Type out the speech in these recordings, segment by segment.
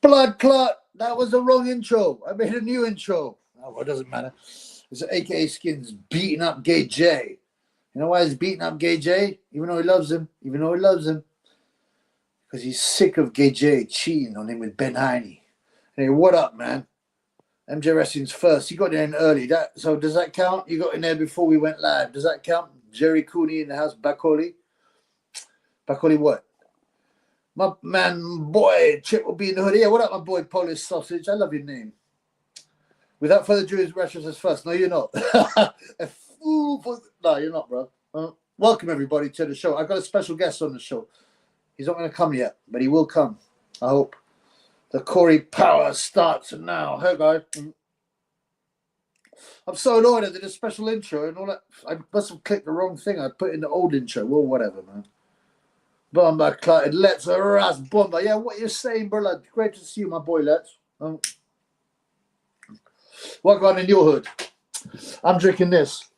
Blood clot. That was the wrong intro. I made a new intro. Oh, well, it doesn't matter. It's AKA Skins beating up Gay J. You know why he's beating up Gay J? Even though he loves him. Even though he loves him. Because he's sick of Gay J cheating on him with Ben Heine. Hey, what up, man? MJ Wrestling's first. You got there in early. So does that count? You got in there before we went live. Does that count? Jerry Cooney in the house. Bakole. Bakole what? My man, boy, Chip will be in the hood. Yeah, what up, my boy, Polish Sausage? I love your name. Without further ado, his Wrestlers is first. No, you're not. A fool for... No, you're not, bro. Welcome, everybody, to the show. I've got a special guest on the show. He's not going to come yet, but he will come. I hope. The Corey Power starts now. Hey, guys. I'm so annoyed I did a special intro and all that. I must have clicked the wrong thing. I put in the old intro. Well, whatever, man. Bomber Clyde, let's Ras Bomber. Yeah, what you saying, brother? Great to see you, my boy, let's. What going on in your hood? I'm drinking this.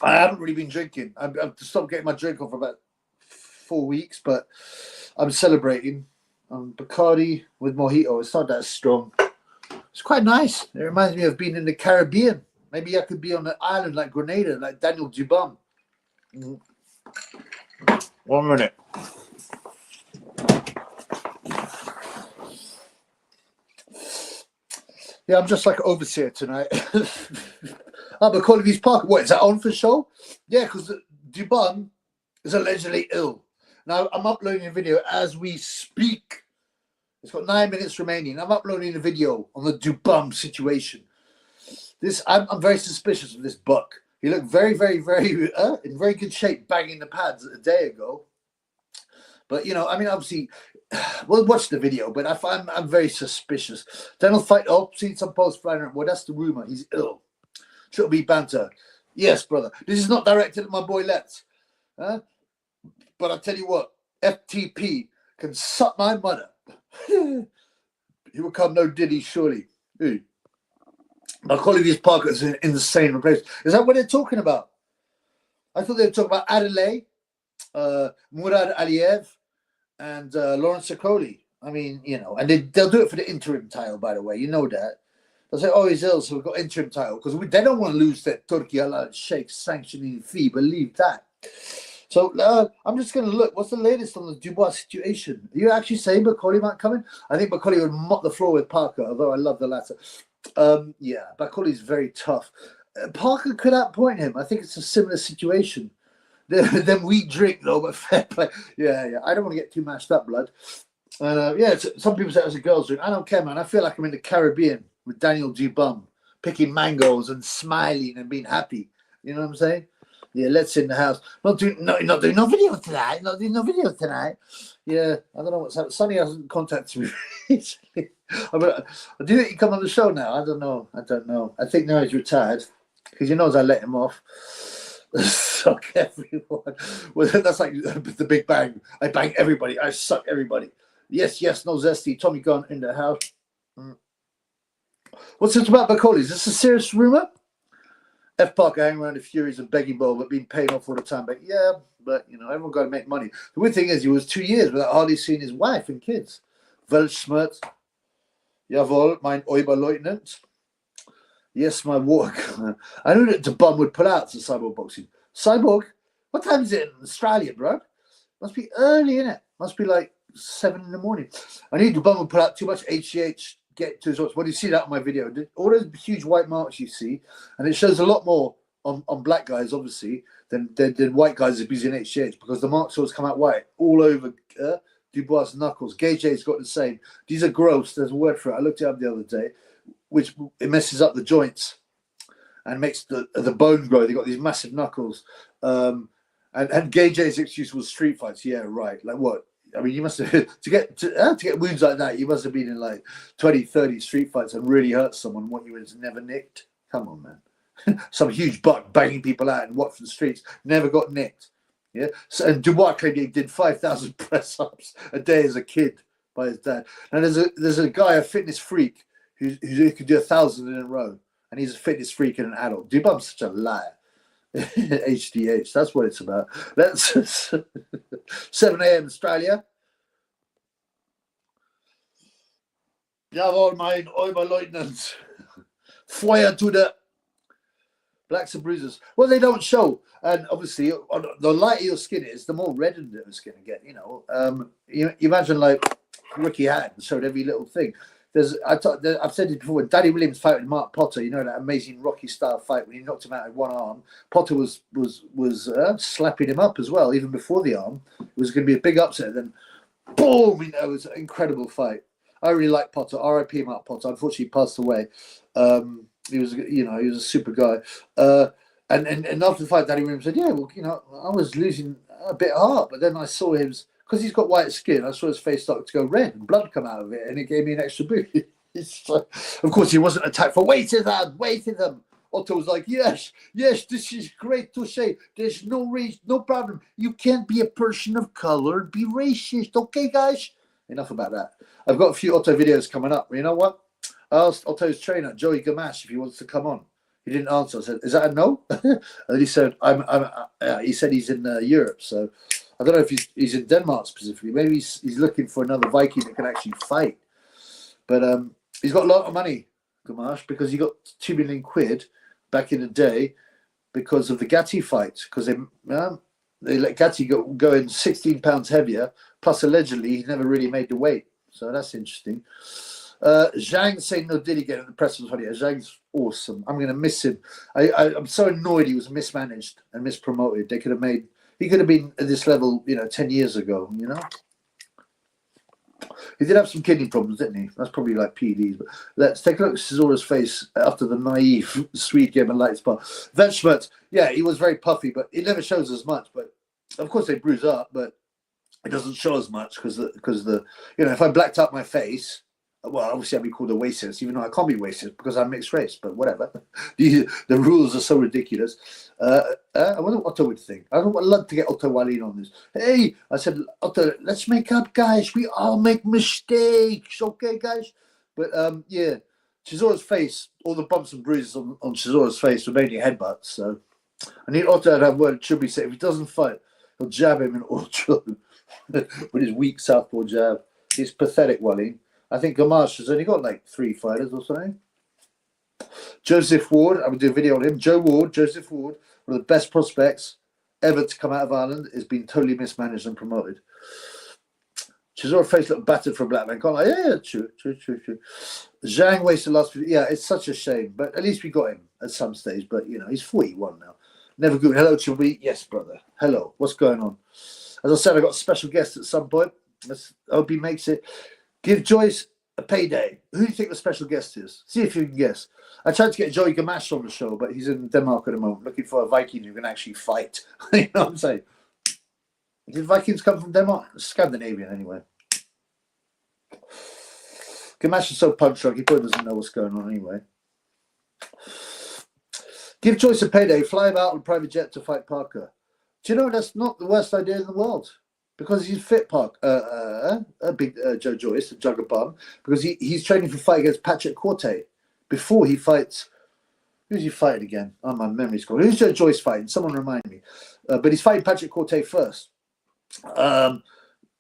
I haven't really been drinking. I've stopped getting my drink on for about 4 weeks, but I'm celebrating. Bacardi with mojito. It's not that strong. It's quite nice. It reminds me of being in the Caribbean. Maybe I could be on an island like Grenada, like Daniel Dubois. 1 minute. Yeah, I'm just like an overseer tonight. Bakole Park. What, is that on for show? Yeah, because Dubois is allegedly ill. Now, I'm uploading a video as we speak. It's got 9 minutes remaining. I'm uploading a video on the Dubois situation. I'm very suspicious of this buck. He looked very, very, very in very good shape, banging the pads a day ago. But, you know, I mean, obviously, we'll watch the video, but I'm very suspicious. Daniel fight. Oh, seen some posts flying around. Well, that's the rumor. He's ill. Should be banter. Yes, brother. This is not directed at my boy Let's. But I'll tell you what, FTP can suck my mother. He will come no diddy, surely. Bakole Park is an insane place. Is that what they're talking about? I thought they were talking about Adelaide, Murad Aliyev, and Lawrence Okoli. I mean, you know, and they'll do it for the interim title, by the way. You know that. They'll say, oh, he's ill, so we've got interim title. Because they don't want to lose that Turkey Al Sheikh sanctioning fee. Believe that. So I'm just going to look. What's the latest on the Dubois situation? Are you actually saying Bakole might come in? I think Bakole would mop the floor with Parker, although I love the latter. Yeah, Bakole's very tough. Parker could outpoint him. I think it's a similar situation. Then we drink, though, but fair play. Yeah. I don't want to get too mashed up, blood. Yeah, some people say it was a girl's drink. I don't care, man. I feel like I'm in the Caribbean with Daniel Dubois, picking mangoes and smiling and being happy. You know what I'm saying? Yeah, let's in the house. Not doing no video tonight. Not doing no video tonight. Yeah, I don't know what's happening. Sonny hasn't contacted me recently. Do you think he come on the show now? I don't know. I think now he's retired because he knows I let him off. Suck everyone. Well, that's like the Big Bang. I bang everybody. I suck everybody. Yes, no zesty. Tommy Gunn in the house. What's this about Bakole? Is this a serious rumor? F. Parker hanging around the Furies and begging ball, but being paid off all the time. But yeah, you know, everyone got to make money. The weird thing is, he was 2 years without hardly seeing his wife and kids. Weltschmerz. Jawohl, mein Oberleutnant. Yes, my walk. I knew that Dubois would pull out to Cyborg boxing. Cyborg? What time is it in Australia, bro? Must be early, innit? Must be like 7 in the morning. I knew Dubois would pull out too much HGH. Get to his watch. Well, you see that on my video. All those huge white marks you see, and it shows a lot more on black guys, obviously, than white guys abusing HGH because the marks always come out white all over Dubois' knuckles. Gay-J's got the same. These are gross. There's a word for it. I looked it up the other day, which it messes up the joints and makes the bone grow. They got these massive knuckles. And Gay-J's excuse was street fights. Yeah, right. Like what? I mean, you must have to get wounds like that. You must have been in like 20, 30 street fights and really hurt someone. What you was never nicked. Come on, man. Some huge buck banging people out in Watford streets never got nicked. Yeah. So, and Dubois claimed he did 5,000 press ups a day as a kid by his dad. And there's a guy, a fitness freak, who could do 1,000 in a row, and he's a fitness freak and an adult. Dubois is such a liar. HDH, that's what it's about. That's 7 a.m. Australia. Jawohl, mein Oberleutnant. Feuer to the blacks and bruises. Well, they don't show. And obviously, the lighter your skin is, the more reddened it's going to get, you know. You imagine, like, Ricky Hatton showed every little thing. I've said it before, when Danny Williams fighting Mark Potter, you know, that amazing Rocky-style fight when he knocked him out with one arm, Potter was slapping him up as well, even before the arm. It was going to be a big upset. Then, boom! You know, it was an incredible fight. I really like Potter. R.I.P. Mark Potter. Unfortunately, he passed away. He was a super guy. And after the fight, Danny Williams said, "Yeah, well, you know, I was losing a bit of heart, but then I saw him because he's got white skin. I saw his face start to go red and blood come out of it, and it gave me an extra boost." Of course, he wasn't attacked for wait to them. Otto was like, yes, this is great to say. There's no race, no problem. You can't be a person of color and be racist, okay, guys? Enough about that. I've got a few Otto videos coming up. You know what? I asked Otto's trainer, Joey Gamache, if he wants to come on. He didn't answer. I said, "Is that a no?" And he said, he said he's in Europe. So I don't know if he's in Denmark specifically. Maybe he's looking for another Viking that can actually fight. But he's got a lot of money, Gamache, because he got 2 million quid back in the day because of the Gatti fight. Because they let Gatti go in 16 pounds heavier. Plus, allegedly, he never really made the weight. So that's interesting. Zhang saying no did again at the press was funny. Zhang's awesome. I'm going to miss him. I'm so annoyed he was mismanaged and mispromoted. He could have been at this level, 10 years ago, He did have some kidney problems, didn't he? That's probably like PEDs. But let's take a look at Cesaro's face after the naive, sweet game of light spa. Venschmidt, yeah, he was very puffy, but it never shows as much. But of course they bruise up, but it doesn't show as much because if I blacked out my face, well, obviously I'd be called a racist, even though I can't be racist because I'm mixed race, but whatever. The rules are so ridiculous. I wonder what Otto would think. I'd love to get Otto Wallin on this. Hey, I said, Otto, let's make up, guys. We all make mistakes, okay, guys? But, yeah, Cesaro's face, all the bumps and bruises on Cesaro's face were mainly headbutts, so I need Otto to have word should be said. If he doesn't fight, he'll jab him in all trouble with his weak southpaw jab. He's pathetic, Wallin. I think Gamache has only got like 3 fighters or something. Joseph Ward, I'm going to do a video on him. Joseph Ward, one of the best prospects ever to come out of Ireland, has been totally mismanaged and promoted. Cesaro's face looked battered for a black man. Can't lie. Yeah, true. Zhang wasted the last few. Yeah, it's such a shame, but at least we got him at some stage. But, he's 41 now. Never good. Hello, Chubby. Yes, brother. Hello. What's going on? As I said, I got a special guest at some point. I hope he makes it. Give Joyce a payday. Who do you think the special guest is? See if you can guess. I tried to get Joey Gamache on the show, but he's in Denmark at the moment, looking for a Viking who can actually fight. You know what I'm saying? Did Vikings come from Denmark? Scandinavian, anyway. Gamache is so punch drunk, he probably doesn't know what's going on anyway. Give Joyce a payday. Fly him out on a private jet to fight Parker. Do you know that's not the worst idea in the world? Because he's fit, big Joe Joyce, a jugger bum, because he's training for fight against Patrick Corte before he fights. Who's he fighting again? Oh, my memory's gone. Who's Joe Joyce fighting? Someone remind me. But he's fighting Patrick Corte first. And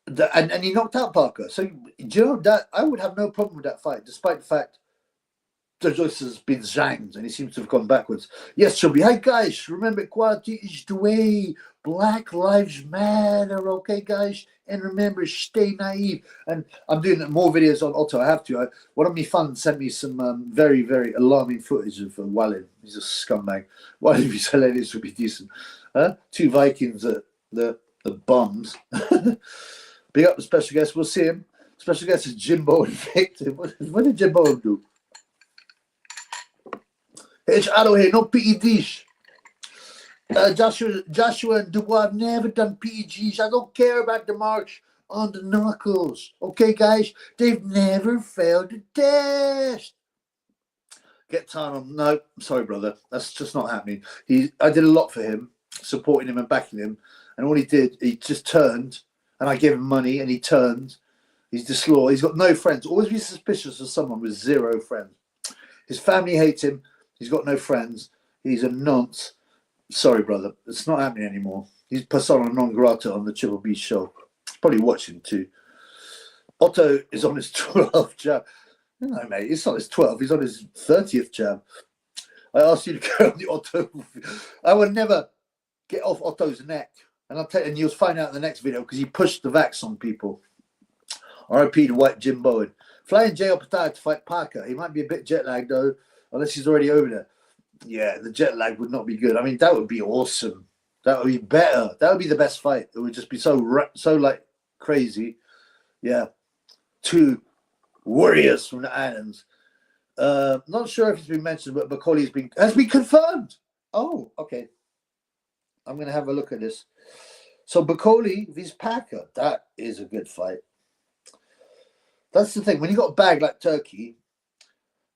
he knocked out Parker. So, do you know that I would have no problem with that fight, despite the fact Joe Joyce has been zhanged and he seems to have gone backwards. Yes, Chubby. Hey, guys, remember, quality is the way. Black Lives Matter, okay, guys? And remember, stay naive. And I'm doing more videos on Otto. I have to. One of my fans sent me some very, very alarming footage of Wallin. He's a scumbag. Wallin, if he's hilarious, would be decent. 2 Vikings at the bums. Big up the special guest. We'll see him. Special guest is Jimbo and Victor. What did Jimbo do? It's Otto here, no PEDs. Joshua and Dubois have never done PEGs. I don't care about the marks on the knuckles. Okay, guys? They've never failed a test. Get time on. No, sorry, brother. That's just not happening. I did a lot for him, supporting him and backing him. And all he did, he just turned, and I gave him money, and he turned. He's disloyal. He's got no friends. Always be suspicious of someone with 0 friends. His family hates him. He's got no friends. He's a nonce. Sorry, brother. It's not happening anymore. He's persona non grata on the Triple B show. Probably watching too. Otto is on his 12th jab. No, mate, it's not his 12th. He's on his 30th jab. I asked you to go on the Otto. I would never get off Otto's neck. And I'll tell you, and you'll find out in the next video because he pushed the vax on people. R.I.P. to White Jim Bowen. Flying Jay Opataya to fight Parker. He might be a bit jet lagged though, unless he's already over there. Yeah, the jet lag would not be good. I mean, that would be awesome. That would be better. That would be the best fight. It would just be so like crazy. Yeah, two warriors from the islands. Not sure if it's been mentioned, but Bakole has been confirmed. Oh, okay. I'm going to have a look at this. So Bakole vs Parker. That is a good fight. That's the thing. When you got a bag like Turkey,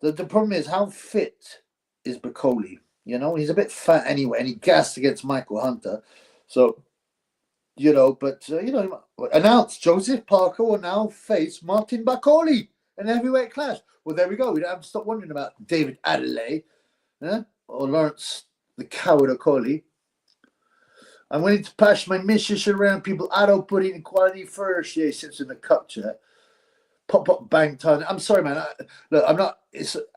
the problem is how fit is Bakole. You know, he's a bit fat anyway, and he gassed against Michael Hunter. So, you know, but, announced Joseph Parker will now face Martin Bakole in a heavyweight clash. Well, there we go. We don't have to stop wondering about David Adelaide or Lawrence the Coward Okoli. I'm willing to pass my mission around people. I don't put in equality first. Yeah, he sits in the cup chair. Pop, pop, bang, time. I'm sorry, man. Look, I'm not.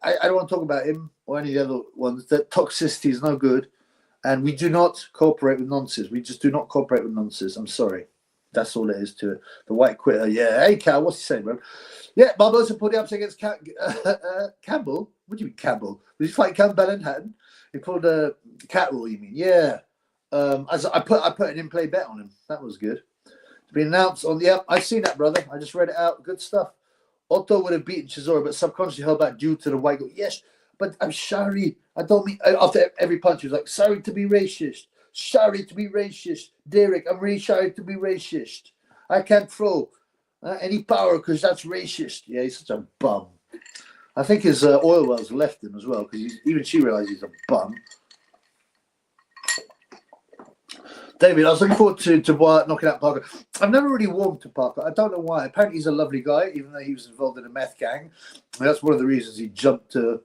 I don't want to talk about him or any of the other ones. That toxicity is no good, and we do not cooperate with nonsense. We just do not cooperate with nonsense. I'm sorry. That's all it is to it. The white quitter. Yeah. Hey, Cal, what's he saying, bro? Yeah, Barbosa put the upset against Campbell. What do you mean, Campbell? Did he fight Campbell and Hatton? He pulled Catterall, you mean? Yeah. As I put an in-play bet on him. That was good. It's been announced on the app. I've seen that, brother. I just read it out. Good stuff. Otto would have beaten Chisora, but subconsciously held back due to the white goal. Yes, but I'm sorry. I don't mean after every punch. He was like, sorry to be racist. Sorry to be racist. Derek, I'm really sorry to be racist. I can't throw any power because that's racist. Yeah, he's such a bum. I think his oil wells left him as well because even she realized he's a bum. David, I was looking forward to Dubois knocking out Parker. I've never really warmed to Parker. I don't know why. Apparently he's a lovely guy, even though he was involved in a meth gang. And that's one of the reasons he jumped to,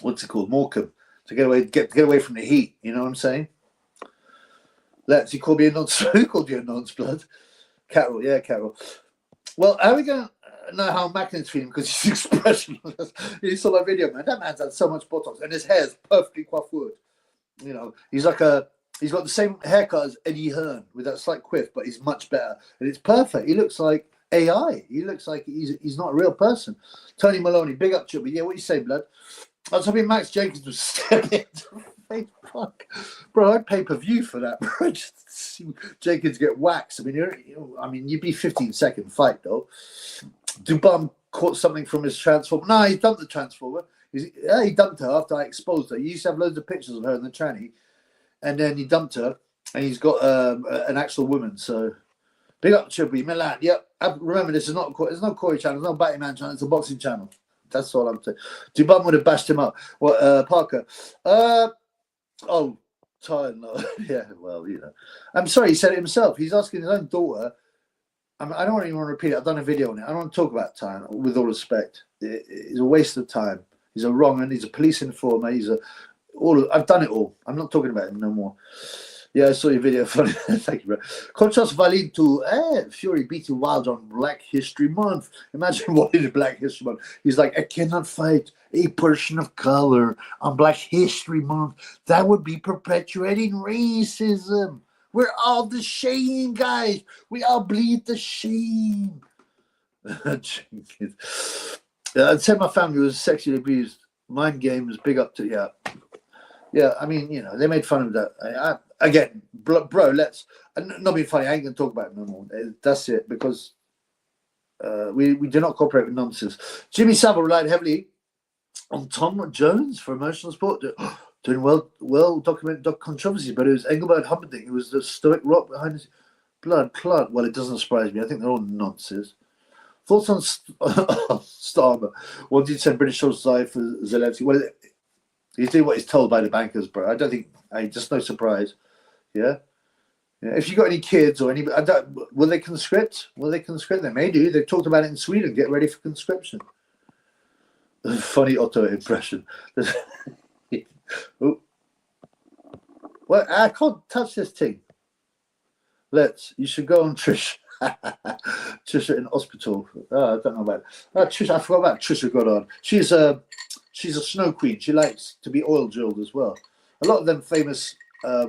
what's it called, Morecambe, to get away from the heat. You know what I'm saying? He called me a nonce. Who called you a nonce, blood? Carol, yeah, Carol. Well, how are we going to know how Macklin's feeling? Because he's expressionless. You saw that video, man. That man's had so much Botox, and his hair's perfectly coiffed. You know, he's got the same haircut as Eddie Hearn with that slight quiff, but he's much better. And it's perfect. He looks like AI. He looks like he's not a real person. Tony Maloney, big up Chubby. Yeah, what you say, blood? I was hoping Max Jenkins would step in. Fuck. Bro, I'd pay-per-view for that, bro. Just to see Jenkins get waxed. I mean, you'd be 15-second fight, though. Dubois caught something from his transformer. No, he dumped the transformer. He dumped her after I exposed her. You used to have loads of pictures of her in the tranny. And then he dumped her, and he's got an actual woman. So, big up Chubby, Milan. Yep. Remember, there's no Corey channel, there's no Batman channel. It's a boxing channel. That's all I'm saying. Dubois would have bashed him up. Well, Parker. Tired. No. Yeah. Well, you know. I'm sorry. He said it himself. He's asking his own daughter. I don't even want to repeat it. I've done a video on it. I don't want to talk about time. With all respect, it's a waste of time. He's a wrong and he's a police informer. I've done it all. I'm not talking about him no more. Yeah, I saw your video. Funny. Thank you, bro. Contrast valid to Fury beating Wild on Black History Month. Imagine what is Black History Month. He's like, I cannot fight a person of color on Black History Month. That would be perpetuating racism. We're all the shame, guys. We all bleed the shame. I'd say my family was sexually abused. Mind games, big up to, yeah. Yeah, I mean, you know, they made fun of that. Again, bro, let's not be funny. I ain't gonna talk about it no more. That's it, because we do not cooperate with nonsense. Jimmy Savile relied heavily on Tom Jones for emotional support, doing well documented controversies, but it was Engelbert Humperdinck who was the stoic rock behind his blood clot. Well, it doesn't surprise me. I think they're all nonsense. Thoughts on Starmer? What did you say? British soldiers die for Zelensky? Well, he's doing what he's told by the bankers, bro. I don't think. Just no surprise. Yeah. If you got any kids or any, will they conscript? They may do. They've talked about it in Sweden. Get ready for conscription. Funny Otto impression. Oh. Well, I can't touch this thing. You should go on Trish. Trisha in hospital. I don't know about Trisha. I forgot about Trisha Goddard. She's a snow queen. She likes to be oil drilled as well. A lot of them famous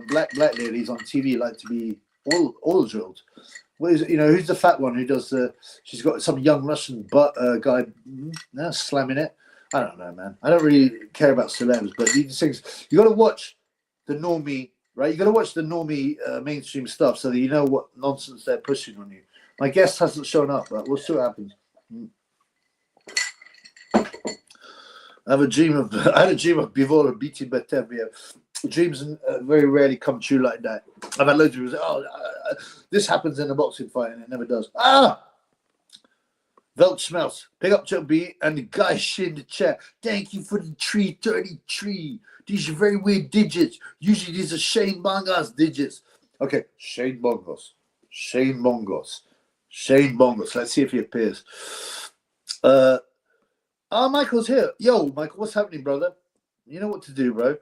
black ladies on TV like to be oil drilled. What is it? You know, who's the fat one who does the? She's got some young Russian guy slamming it. I don't know, man. I don't really care about celebs, but these things you got to watch the normie, right? You got to watch the normie mainstream stuff so that you know what nonsense they're pushing on you. My guest hasn't shown up, but we'll see what happens. I had a dream of Bivol beating Beterbiev. Dreams very rarely come true like that. I've had loads of people say, this happens in a boxing fight, and it never does. Weltschmerz, pick up Joe B and the guy shit in the chat. Thank you for the 333. These are very weird digits. Usually these are Shane Bongos digits. Okay, Shane Bongos. Let's see if he appears. Michael's here. Yo, Michael, what's happening, brother? You know what to do, bro.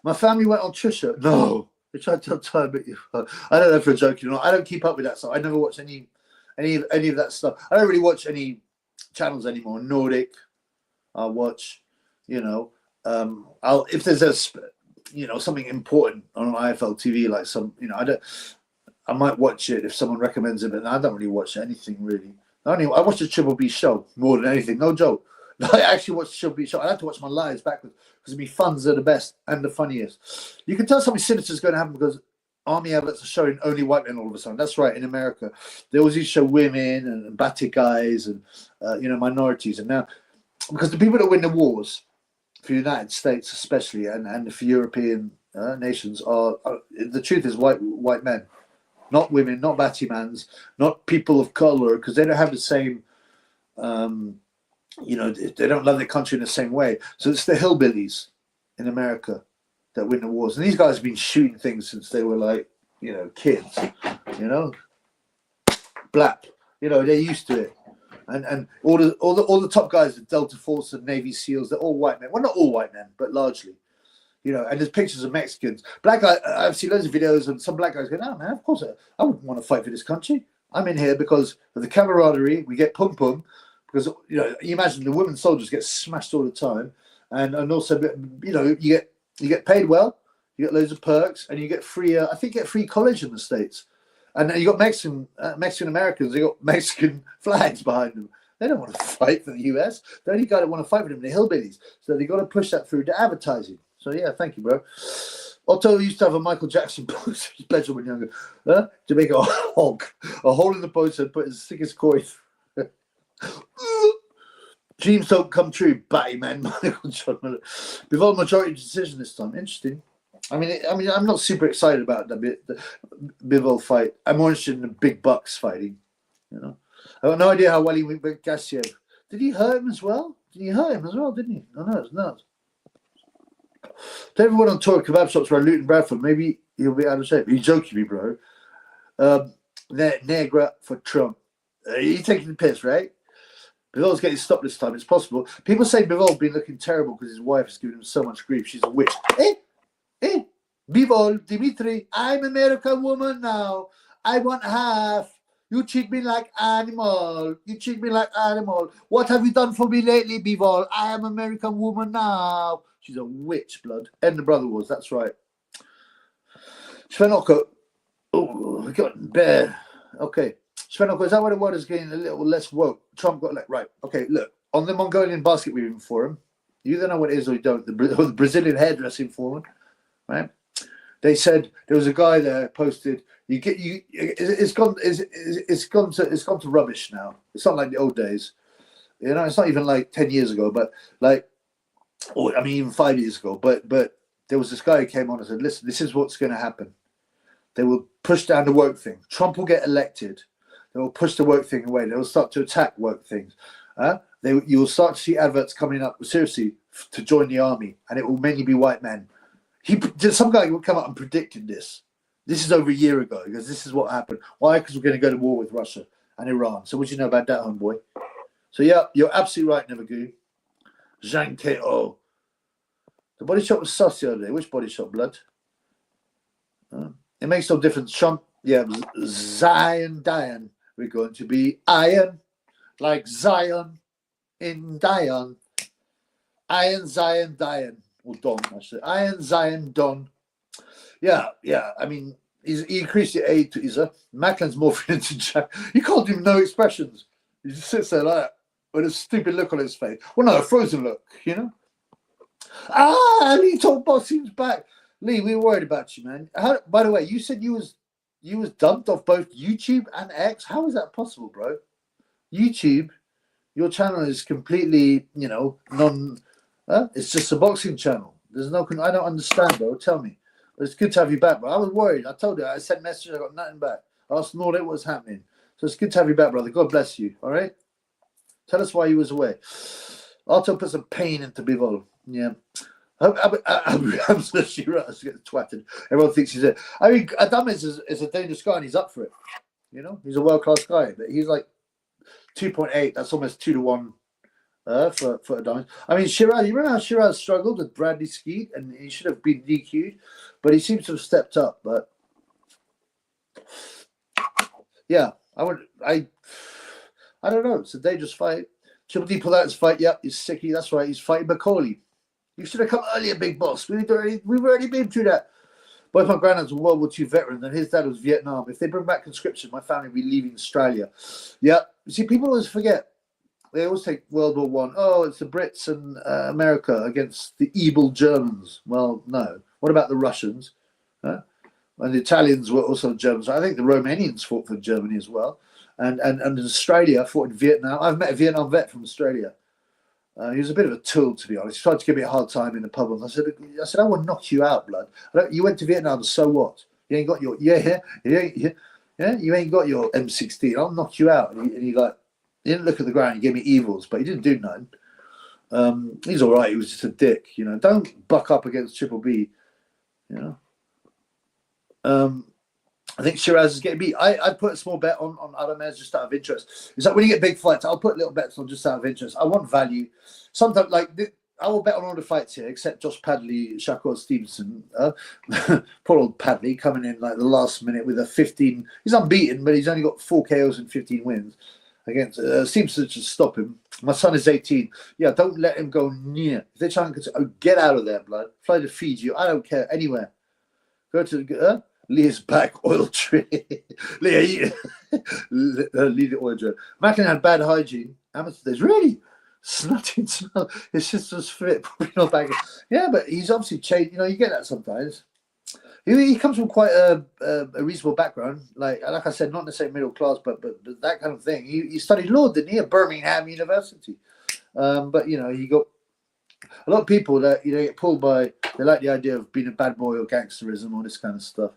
My family went on Trisha. No, they tried to time it. I don't know if you're joking or not. I don't keep up with that stuff. I never watch any of that stuff. I don't really watch any channels anymore. Nordic, I'll watch. You know, if there's something important on IFL TV, like some, I might watch it if someone recommends it, but I don't really watch anything really. I watch the Triple B show more than anything. No joke. I actually watch the Triple B show. I have to watch my lives backwards because my funds are the best and the funniest. You can tell something sinister is going to happen because army adverts are showing only white men all of a sudden. That's right. In America, they always used to show women and batik guys and minorities. And now, because the people that win the wars for the United States, especially, and for European nations, are the truth is white men, not women, not batimans, not people of color, because they don't have the same. They don't love their country in the same way. So it's the hillbillies in America that win the wars. And these guys have been shooting things since they were kids, Black, they're used to it. And all the top guys, the Delta Force and Navy SEALs, they're all white men. Well, not all white men, but largely. And there's pictures of Mexicans. Black guys, I've seen loads of videos and some black guys go, no, man, of course I wouldn't want to fight for this country. I'm in here because of the camaraderie. We get pum-pum. Because you imagine the women soldiers get smashed all the time, and also you get paid well, you get loads of perks, and you get free. I think you get free college in the States, and you got Mexican Americans. They got Mexican flags behind them. They don't want to fight for the US. The only guy that want to fight for them are the hillbillies. So they got to push that through the advertising. So yeah, thank you, bro. Otto used to have a Michael Jackson poster. His bedroom when younger, to make a hole in the poster and put his thickest coin. Dreams don't come true, batty man. Michael John Miller. Bivol majority decision this time. Interesting. I mean, I'm not super excited about the Bivol fight. I'm more interested in the big bucks fighting. I got no idea how well he went with Gassiev. Did he hurt him as well? Didn't he? No, it's nuts. To everyone on tour at kebab shops around Luton, Bradford, maybe he'll be out of shape. You're joking me, bro. Negra for Trump. You're taking the piss, right? Bivol's getting stopped this time. It's possible. People say Bivol's been looking terrible because his wife has given him so much grief. She's a witch. Bivol, Dimitri, I'm American woman now. I want half. You treat me like animal. What have you done for me lately, Bivol? I am American woman now. She's a witch, blood. And the brother was. That's right. Svenoko. Oh, we got bear. Okay. Svenoko, is that what it was? Getting a little less woke. Trump got right. Okay, look. On the Mongolian basket weaving forum, you don't know what it is or you don't. The Brazilian hairdressing forum, right? They said there was a guy there posted. It's gone to rubbish now. It's not like the old days. It's not even like 10 years ago, but even 5 years ago. But there was this guy who came on and said, listen, this is what's going to happen. They will push down the woke thing. Trump will get elected. They will push the woke thing away. They will start to attack woke things. You will start to see adverts coming up, seriously, to join the army, and it will mainly be white men. Some guy will come up and predicted this. This is over a year ago, because this is what happened. Why? Because we're going to go to war with Russia and Iran. So what do you know about that, homeboy? So yeah, you're absolutely right, Nevergoo. Zhang K.O. The body shot was sus the other day. Which body shot, blood? It makes no difference. Trump, yeah, Zion Diane. We're going to be iron, like Zion in Dion. Iron, Zion, Dion. Or Don, actually. Iron, Zion, Don. Yeah. I mean, he increased the aid to Isa. Macklin's morphing into Jack. You can't do no expressions. He just sits there like that with a stupid look on his face. Well, no, a frozen look, you know? Lee Talk Boss seems back. Lee, we were worried about you, man. By the way, you said you was dumped off both YouTube and X. How is that possible, bro? YouTube, your channel is completely, it's just a boxing channel. There's no, I don't understand, bro. Tell me. But it's good to have you back, bro. I was worried. I told you. I sent messages. I got nothing back. I asked Nordic what was happening. So it's good to have you back, brother. God bless you. All right? Tell us why you was away. Arto put some pain into Bivol. Yeah. Hamza Shiraz gets twatted. Everyone thinks he's it. I mean, Adames is a dangerous guy and he's up for it. You know? He's a world-class guy. But he's like 2.8. That's almost 2 to 1 for Adames. I mean, Shiraz, you remember how Shiraz struggled with Bradley Skeet and he should have been DQ'd? But he seems to have stepped up. But yeah, I don't know. It's a dangerous fight. Triple D pulled out his fight. Yep, he's sicky. That's right. He's fighting Bakole. You should have come earlier, big boss. We've already been through that. Both my granddads were World War II veterans, and his dad was Vietnam. If they bring back conscription, my family will be leaving Australia. Yeah. You see, people always forget. They always take World War One. Oh, it's the Brits and America against the evil Germans. Well, no. What about the Russians? And the Italians were also Germans. I think the Romanians fought for Germany as well. And Australia fought in Vietnam. I've met a Vietnam vet from Australia. He was a bit of a tool, to be honest. He tried to give me a hard time in the pub. And I said, I will knock you out, blood. You went to Vietnam, so what? You ain't got your you ain't got your M16. I'll knock you out. And he didn't look at the ground. He gave me evils, but he didn't do nothing. He's all right. He was just a dick, you know. Don't buck up against Triple B, you know. I think Shiraz is getting beat. I put a small bet on Adamez just out of interest. It's like when you get big fights, I'll put little bets on just out of interest. I want value. Sometimes, I will bet on all the fights here except Josh Padley, Shakur Stevenson. Poor old Padley coming in like the last minute with a 15. He's unbeaten, but he's only got 4 KOs and 15 wins. Against seems to just stop him. My son is 18. Yeah, don't let him go near. If they try and get out of there, blood. Fly to Fiji. I don't care. Anywhere. Go to Leah's back oil tree. Leah, leave the oil drill. Macklin had bad hygiene. Amateur days, really? Snotting smell. His sister's fit, probably not back. Yeah, but he's obviously changed. You know, you get that sometimes. He comes from quite a reasonable background. Like I said, not necessarily middle class, but that kind of thing. He studied law, didn't he, at Birmingham University? But, you know, he got a lot of people that, you know, get pulled by, they like the idea of being a bad boy or gangsterism or this kind of stuff.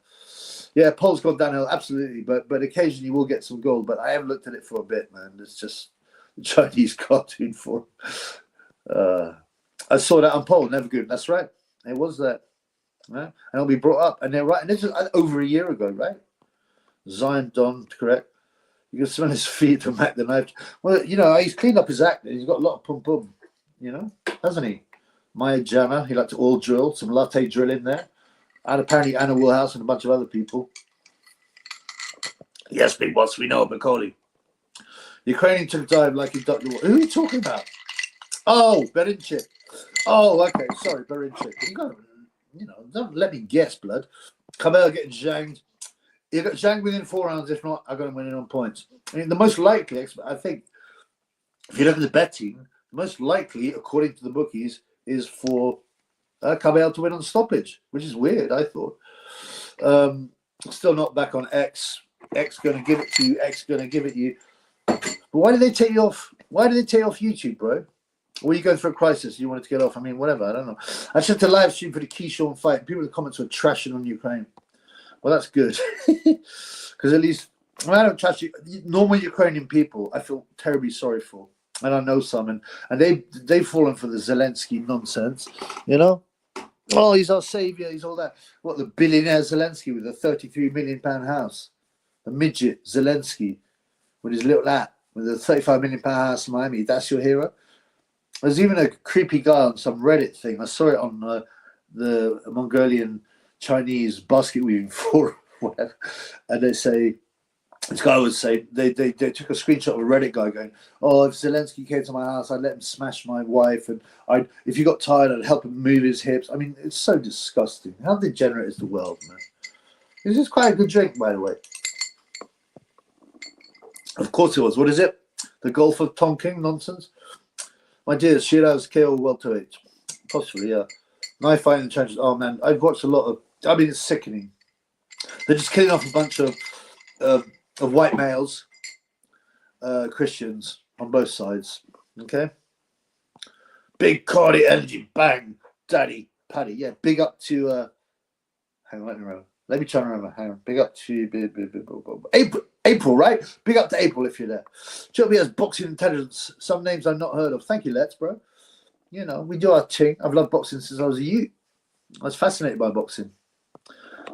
Yeah, Paul's gone downhill, absolutely, but occasionally we'll get some gold. But I haven't looked at it for a bit, man. It's just the Chinese cartoon form. I saw that on Paul, never good. That's right. It was that. Right? And it'll be brought up. And they're right. And this is over a year ago, right? Zion Don, correct. You can smell his feet from Mac the Knife. Well, you know, he's cleaned up his act. He's got a lot of pum-pum, you know, hasn't he? Maya Jama, he liked to oil drill, some latte drill in there. And apparently Anna Woolhouse and a bunch of other people. Yes, big boss, we know Bakole. Ukrainian took dive like he ducked the water. Who are you talking about? Oh, Berinchik. Oh, okay, sorry, Berinchik. You know, don't let me guess, blood. Kabel getting zhanged. You got zhanged within 4 rounds. If not, I got him winning on points. I mean, the most likely, I think, if you look at the betting, the most likely, according to the bookies, is for Kabel to win on stoppage, which is weird, I thought. Still not back on X. X going to give it to you. X going to give it you. But why did they take you off? Why did they take you off YouTube, bro? Or are you going through a crisis? You wanted to get off? I mean, whatever. I don't know. I sent a live stream for the Keyshawn fight. People in the comments were trashing on Ukraine. Well, that's good. Because at least, I don't trash you. Normal Ukrainian people, I feel terribly sorry for. And I know some. And they've fallen for the Zelensky nonsense. You know? Oh, he's our savior. He's all that. What, the billionaire Zelensky with a £33 million house? The midget Zelensky with his little hat with a £35 million house in Miami. That's your hero? There's even a creepy guy on some Reddit thing. I saw it on the Mongolian Chinese basket weaving forum, whatever. And they say, This guy would say they took a screenshot of a Reddit guy going, "Oh, if Zelensky came to my house, I'd let him smash my wife, and if he got tired, I'd help him move his hips." I mean, it's so disgusting. How degenerate is the world, man? This is quite a good drink, by the way. Of course it was. What is it? The Gulf of Tonkin nonsense. My dear, Shiraz KO welterweight. Possibly, yeah. Knife fighting challenges. Oh man, I've watched a lot of. I mean, it's sickening. They're just killing off a bunch of white males, Christians on both sides. Okay. Big cardi energy, bang, daddy, paddy. Yeah, big up to. Hang on, let me remember. Let me try and remember. Hang on. Big up to April, right? Big up to April if you're there. Joby has boxing intelligence. Some names I've not heard of. Thank you, Let's, bro. You know, we do our thing. I've loved boxing since I was a youth. I was fascinated by boxing.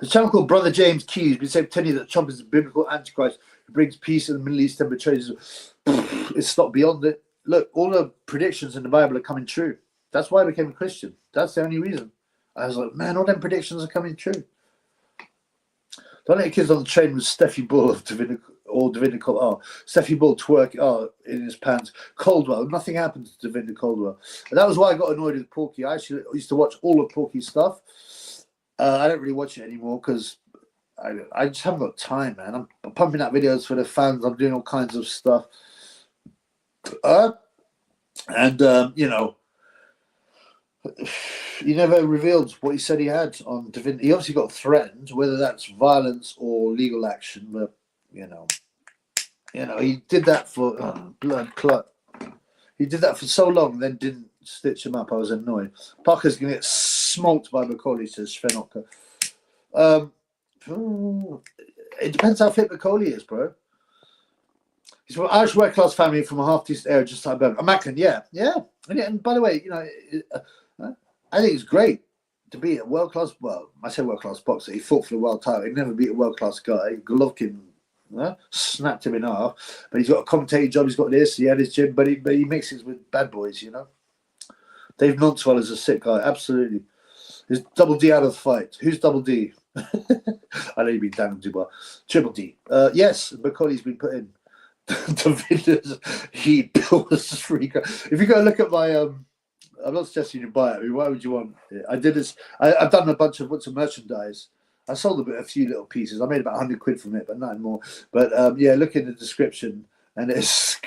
The channel called Brother James Keys been saying 10 years that Trump is the biblical antichrist who brings peace in the Middle East and betrays. It's not beyond it. Look, all the predictions in the Bible are coming true. That's why I became a Christian. That's the only reason. I was like, man, all them predictions are coming true. Don't let your kids on the train with Steffi Bull or Davinder Caldwell. Steffi Bull twerk in his pants. Caldwell, nothing happened to Davinder Caldwell. And that was why I got annoyed with Porky. I actually used to watch all of Porky's stuff. I don't really watch it anymore because I just haven't got time, man. I'm pumping out videos for the fans. I'm doing all kinds of stuff. You know, he never revealed what he said he had on Davinder. He obviously got threatened, whether that's violence or legal action. But you know, he did that for blood clot. He did that for so long, and then didn't stitch him up. I was annoyed. Parker's gonna get smoked by Bakole, says Svenoka. It depends how fit Bakole is, bro. He's from an Irish working class family from a half-decent area just like Birmingham. Macklin, yeah. And by the way, you know, I think it's great to be a world-class. Well, I say world-class boxer. He fought for the world title. He'd never beat a world-class guy. Golovkin snapped him in half. But he's got a commentating job. He's got this. He had his gym, but he mixes with bad boys. You know. Dave Nonswell is a sick guy. Absolutely. Is Double D out of the fight? Who's Double D? I know you mean Daniel Dubois. Triple D. Yes, Bakole's been put in. Davinder's heat bill was free. If you go look at my, I'm not suggesting you buy it. I mean, why would you want it? I did this. I've done a bunch of merchandise. I sold a few little pieces. I made about 100 quid from it, but not more. But yeah, look in the description, and it's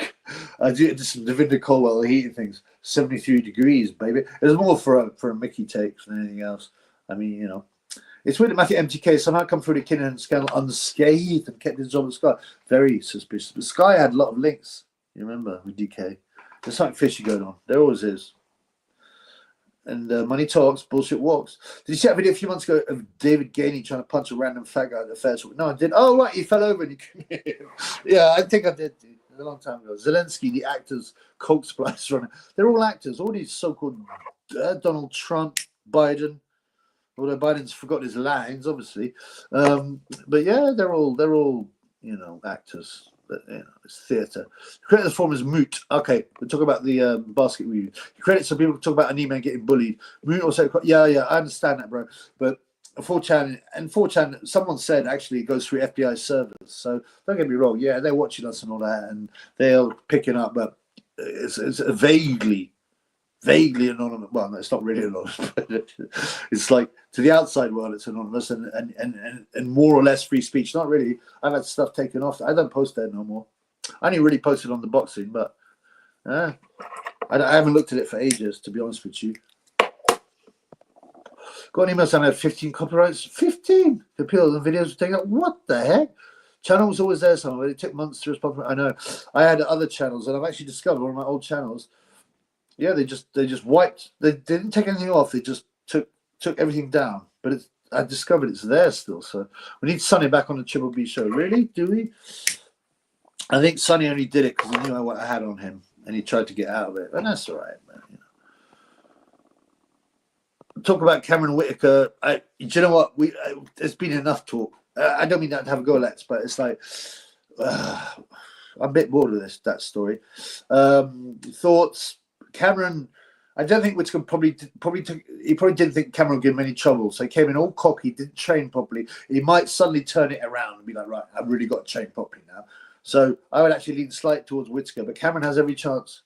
I did some Davinder Colwell heating things. 73 degrees, baby. It was more for a Mickey take than anything else. I mean, you know. It's weird that Matthew MTK somehow come through the Kinnan scandal unscathed and kept his job at Sky. Very suspicious. But Sky had a lot of links, you remember, with DK. There's something fishy going on. There always is. And money talks, bullshit walks. Did you see that video a few months ago of David Gainey trying to punch a random fat guy at the fair? No, I did. Oh, right, he fell over and he yeah, I think I did, dude. A long time ago. Zelensky, the actors, Coke Splice runner. They're all actors. All these so-called Donald Trump, Biden. Although Biden's forgotten his lines, obviously, but yeah, they're all you know actors. But you know, it's theatre. Credit the form as moot. Okay, we'll talk about the basket review. Credit some people talk about Anima getting bullied. Moot also, yeah, I understand that, bro. But 4chan, someone said actually it goes through FBI servers. So don't get me wrong. Yeah, they're watching us and all that, and they're picking up, but it's vaguely anonymous. Well, no, it's not really anonymous, but it's like to the outside world, it's anonymous and more or less free speech. Not really. I've had stuff taken off. I don't post there no more. I only really posted on the boxing, but I haven't looked at it for ages, to be honest with you. Got an email saying I had 15 copyrights. 15 appeals and videos were taken up. What the heck? Channel was always there somewhere, but it took months to respond. I know. I had other channels, and I've actually discovered one of my old channels. Yeah, they just wiped. They didn't take anything off. They just took everything down. But I discovered it's there still. So we need Sonny back on the Triple B show. Really? Do we? I think Sonny only did it because he knew what I had on him, and he tried to get out of it. And that's all right, man. You know. Talk about Cameron Whitaker. Do you know what? There's been enough talk. I don't mean that to have a go at Lex, but it's like I'm a bit bored of that story. Thoughts. Cameron, I don't think Whittaker probably didn't think Cameron would give him any trouble. So he came in all cocky, didn't train properly. He might suddenly turn it around and be like, right, I've really got to train properly now. So I would actually lean slightly towards Whittaker, but Cameron has every chance.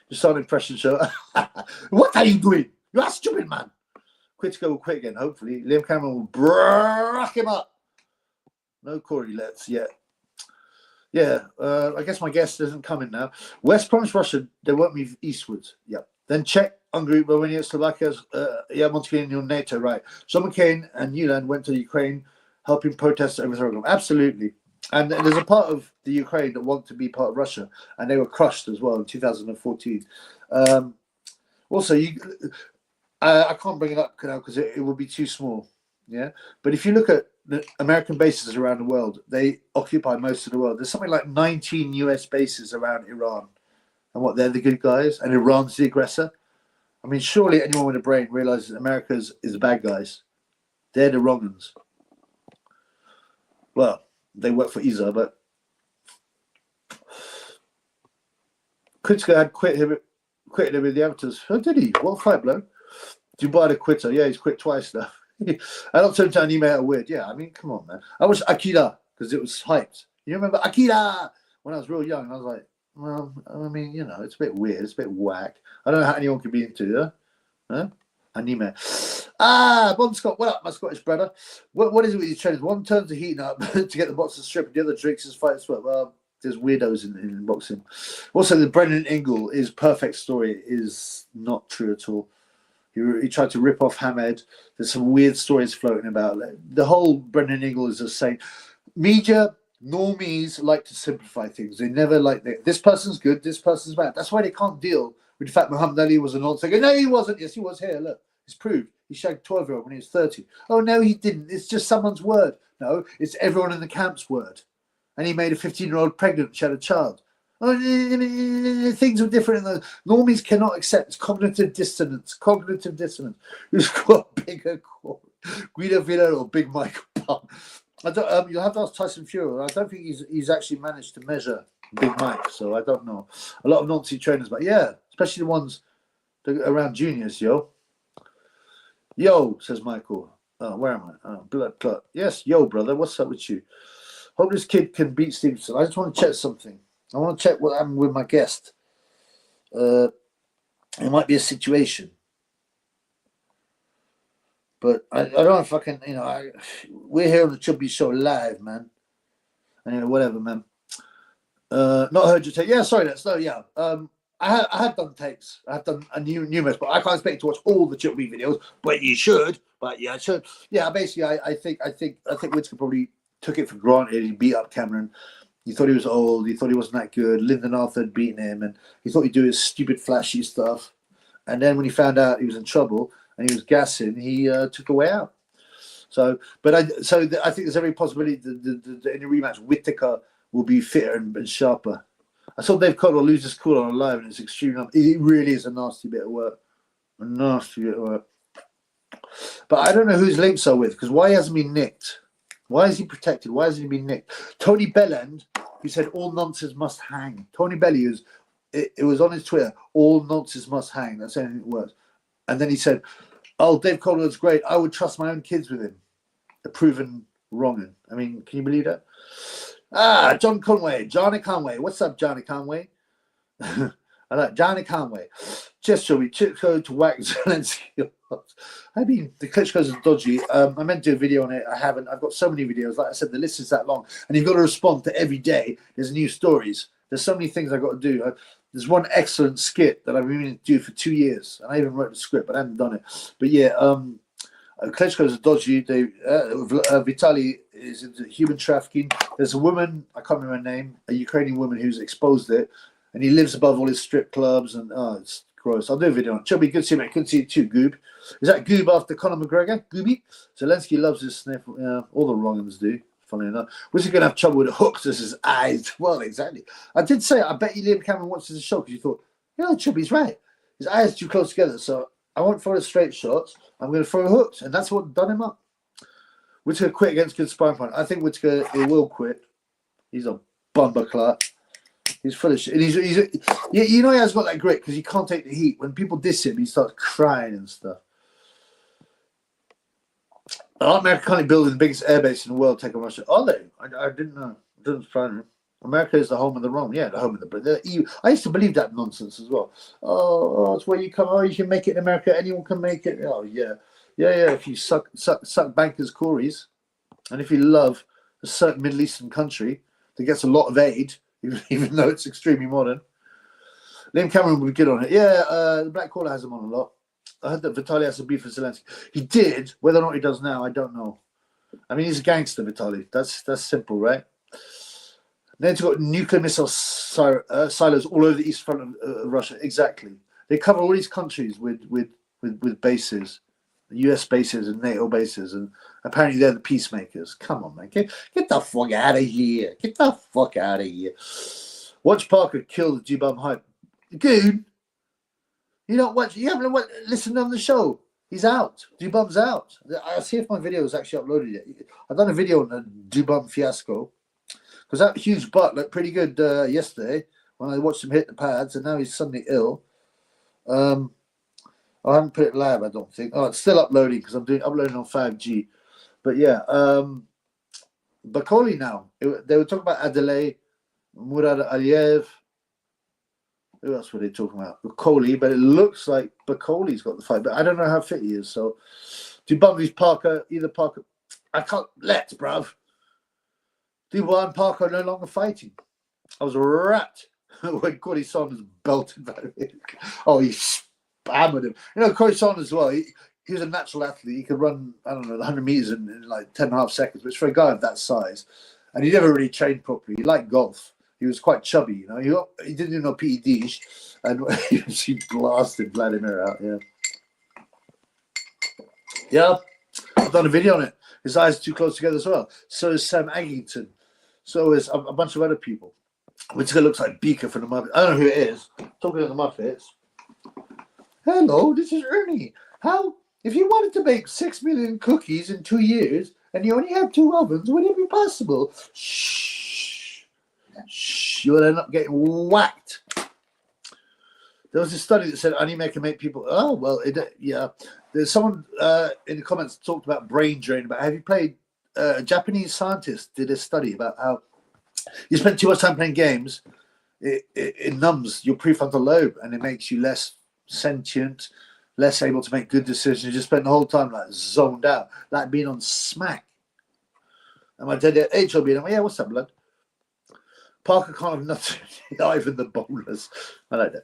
Just on impression show. What are you doing? You are stupid, man. Whittaker will quit again, hopefully. Liam Cameron will brack him up. No Corey lets yet. Yeah, I guess my guest isn't coming now. West promised Russia they won't move eastwards. Yep. Then Czech, Hungary, Romania, Slovakia, Montenegro, NATO, right. John McCain and Newland went to Ukraine helping protest overthrow them. Absolutely. And there's a part of the Ukraine that want to be part of Russia, and they were crushed as well in 2014. Also, I can't bring it up now because it would be too small. Yeah, but if you look at the American bases around the world, they occupy most of the world. There's something like 19 US bases around Iran, and what, they're the good guys, and Iran's the aggressor. I mean, surely anyone with a brain realizes America is the bad guys. They're the wrong ones. Well, they work for ISA, but Klitschko had quitted with the amateurs. Oh, did he? What a fight, bloke. Dubois the quitter. Yeah, he's quit twice now. I don't turn down email weird. Yeah, I mean, come on, man. I was Akira because it was hyped. You remember Akira when I was real young? I was like, well, I mean, you know, it's a bit weird. It's a bit whack. I don't know how anyone could be into it. Huh? Anime. Bon Scott, what up, my Scottish brother? What is it with these trainers? One turns the heating up to get the boxer strip, and the other drinks his fight sweat. Well, there's weirdos in boxing. Also, the Brendan Ingle is perfect story is not true at all. He tried to rip off Hamed. There's some weird stories floating about. The whole Brendan Ingle is just saying, media, normies like to simplify things. They never like this person's good, this person's bad. That's why they can't deal with the fact Muhammad Ali was a nonsense. No, he wasn't. Yes, he was. Here, look. It's proved. He shagged 12-year-old when he was 30. Oh, no, he didn't. It's just someone's word. No, it's everyone in the camp's word. And he made a 15-year-old pregnant. She had a child. Oh, things are different. The normies cannot accept cognitive dissonance. Cognitive dissonance. Who's got bigger Guido Villa or Big Mike? I don't. You'll have to ask Tyson Fury. I don't think he's actually managed to measure Big Mike, so I don't know. A lot of Nazi trainers, but yeah, especially the ones that are around juniors. Yo, says Michael. Oh, where am I? Oh, blood clot. Yes, yo, brother. What's up with you? Hope this kid can beat Stevenson. I just want to check something. I want to check what happened with my guest. It might be a situation. But I don't know if I can, we're here on the Chubby Show live, man. Anyway, whatever, man. Not heard you take. Yeah, sorry, I have done takes. I have done numerous, but I can't expect you to watch all the Chubby videos. But you should. But yeah, I should. Yeah, basically, I think Whittaker probably took it for granted. He beat up Cameron. He thought he was old. He thought he wasn't that good. Lyndon Arthur had beaten him, and he thought he'd do his stupid, flashy stuff. And then when he found out he was in trouble and he was gassing, he took a way out. So I think there's every possibility that in a rematch, Whittaker will be fitter and sharper. I saw Dave Cottle lose his cool on a live, and it's extremely. It really is a nasty bit of work. A nasty bit of work. But I don't know whose links are with, because why he hasn't been nicked? Why is he protected? Why hasn't he been nicked? Tony Belland, who said all nonsense must hang. Tony Belly it was on his Twitter, all nonsense must hang. That's anything that works. And then he said, oh, Dave Caldwell's great. I would trust my own kids with him. A proven wrong'un. I mean, can you believe that? Johnny Conway. What's up, Johnny Conway? I like Johnny Conway. Just shall we go to whack Zelensky? I mean, the Klitschko's are dodgy. I meant to do a video on it. I haven't. I've got so many videos. Like I said, the list is that long, and you've got to respond to every day. There's new stories. There's so many things I've got to do. There's one excellent skit that I've been meaning to do for 2 years, and I even wrote the script, but I haven't done it. But yeah, Klitschko's are dodgy. Vitaly is into human trafficking. There's a woman, I can't remember her name, a Ukrainian woman who's exposed it, and he lives above all his strip clubs, and it's gross. I'll do a video on it. Chubby, good to see you, mate. Good to see you too, Goob. Is that Goob after Conor McGregor? Gooby? Zelensky loves his sniff. Yeah, all the wrong ones do, funny enough. Was he going to have trouble with the hooks as his eyes? Well, exactly. I did say, I bet you Liam Cameron watches the show because you thought, Chubby's right. His eyes are too close together, so I won't throw the straight shots. I'm going to throw hooks, and that's what done him up. Whittaker quit against good sparring partner. I think Whittaker will quit. He's a bumper clot. He's full of shit. And he's you know, he has got that grit because he can't take the heat. When people diss him, he starts crying and stuff. America currently building the biggest airbase in the world, taking Russia. Are they? I didn't know. It doesn't surprise me. America is the home of the wrong. Yeah, the home of the EU. I used to believe that nonsense as well. Oh, it's where you come. Oh, you can make it in America. Anyone can make it. Oh, yeah. If you suck bankers' Corys, and if you love a certain Middle Eastern country that gets a lot of aid, even though it's extremely modern, Liam Cameron would be good on it. Yeah, the Black Caller has him on a lot. I heard that Vitaly has a beef with Zelensky. He did. Whether or not he does now, I don't know. I mean, he's a gangster, Vitaly. That's simple, right? NATO got nuclear missile silos all over the east front of Russia. Exactly. They cover all these countries with bases, US bases and NATO bases, and apparently they're the peacemakers. Come on, man. Get the fuck out of here. Get the fuck out of here. Watch Parker kill the G-Bomb hype. Dude, you don't watch. You haven't listened on the show. He's out. Dubum's out. I'll see if my video is actually uploaded yet. I've done a video on the Dubum fiasco because that huge butt looked pretty good yesterday when I watched him hit the pads, and now he's suddenly ill. I haven't put it live, I don't think. Oh, it's still uploading because I'm uploading on 5G. But yeah, Bakole now. They were talking about Adelaide, Murad Aliyev. Who else were they talking about? Bakole, but it looks like Bakole's got the fight, but I don't know how fit he is. So, Dubois, Parker, either Parker. I can't let, bruv. Dubois and Parker are no longer fighting. I was a rat when Corey Saunders belted that. Oh, he hammered him. You know, Corey Saunders as well. He was a natural athlete. He could run, I don't know, 100 meters in like 10.5 seconds, which for a guy of that size, and he never really trained properly. He liked golf. He was quite chubby, you know. He didn't do no PEDs, and he blasted Vladimir out. Yeah. I've done a video on it. His eyes are too close together as well. So is Sam Aggington. So is a bunch of other people. Which looks like Beaker from the Muppets. I don't know who it is. Talking to the Muppets. Hello, this is Ernie. How, if you wanted to make 6 million cookies in 2 years and you only have 2 ovens, would it be possible? Shh. You'll end up getting whacked. There was a study that said anime can make people. Oh well, yeah. There's someone in the comments talked about brain drain. About have you played? A Japanese scientist did a study about how you spend too much time playing games. It numbs your prefrontal lobe and it makes you less sentient, less able to make good decisions. You just spend the whole time like zoned out, like being on smack. And my dad at HLB, and I'm like, yeah, what's up, blood? Parker can't have nothing. Ivan the bowlers. I like that.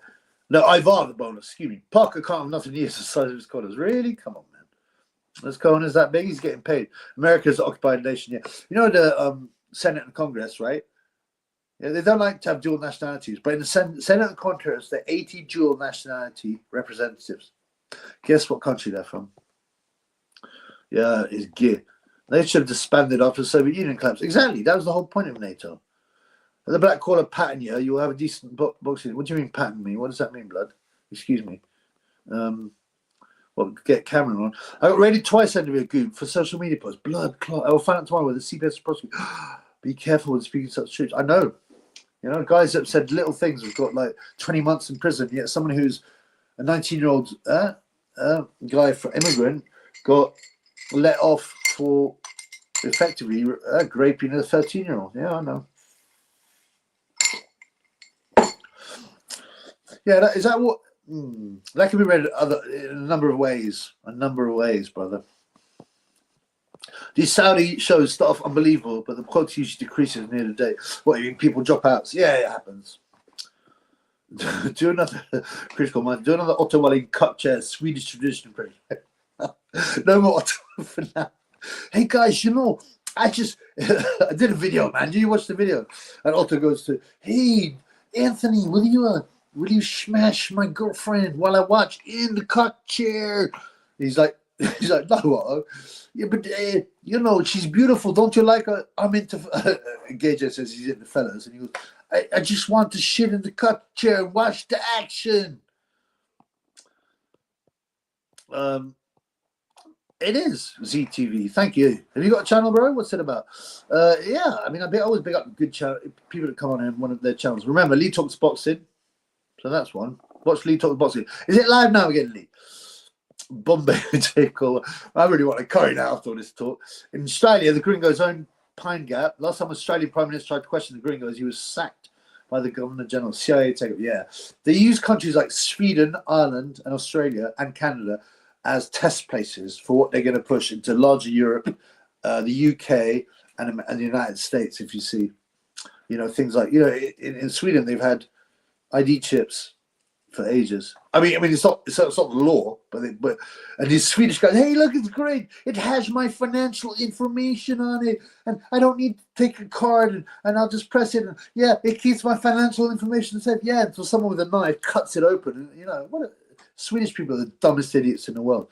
No, Ivar the bowlers, excuse me. Parker can't have nothing near the size of his collars. Really? Come on, man. This Cohen is that big? He's getting paid. America's an occupied nation, yeah. You know the Senate and Congress, right? Yeah, they don't like to have dual nationalities. But in the Senate and Congress, there are 80 dual nationality representatives. Guess what country they're from? Yeah, it's gay. They should have disbanded after the Soviet Union collapsed. Exactly. That was the whole point of NATO. The Black Caller pattern you, you will have a decent boxing. What do you mean pattern me? What does that mean, blood? Excuse me. Well, get Cameron on. I got raided twice under a goop for social media posts. Blood clot. I will find out tomorrow with the CBS prosecutor. Be careful when speaking such truths. I know. You know, guys that said little things have got like 20 months in prison. Yet someone who's a 19-year-old guy for immigrant got let off for effectively raping a 13-year-old. Yeah, I know. Yeah, is that what? That can be read in a number of ways. A number of ways, brother. These Saudi shows start off unbelievable, but the quality usually decreases near the day. What, you mean people drop out? Yeah, it happens. Do another critical mind. Do another Otto Walling cut chair, Swedish tradition. No more Otto for now. Hey guys, you know, I did a video, man. Did you watch the video? And Otto goes to, hey, Anthony, will you smash my girlfriend while I watch in the cut chair? He's like, no, Otto. Yeah, but you know, she's beautiful. Don't you like her? I'm into. Gage says he's into fellas, and he goes, I just want to shit in the cut chair and watch the action. It is ZTV. Thank you. Have you got a channel, bro? What's it about? Yeah, I mean, I always big up good channel people that come on in one of their channels. Remember, Lee Talks Boxing, so that's one. Watch Lee Talks Boxing. Is it live now again, Lee? Bombay takeover. I really want to carry now after all this talk. In Australia, the Gringo's own Pine Gap. Last time Australian Prime Minister tried to question the Gringos, he was sacked by the Governor General. CIA takeover. Yeah, they use countries like Sweden, Ireland, and Australia and Canada as test places for what they're going to push into larger Europe, the UK, and the United States. If you see, things like in Sweden they've had ID chips for ages. I mean it's not the law, but and these Swedish guys, hey, look, it's great. It has my financial information on it, and I don't need to take a card, and I'll just press it, and yeah, it keeps my financial information safe. Yeah, until someone with a knife cuts it open, and what. Swedish people are the dumbest idiots in the world.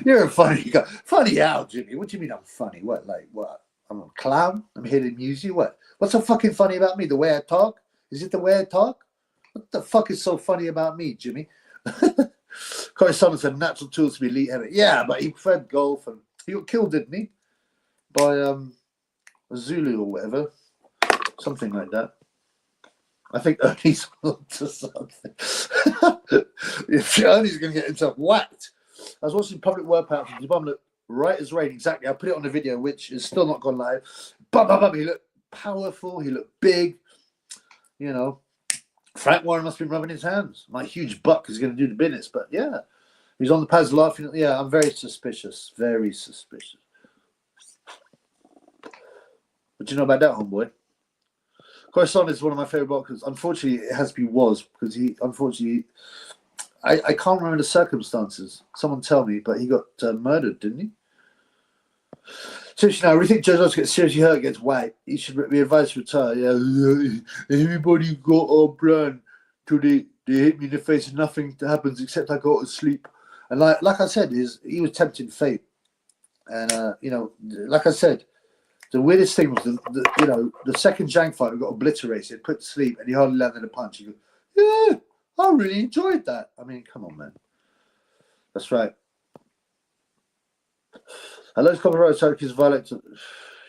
You're a funny guy. Funny how, Jimmy? What do you mean I'm funny? What? I'm a clown? I'm here to amuse you? What? What's so fucking funny about me? The way I talk? Is it the way I talk? What the fuck is so funny about me, Jimmy? Correspondence said natural tools to be elite heavy. Yeah, but he preferred golf, and he got killed, didn't he? By a Zulu or whatever. Something like that. I think Ernie's on to something. Ernie's going to get himself whacked. I was watching Public Word Power from Dubois, looked right as rain. Exactly. I put it on the video, which is still not gone live. He looked powerful. He looked big. Frank Warren must be rubbing his hands. My huge buck is going to do the business. But yeah, he's on the pads laughing. Yeah, I'm very suspicious. Very suspicious. What do you know about that, homeboy? Coruscant is one of my favorite boxers. Unfortunately, it has to be because I can't remember the circumstances. Someone tell me, but he got murdered, didn't he? Seriously, now, we think Joe gets seriously hurt, gets whacked. He should be advised to retire. Yeah, everybody got on plan till they hit me in the face and nothing happens except I go to sleep. And like I said, he was tempting fate. And, like I said, the weirdest thing was the second Zhang fight got obliterated, put to sleep, and he hardly landed a punch. He goes, yeah, I really enjoyed that. I mean, come on, man. That's right. Hello, copyright Turkey's violent.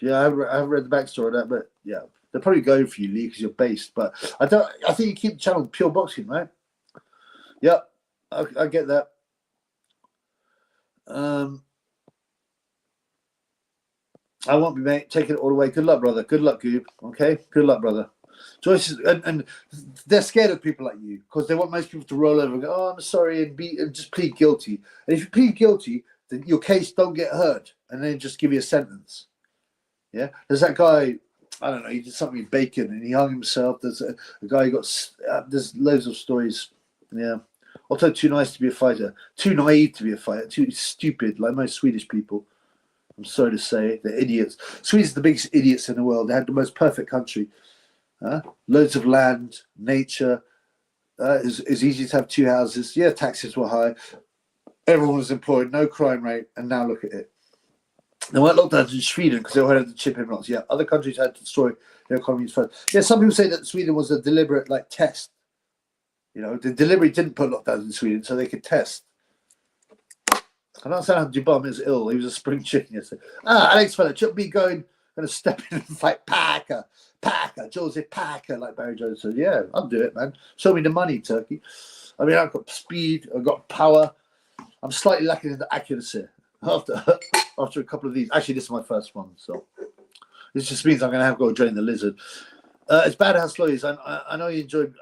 Yeah, I haven't read the backstory of that, but yeah, they're probably going for you, Lee, because you're based. But I think you keep the channel pure boxing, right? Yep, I get that. I won't be, mate. Taking it all away. Good luck, brother. Good luck, Goob. Okay? Good luck, brother. Joyce is, and they're scared of people like you because they want most people to roll over and go, oh, I'm sorry, and just plead guilty. And if you plead guilty, then your case don't get heard, and then just give you a sentence. Yeah? There's that guy, I don't know, he did something with bacon and he hung himself. There's a guy who got, there's loads of stories. Yeah. Also, too nice to be a fighter. Too naive to be a fighter. Too stupid, like most Swedish people. I'm sorry to say, they're idiots. Sweden's the biggest idiots in the world. They had the most perfect country. Loads of land, nature. It's easy to have two houses. Yeah, taxes were high. Everyone was employed, no crime rate, and now look at it. There weren't lockdowns in Sweden because they all had to chip in lots. Yeah, other countries had to destroy their economies first. Yeah, some people say that Sweden was a deliberate test. They deliberately didn't put lockdowns in Sweden so they could test. I don't understand how Dubois is ill. He was a spring chicken yesterday. Alex Feller, should be going to step in and fight Parker, Joseph Parker, like Barry Jones said. Yeah, I'll do it, man. Show me the money, Turkey. I mean, I've got speed, I've got power. I'm slightly lacking in the accuracy after a couple of these. Actually, this is my first one, so this just means I'm going to have to go join the lizard. It's bad how slow he is. I know you enjoyed.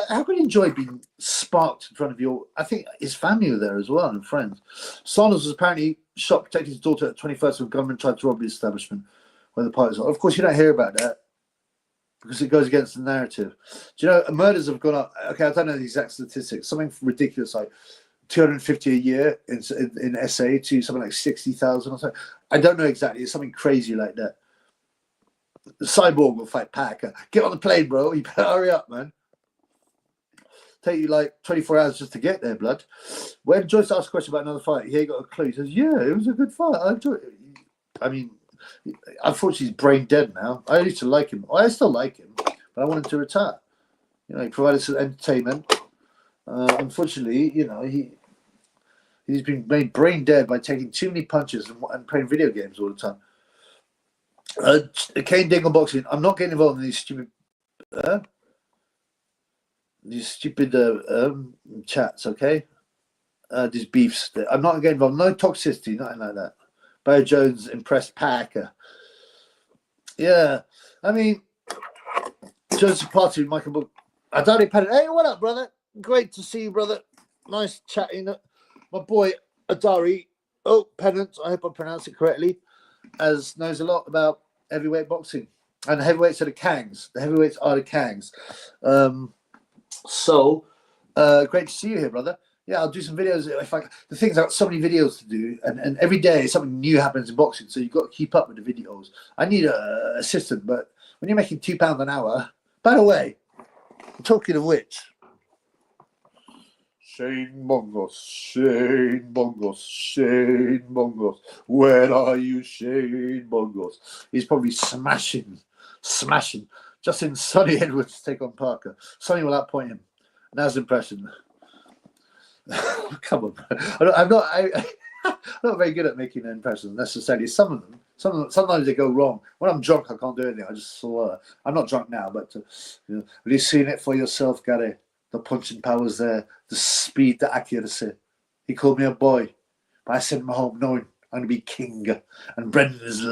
How could you enjoy being sparked in front of your? I think his family were there as well and friends. Saunders was apparently shot protecting his daughter at 21st when government tried to rob the establishment where the parties are. Of course, you don't hear about that because it goes against the narrative. Do you know murders have gone up? Okay, I don't know the exact statistics. Something ridiculous like 250 a year in SA to something like 60,000 or something. I don't know exactly. It's something crazy like that. The Cyborg will fight Packer. Get on the plane, bro. You better hurry up, man. Take you like 24 hours just to get there, blood. When Joyce asked a question about another fight, he got a clue. He says, yeah, it was a good fight. I enjoyed it. I mean, unfortunately, he's brain dead now. I used to like him. I still like him, but I want him to retire. He provided some entertainment. Unfortunately, He's been made brain dead by taking too many punches and playing video games all the time. Kane Dingle boxing. I'm not getting involved in these stupid chats, okay? These beefs. I'm not getting involved. No toxicity, nothing like that. Barry Jones impressed Packer. Yeah, I mean, Joseph Party, Michael Book. Adari Pennant. Hey, what up, brother? Great to see you, brother. Nice chatting. My boy Adari. Oh, Pennant. I hope I pronounced it correctly. As knows a lot about heavyweight boxing. And the heavyweights are the Kangs. The heavyweights are the Kangs. Great to see you here, brother. Yeah, I'll do some videos. The thing's, I've got so many videos to do, and every day something new happens in boxing, so you've got to keep up with the videos. I need an assistant, but when you're making £2 an hour, by the way, talking of which, Shane Bongos, where are you, Shane Bongos? He's probably smashing. Just in Sonny Edwards to take on Parker. Sonny will outpoint him. Now's impression. Come on, I'm not very good at making impressions necessarily. Some of them, sometimes they go wrong. When I'm drunk, I can't do anything. I just slur. I'm not drunk now, but have you seen it for yourself, Gary? The punching powers there, the speed, the accuracy. He called me a boy, but I sent him home knowing I'm going to be king. And Brendan is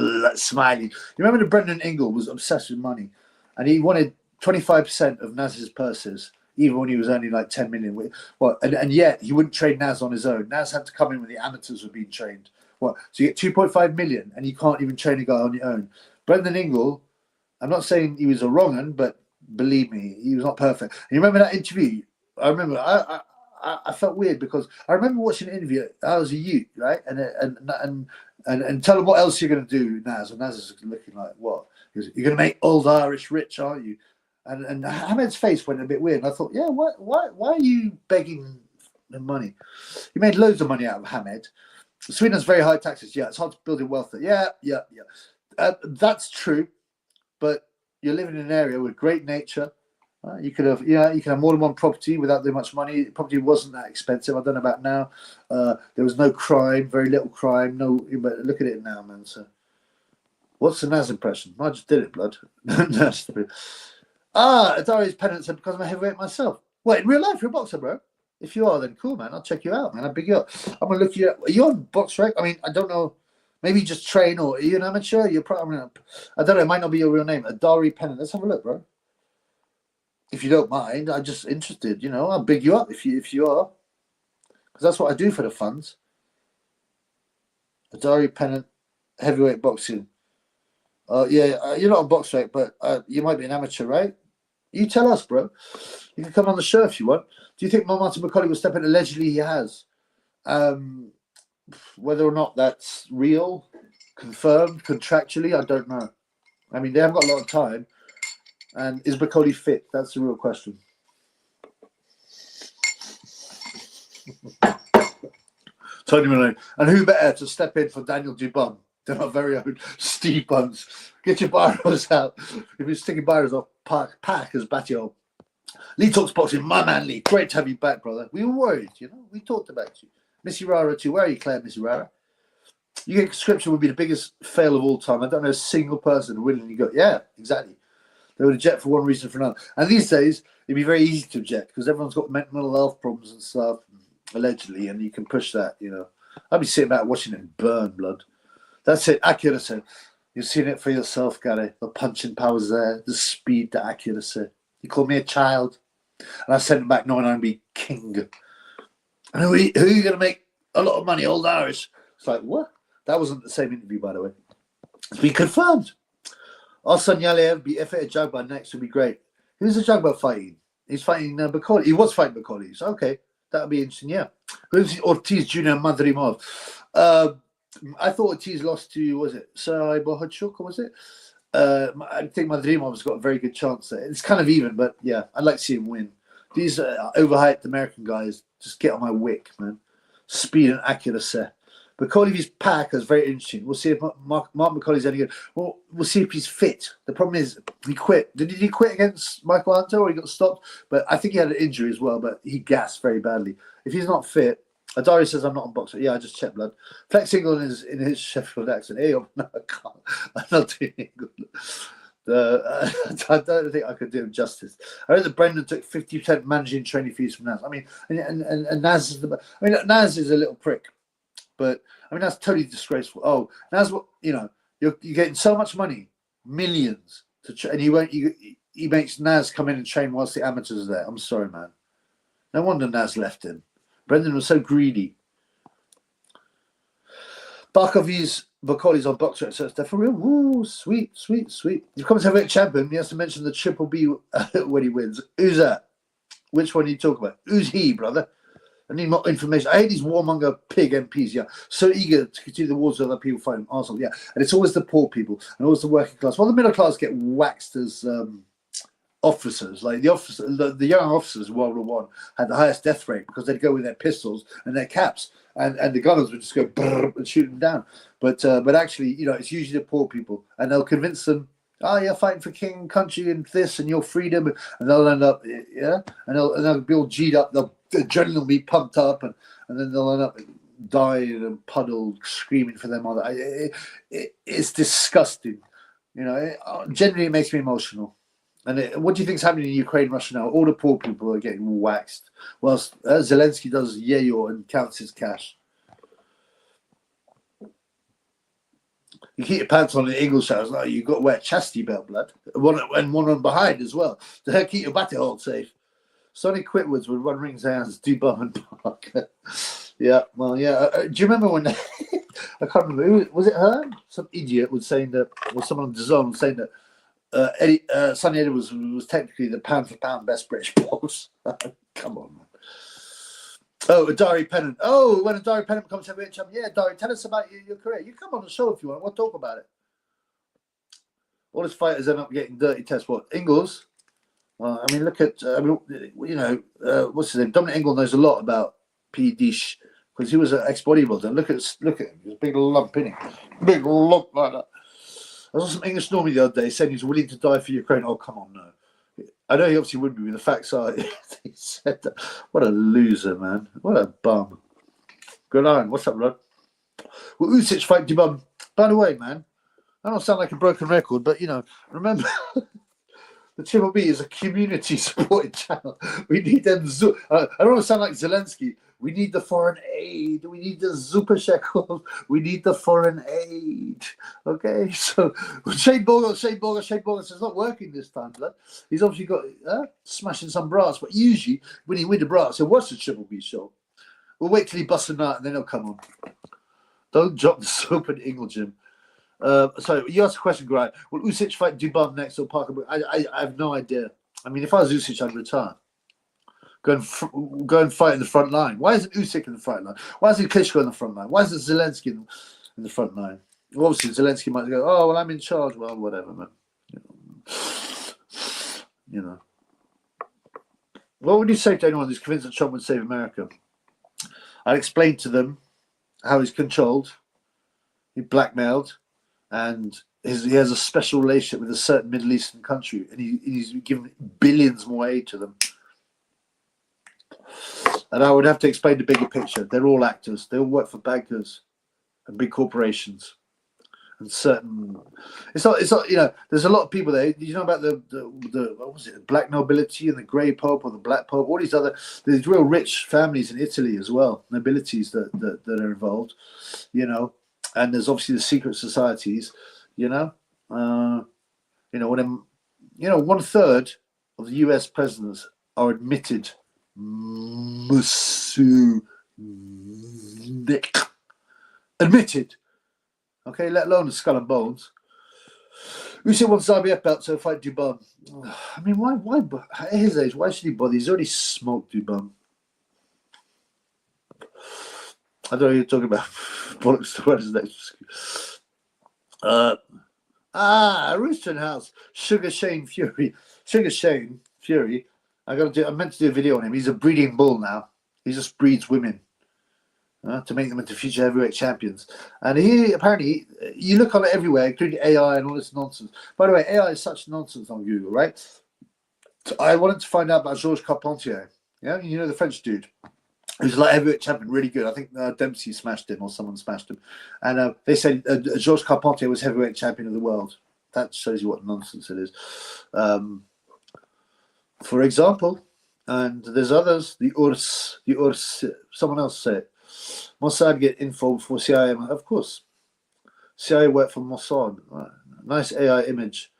smiling. You remember that Brendan Ingle was obsessed with money, and he wanted 25% of Naz's purses, even when he was only like 10 million. And yet he wouldn't trade Naz on his own. Naz had to come in when the amateurs were being trained. So you get 2.5 million, and you can't even train a guy on your own. Brendan Ingle, I'm not saying he was a wrong un, but believe me, he was not perfect. And you remember that interview? I remember. I felt weird because I remember watching an interview. I was a youth, right? And tell him what else you're going to do, Naz. And Naz is looking like, what? He goes, you're going to make old Irish rich, aren't you? And Hamed's face went a bit weird. And I thought, yeah, why are you begging the money? You made loads of money out of Hamed. Sweden has very high taxes. Yeah, it's hard to build a wealth. Yeah. That's true, but you're living in an area with great nature. You can have more than one property without that much money. Property wasn't that expensive. I don't know about now. There was no crime, very little crime. No, but look at it now, man. So, what's the Naz impression? I just did it, blood. Adari's Pennant said because I'm a heavyweight myself. Wait, in real life, you're a boxer, bro. If you are, then cool, man. I'll check you out, man. I'll big you up. I'm gonna look you up. Are you on BoxRec? I mean, I don't know. Maybe you just train, or are you an amateur? You're probably. I don't know. It might not be your real name. Adari Pennant. Let's have a look, bro. If you don't mind, I'm just interested. I'll big you up if you are, because that's what I do for the funds. Adari Pennant, heavyweight boxing. Yeah, you're not on BoxRec, but you might be an amateur, right? You tell us, bro. You can come on the show if you want. Do you think Martin Bakole will step in? Allegedly, he has. Whether or not that's real, confirmed contractually, I don't know. I mean, they haven't got a lot of time. And is Bakole fit? That's the real question. Tony Malone. And who better to step in for Daniel Dubon than our very own Steve Buns? Get your biros out. If you're sticking biros off, pack as Batio. Lee Talks Boxing, my man Lee. Great to have you back, brother. We were worried, We talked about you. Missy Rara too. Where are you, Claire, Missy Rara? You get conscription would be the biggest fail of all time. I don't know a single person willingly go. Yeah, exactly. They would object for one reason or for another. And these days, it'd be very easy to object because everyone's got mental health problems and stuff, allegedly, and you can push that, I'd be sitting back watching it burn, blood. That's it. Accuracy. You've seen it for yourself, Gary. The punching powers there, the speed, the accuracy. You called me a child, and I sent him back knowing I'd be king. And who are you going to make a lot of money, old Irish? It's like, what? That wasn't the same interview, by the way. It's been confirmed. Arsan Yalev be if it a Jagba next would be great. Who's the Jagba fighting? He's fighting Bakole. He was fighting Bakole. So okay, that would be interesting. Yeah. Who's Ortiz Jr. Madrimov? I thought Ortiz lost to Sarai Bohachuk, or was it? I think Madrimov's got a very good chance there. It's kind of even, but yeah, I'd like to see him win. These overhyped American guys just get on my wick, man. Speed and accuracy. Bakole's pack is very interesting. We'll see if Mark McCauley's any good. Well, we'll see if he's fit. The problem is he quit. Did he quit against Michael Hunter or he got stopped? But I think he had an injury as well, but he gassed very badly. If he's not fit, Adari says I'm not on boxer. Yeah, I just checked, blood. Flex England is in his Sheffield accent. Hey, no, I can't. I'm not doing England. I don't think I could do him justice. I heard that Brendan took 50% managing training fees from Naz. I mean, and Naz is Naz is a little prick, but I mean that's totally disgraceful. Oh, Naz, you're getting so much money, millions, and he makes Naz come in and train whilst the amateurs are there. I'm sorry, man. No wonder Naz left him. Brendan was so greedy. Bakole's on boxer, so it's definitely real. Woo, sweet. You've come to heavyweight champion. He has to mention the Triple B when he wins. Who's that? Which one are you talking about? Who's he, brother? I need more information. I hate these warmonger pig MPs, yeah. So eager to continue the wars with other people fighting Arsenal, yeah. And it's always the poor people and always the working class. Well, the middle class get waxed as officers. Like the young officers in World War I had the highest death rate because they'd go with their pistols and their caps, and the gunners would just go and shoot them down. But actually, it's usually the poor people, and they'll convince them, oh, you're fighting for king and country and this and your freedom, and they'll end up, and they'll be all G'd up. The adrenaline will be pumped up, and then they'll end up dying and puddled, screaming for their mother. It's disgusting. Generally, it makes me emotional. And what do you think's happening in Ukraine, Russia now? All the poor people are getting waxed, whilst Zelensky does yayo and counts his cash. You keep your pants on in English house, like you've got to wear a chastity belt, blood. One on behind as well. To keep your batty hold safe. Sonny Quitwoods would run rings hands, Dubois and Park. Yeah, well, yeah. Do you remember when, I can't remember, was it her? Some idiot was saying that, or someone on DAZN was saying that Sonny Edwards was technically the pound for pound best British boss. Come on, man. Oh, Adari Pennant. Oh, when Adari Pennant becomes heavyweight champion. Yeah, Adari, tell us about your career. You come on the show if you want. We'll talk about it. All his fighters end up getting dirty tests. What? Ingles? Well, I mean, look at, what's his name? Dominic Ingle knows a lot about P. Dish because he was an ex-bodybuilder. Look at him. There's a big lump in him. Big lump like that. I saw some English Normie the other day saying he's willing to die for Ukraine. Oh, come on, no. I know he obviously would be, but the facts are he said that. What a loser, man. What a bum. Good on. What's up, Rod? Well, Usyk fight Dubois. By the way, man, I don't sound like a broken record, but, remember, the Triple B is a community-supported channel. We need them. I don't want to sound like Zelensky. We need the foreign aid. We need the super shekels. We need the foreign aid. Okay? So, Shane Borger says it's not working this time, blood. He's obviously got smashing some brass. But usually, when he win the brass, he'll watch the Triple B show. We'll wait till he busts a nut and then he'll come on. Don't drop the soap and Ingle, Jim. So, you asked a question, Grant. Will Usyk fight Dubois next or Parker? I have no idea. I mean, if I was Usyk, I'd retire. Go and fight in the front line. Why isn't Usyk in the front line? Why isn't Klitschko in the front line? Why isn't Zelensky in the front line? Well, obviously, Zelensky might go, oh, well, I'm in charge. Well, whatever, man. What would you say to anyone who's convinced that Trump would save America? I'd explain to them how he's controlled, he blackmailed, and he has a special relationship with a certain Middle Eastern country, and he's given billions more aid to them. And I would have to explain the bigger picture. They're all actors. They all work for bankers and big corporations. And certain, it's not. There's a lot of people there. You know about the what was it? Black nobility and the grey pope or the black pope. All these there's real rich families in Italy as well. Nobilities that are involved. And there's obviously the secret societies. When 1/3 of the U.S. presidents are admitted. Admitted. Okay, let alone the skull and bones. Usyk wants IBF belt to fight Dubois. I mean, why at his age, why should he bother? He's already smoked Dubois. I don't know who you're talking about. What is that? Rooster House. Sugar Shane Fury. I meant to do a video on him. He's a breeding bull now. He just breeds women to make them into future heavyweight champions. And he apparently, you look on it everywhere, including AI and all this nonsense. By the way, AI is such nonsense on Google, right? So I wanted to find out about Georges Carpentier. Yeah, the French dude. He was like heavyweight champion, really good. I think Dempsey smashed him or someone smashed him. And they said Georges Carpentier was heavyweight champion of the world. That shows you what nonsense it is. For example, and there's others, the URSS, someone else said it. Mossad get info before CIA. Of course. CIA work for Mossad. Nice AI image.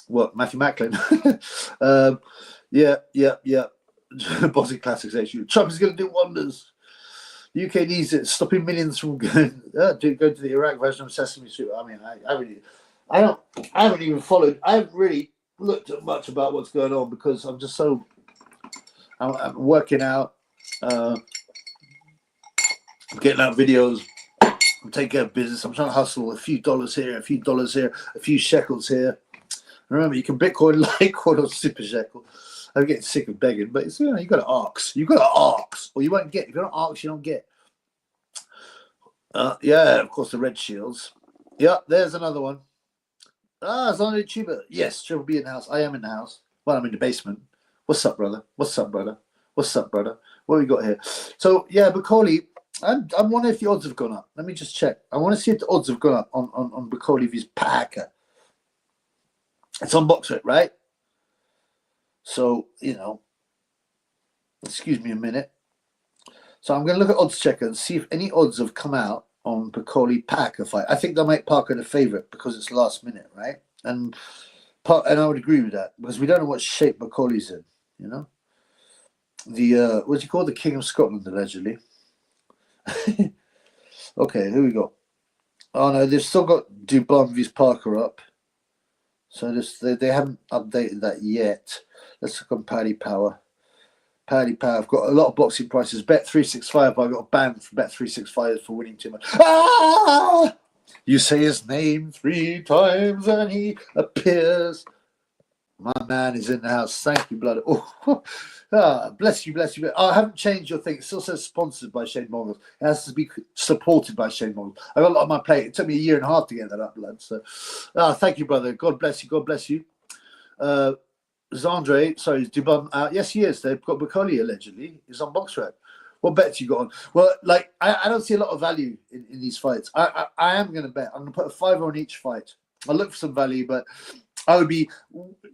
What, Matthew Macklin? Yeah. Boxing Classics HQ. Trump is going to do wonders. The UK needs it, stopping millions from going to the Iraq version of Sesame Street. I mean, I haven't even followed. I haven't really looked at much about what's going on because I'm just so. I'm working out, I'm getting out videos. I'm taking care of business. I'm trying to hustle a few dollars here, a few dollars here, a few shekels here. Remember, you can Bitcoin, Litecoin, or Super Shekel. I'm getting sick of begging, but it's, you got to ask. You got to ask, or you won't get. If you don't ask, you don't get. Yeah, of course, the red shields. Yeah, there's another one. It's on a tuber. Yes, Triple B in the house. I am in the house. Well, I'm in the basement. What's up, brother? What's up, brother? What's up, brother? What have we got here? So, yeah, Bakole, I'm wondering if the odds have gone up. Let me just check. I want to see if the odds have gone up on Bakole if he's packer. It's on Boxrec, right? So, excuse me a minute. So I'm going to look at odds checker and see if any odds have come out on Bakole Parker fight. I think they'll make Parker the favourite because it's last minute, right? And I would agree with that because we don't know what shape Bakole's in, The, what's he called? The King of Scotland, allegedly. Okay, here we go. Oh, no, they've still got Dubois vs Parker up. So they haven't updated that yet. Let's look on Paddy Power. Paddy Power. I've got a lot of boxing prices. Bet365. I got banned from Bet365 for winning too much. Ah! You say his name 3 times and he appears. My man is in the house. Thank you, blood. Oh, bless you, bless you. I haven't changed your thing. It still says sponsored by Shane Moggles. It has to be supported by Shane Moggles. I got a lot on my plate. It took me 1.5 years to get that up, blood. So, thank you, brother. God bless you. God bless you. Zandre, sorry, Dubois out. Yes, he is. They've got Bakole allegedly. He's on Boxrec. What bets you got on? Well, I don't see a lot of value in these fights. I am going to bet. I'm going to put a $5 on each fight. I'll look for some value, but I would be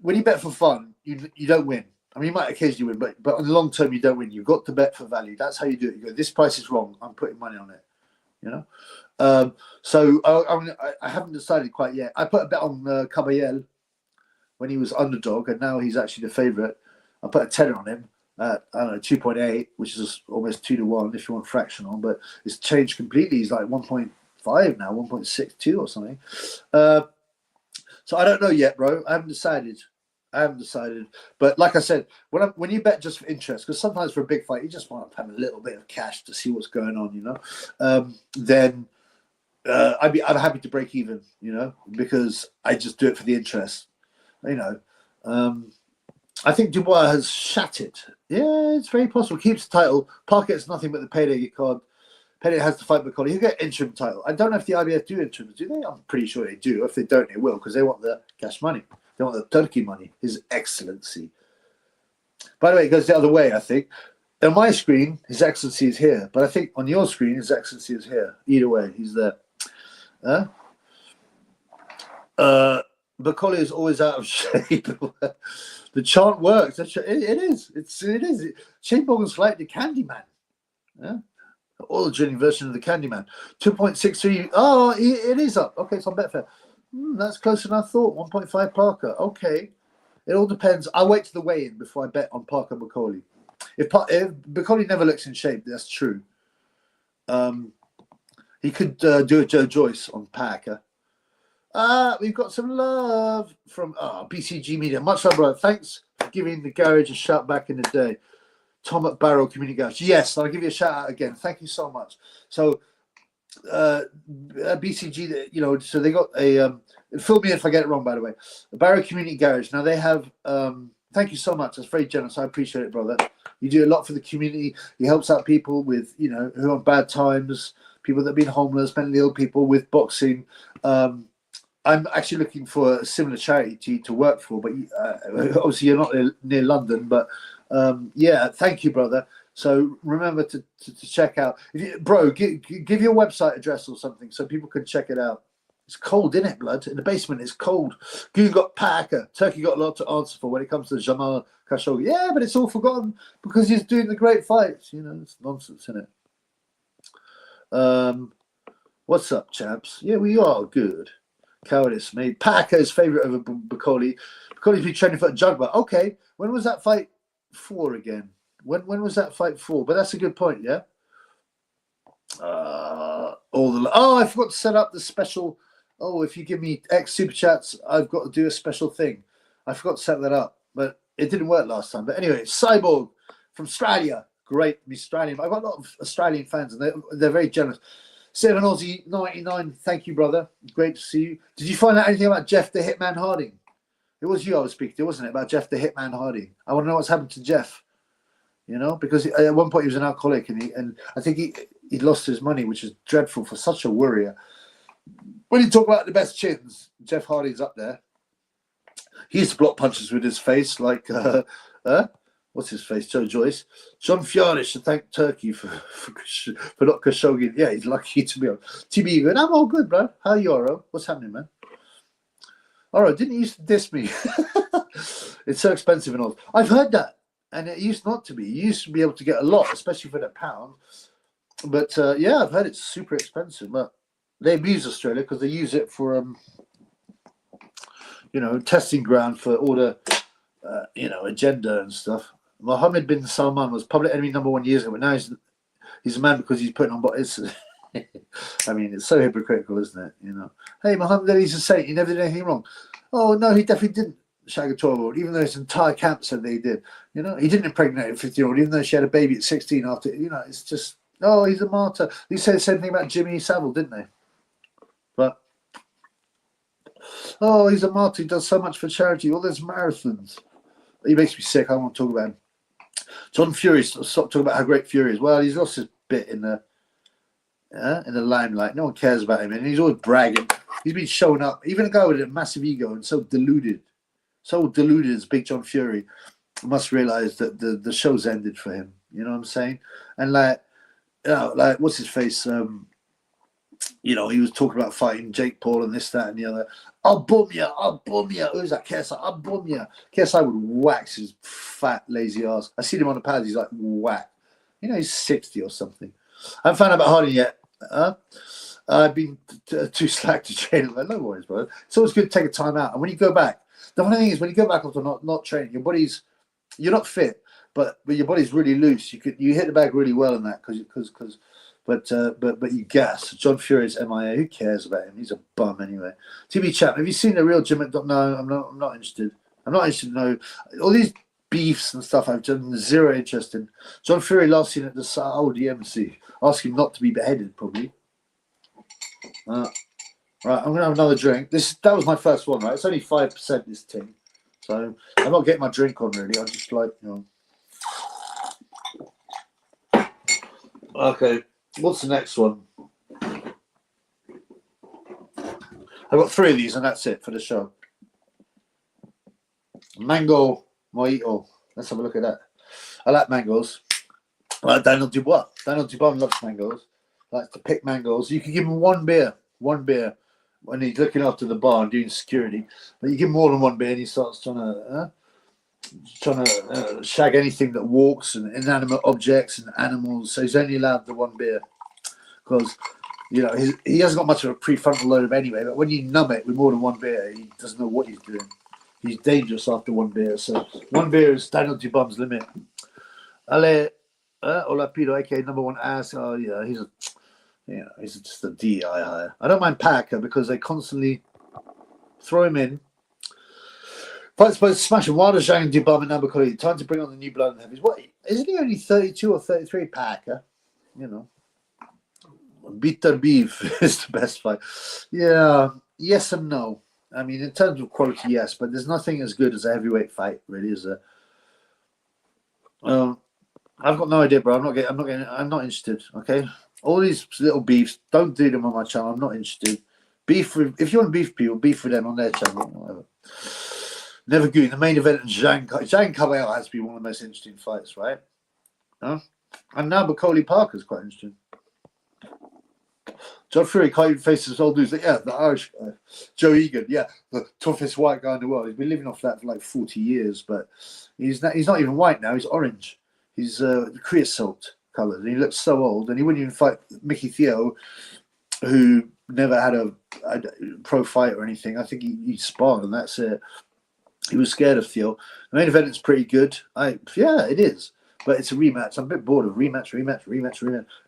when you bet for fun, you don't win. I mean, you might occasionally win, but on the long term, you don't win. You've got to bet for value. That's how you do it. You go, this price is wrong. I'm putting money on it. So I haven't decided quite yet. I put a bet on Caballel when he was underdog, and now he's actually the favourite. I put a tenner on him at, I don't know, 2.8, which is almost 2-1 if you want fractional, but it's changed completely. He's like 1.5 now, 1.62 or something. So I don't know yet, bro. I haven't decided. But like I said, when you bet just for interest, because sometimes for a big fight, you just want to have a little bit of cash to see what's going on, then I'm happy to break even, because I just do it for the interest. I think Dubois has shattered. Yeah, it's very possible. Keeps the title. Park gets nothing but the payday card. Payday has to fight Bakole. He'll get interim title. I don't know if the IBF do interims. Do they? I'm pretty sure they do. If they don't, they will, because they want the cash money. They want the Turkey money. His Excellency. By the way, it goes the other way, I think. On my screen, His Excellency is here. But I think on your screen, His Excellency is here. Either way, he's there. Bakole is always out of shape. The chant works. It is. It is. Shane Morgan's like the Candyman. Yeah. Oil drilling version of the Candyman. 2.63. Oh, it is up. Okay, it's on Betfair. That's closer than I thought. 1.5 Parker. Okay. It all depends. I'll wait to the weigh-in before I bet on Parker Bakole. If Bakole never looks in shape, that's true. He could do a Joe Joyce on Parker. We've got some love from BCG Media. Much love, brother. Thanks for giving the garage a shout back in the day. Tom at Barrow Community Garage. Yes, I'll give you a shout out again. Thank you so much. So, BCG, so they got a. Fill me if I get it wrong, by the way. The Barrow Community Garage. Now they have. Thank you so much. That's very generous. I appreciate it, brother. You do a lot for the community. He helps out people with, who are on bad times, people that have been homeless, mentally ill people with boxing. I'm actually looking for a similar charity to work for, but obviously you're not near London, but Yeah, thank you, brother. So remember to check out, bro. Give your website address or something so people can check it out. It's cold, isn't it, blood? In the basement, it's cold. You got Packer. Turkey got a lot to answer for when it comes to Jamal Khashoggi. Yeah, but it's all forgotten because he's doing the great fights. You know, it's nonsense, isn't it? What's up, chaps? Yeah, we are good. Cowardice made Packer's favourite over Bakole. Bakole's been training for a juggler. Okay, when was that fight for again? When was that fight for? But that's a good point, yeah. I forgot to set up the special. Oh, if you give me X super chats, I've got to do a special thing. I forgot to set that up, but it didn't work last time. But anyway, Cyborg from Australia, great, Australian. I've got a lot of Australian fans, and they're very generous. 7 Aussie 99. Thank you, brother. Great to see you. Did you find out anything about Jeff the Hitman Harding? It was you I was speaking to, wasn't it? About Jeff the Hitman Harding. I want to know what's happened to Jeff. You know, because at one point he was an alcoholic, and I think he lost his money, which is dreadful for such a warrior. When you talk about the best chins, Jeff Harding's up there. He used to block punches with his face, like what's his face? Joe Joyce. John Fiore should thank Turkey for not Khashoggi. Yeah, he's lucky to be on. TB, you good? I'm all good, bro. How are you, Oro? What's happening, man? Oro, didn't you used to diss me? It's so expensive and all. I've heard that. And it used not to be. You used to be able to get a lot, especially for the pound. But yeah, I've heard it's super expensive. But they abuse Australia because they use it for, testing ground for all the, agenda and stuff. Mohammed bin Salman was public enemy #1 years ago, but now he's a man because he's putting on. But it's, I mean, it's so hypocritical, isn't it? You know, hey, Mohammed, he's a saint. He never did anything wrong. Oh no, he definitely didn't. Shag a 12-year-old, even though his entire camp said they did. You know, he didn't impregnate a 50-year-old, even though she had a baby at 16 after, it's just, oh, he's a martyr. They said the same thing about Jimmy Savile, didn't they? But, oh, he's a martyr. He does so much for charity. All those marathons. He makes me sick. I don't want to talk about him. John Fury, stop talking about how great Fury is. Well, he's lost his bit in the limelight. No one cares about him. And he's always bragging. He's been showing up. Even a guy with a massive ego and so deluded as Big John Fury must realize that the show's ended for him. You know what I'm saying? And like what's his face? He was talking about fighting Jake Paul and this, that, and the other. I'll boom ya. Who's that? KSI. I'll boom ya. KSI would wax his fat, lazy ass. I seen him on the pads. He's like whack. He's 60 or something. I haven't found out about Hardy yet. I've been too slack to train. Like, no worries, bro. It's always good to take a time out. And when you go back, the funny thing is, when you go back after not training, you're not fit, but your body's really loose. You hit the bag really well in that but you gas. John Fury's MIA. Who cares about him? He's a bum anyway. TB Chap, have you seen the real Jim McDonald? No, I'm not interested. I'm not interested to know all these beefs and stuff. I've done zero interest in. John Fury last seen at the Saudi embassy, asking not to be beheaded, probably. Right, I'm going to have another drink. That was my first one, right? It's only 5% this thing. So I'm not getting my drink on, really. I'm just like, Okay, what's the next one? I've got 3 of these and that's it for the show. Mango mojito. Let's have a look at that. I like mangoes. I like Daniel Dubois. Daniel Dubois loves mangoes. Likes to pick mangoes. You can give him one beer. When he's looking after the bar and doing security, but you give him more than one beer and he starts trying to shag anything that walks and inanimate objects and animals. So he's only allowed the one beer because he hasn't got much of a prefrontal lobe anyway. But when you numb it with more than one beer, he doesn't know what he's doing. He's dangerous after one beer. So one beer is Daniel Dubum's limit. Ale, Olapido, aka #1 ass. Oh yeah, he's just a DI hire. I don't mind Packer because they constantly throw him in. Fight supposed to smash him. Wilder, Zhang, and Dubois and Bakole. Time to bring on the new blood and heavies. What? Isn't he only 32 or 33, Packer? Beterbiev is the best fight. Yeah, yes and no. I mean, in terms of quality, yes, but there's nothing as good as a heavyweight fight, really, is there? I've got no idea, bro. I'm not interested. Okay. All these little beefs, don't do them on my channel. I'm not interested. If you want beef people, beef with them on their channel. Whatever. Never good. In the main event, Zhang Caballero has to be one of the most interesting fights, right? Huh? And now Bakole Parker's quite interesting. John Fury can't even face his old dudes. Yeah, the Irish guy. Joe Egan, yeah, the toughest white guy in the world. He's been living off that for like 40 years, but he's not even white now. He's orange. He's creosote coloured. And he looks so old. And he wouldn't even fight Mickey Theo, who never had a pro fight or anything. I think he sparred, and that's it. He was scared of Theo. The main event is pretty good. Yeah, it is. But it's a rematch. I'm a bit bored of rematch.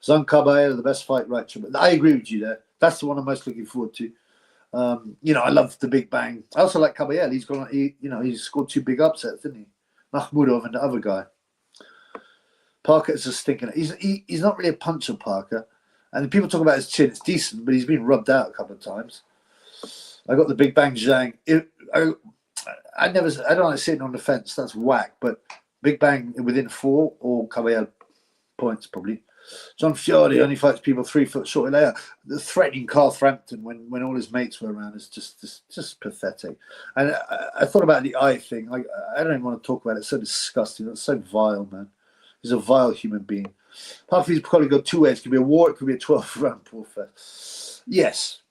Zhang Caballero, the best fight, right? But I agree with you there. That's the one I'm most looking forward to. I love the Big Bang. I also like Caballero. He's scored 2 big upsets, didn't he? Mahmoudov and the other guy. Parker is a stinking. He's not really a puncher, Parker. And people talk about his chin. It's decent, but he's been rubbed out a couple of times. I got the Big Bang Zhang. I don't like sitting on the fence. That's whack. But Big Bang within 4 or Caballero points probably. John Fury only fights people 3 foot short. The threatening Carl Frampton when all his mates were around is just pathetic. And I thought about the eye thing. I don't even want to talk about it. It's so disgusting. It's so vile, man. He's a vile human being. Apart from he's probably got 2 ways. It could be a war. It could be a 12-round warfare. Yes,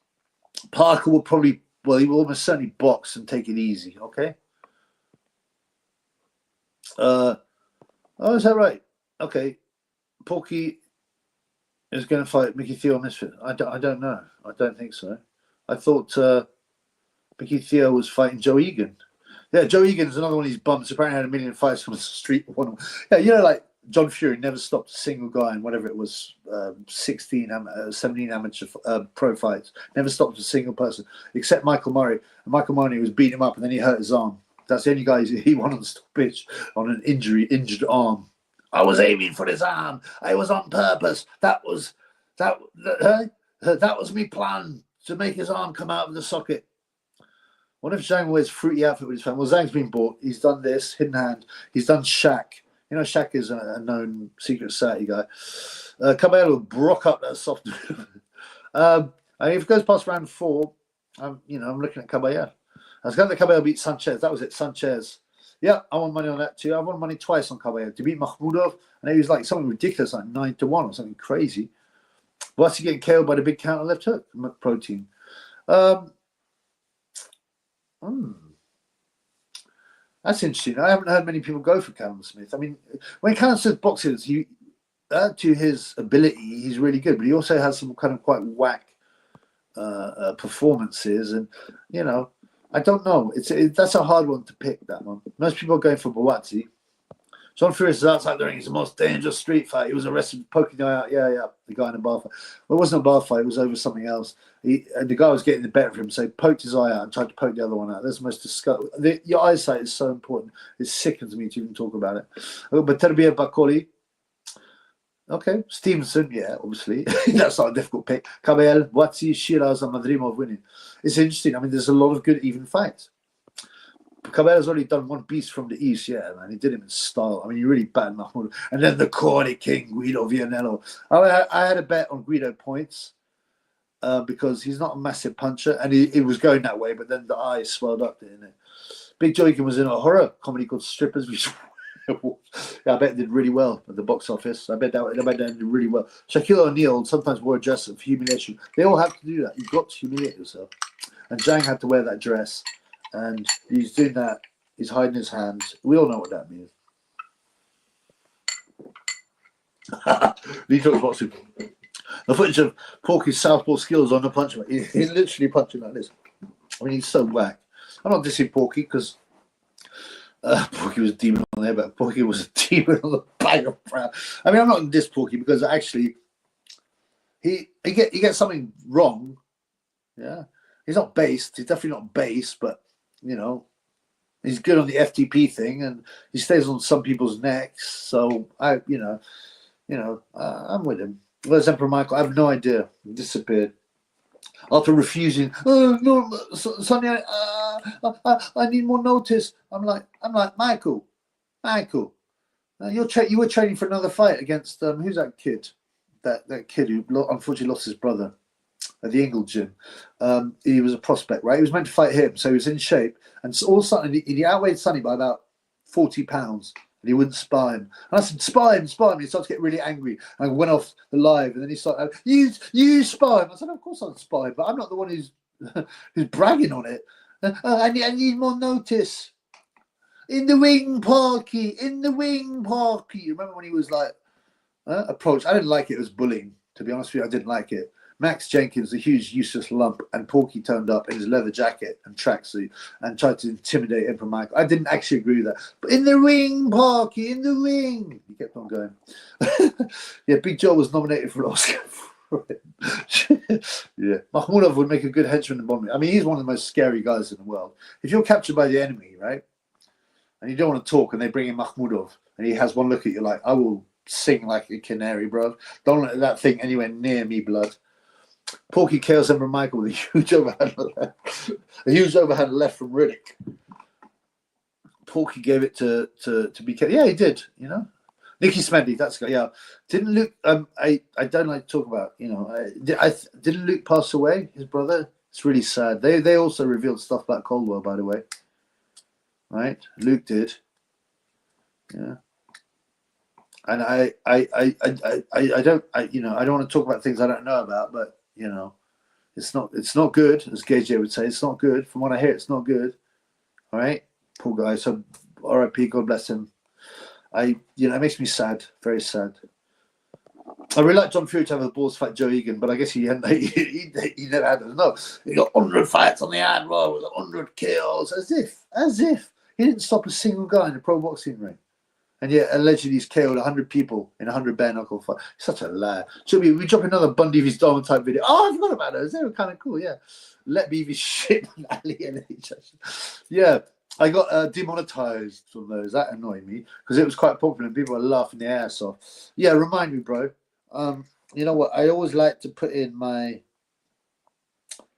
Parker will probably. Well, he will almost certainly box and take it easy. Okay. Is that right? Okay. Porky is going to fight Mickey Theo on this fit. I don't know. I don't think so. I thought Mickey Theo was fighting Joe Egan. Yeah, Joe Egan's another one of these bums. Apparently had 1 million fights on the street. Yeah, like John Fury never stopped a single guy in whatever it was, 17 amateur pro fights. Never stopped a single person, except Michael Murray. And Michael Murray was beating him up and then he hurt his arm. That's the only guy he won on the stoppage on an injured arm. I was aiming for his arm. I was on purpose. That was me plan to make his arm come out of the socket. What if Zhang wears fruity outfit with his family? Well, Zhang's been bought. He's done this, hidden hand. He's done Shaq. You know, Shaq is a known Secret Society guy. Caballero will brock up that soft. If it goes past round 4, I'm looking at Caballero. I was going to Caballero beat Sanchez. That was it, Sanchez. Yeah, I won money on that too. I won money twice on Caballero to beat Mahmoudov, and it was like something ridiculous, like 9-1 or something crazy. What's he getting KO'd by the big counter left hook? Protein. That's interesting. I haven't heard many people go for Callum Smith. I mean, when Callum Smith boxes, to his ability, he's really good, but he also has some kind of quite whack performances, and I don't know. That's a hard one to pick. That one. Most people are going for Buatsi. John Fury is outside the ring. He's the most dangerous street fight. He was arrested, poking the eye out. Yeah, the guy in a bar fight. Well, it wasn't a bar fight. It was over something else. And the guy was getting the better of him, so he poked his eye out and tried to poke the other one out. That's the most disgusting. Your eyesight is so important. It sickens me to even talk about it. Beterbiev, Bakole. Okay, Stevenson, yeah, obviously. That's not a difficult pick. Caballero, Buatsi, Shiraz, and Madrimov winning. It's interesting. I mean, there's a lot of good even fights. Cabello's already done one beast from the east, yeah, man. He did him in style. I mean, he really battered Mahmoud. And then the corny king, Guido Vianello. I had a bet on Guido points because he's not a massive puncher, and he was going that way, but then the eye swelled up, didn't it? Big Joykin was in a horror comedy called Strippers, which I bet it did really well at the box office. I bet that did really well. Shaquille O'Neal sometimes wore a dress of humiliation. They all have to do that. You've got to humiliate yourself. And Zhang had to wear that dress. And he's doing that. He's hiding his hands. We all know what that means. He talks boxing. The footage of Porky's southpaw skills on the punch. He's literally punching like this. I mean, he's so whack. I'm not dissing Porky because Porky was a demon on there, but Porky was a demon on the bag of brown. I mean, I'm not going to diss Porky because actually he gets something wrong. Yeah, he's not based. He's definitely not based, but he's good on the FTP thing, and he stays on some people's necks. So I'm with him. Where's Emperor Michael? I have no idea. He disappeared after refusing. Oh no, Sonia, I need more notice. I'm like Michael, you were training for another fight against who's that kid? That kid who unfortunately lost his brother. at the Ingle gym. He was a prospect, right? He was meant to fight him, so he was in shape. And so all of a sudden, he outweighed Sonny by about 40 pounds. And he wouldn't spar him. And I said, spar him, spar him. He started to get really angry. And I went off the live, and then he started, you spar him. I said, of course I'll spar him, but I'm not the one who's bragging on it. I need more notice. In the wing, Parky. In the wing, Parky. Remember when he was like, approached? I didn't like it. It was bullying. To be honest with you, I didn't like it. Max Jenkins, a huge useless lump, and Porky turned up in his leather jacket and tracksuit and tried to intimidate Emperor Michael. I didn't actually agree with that. But in the ring, Porky, in the ring. He kept on going. Yeah, Big Joe was nominated for an Oscar for it. Yeah, Makhmudov would make a good henchman in Bond. I mean, he's one of the most scary guys in the world. If you're captured by the enemy, right, and you don't want to talk, and they bring in Makhmudov, and he has one look at you like, I will sing like a canary, bro. Don't let that thing anywhere near me, blood. Porky KOs Emperor Michael with a huge overhand left. A huge overhand left from Riddick. Porky gave it to BK. Yeah, he did, you know. Nicky Smedley, that's good. Yeah. Didn't Luke I don't like to talk about, you know, didn't Luke pass away, his brother? It's really sad. They also revealed stuff about Coldwell, by the way. Right? Luke did. Yeah. And I don't want to talk about things I don't know about, but you know, it's not good, as Gage would say. It's not good. From what I hear, it's not good. All right, poor guy. So R.I.P. God bless him. It makes me sad, very sad. I really like John Fury to have the balls fight Joe Egan, but I guess he never had those. No, he got 100 fights on the Admiral with 100 kills, as if he didn't stop a single guy in the pro boxing ring. And yet, allegedly, he's KO'd 100 people in 100 bare knuckle fight. Such a liar. Should we drop another Bundy vs. Dharma type video? Oh, I forgot about those. They were kind of cool, yeah. Let me be shit on Ali and NHS. Yeah, I got demonetized from those. That annoyed me because it was quite popular and people were laughing their ass off. Yeah, remind me, bro. You know what? I always like to put in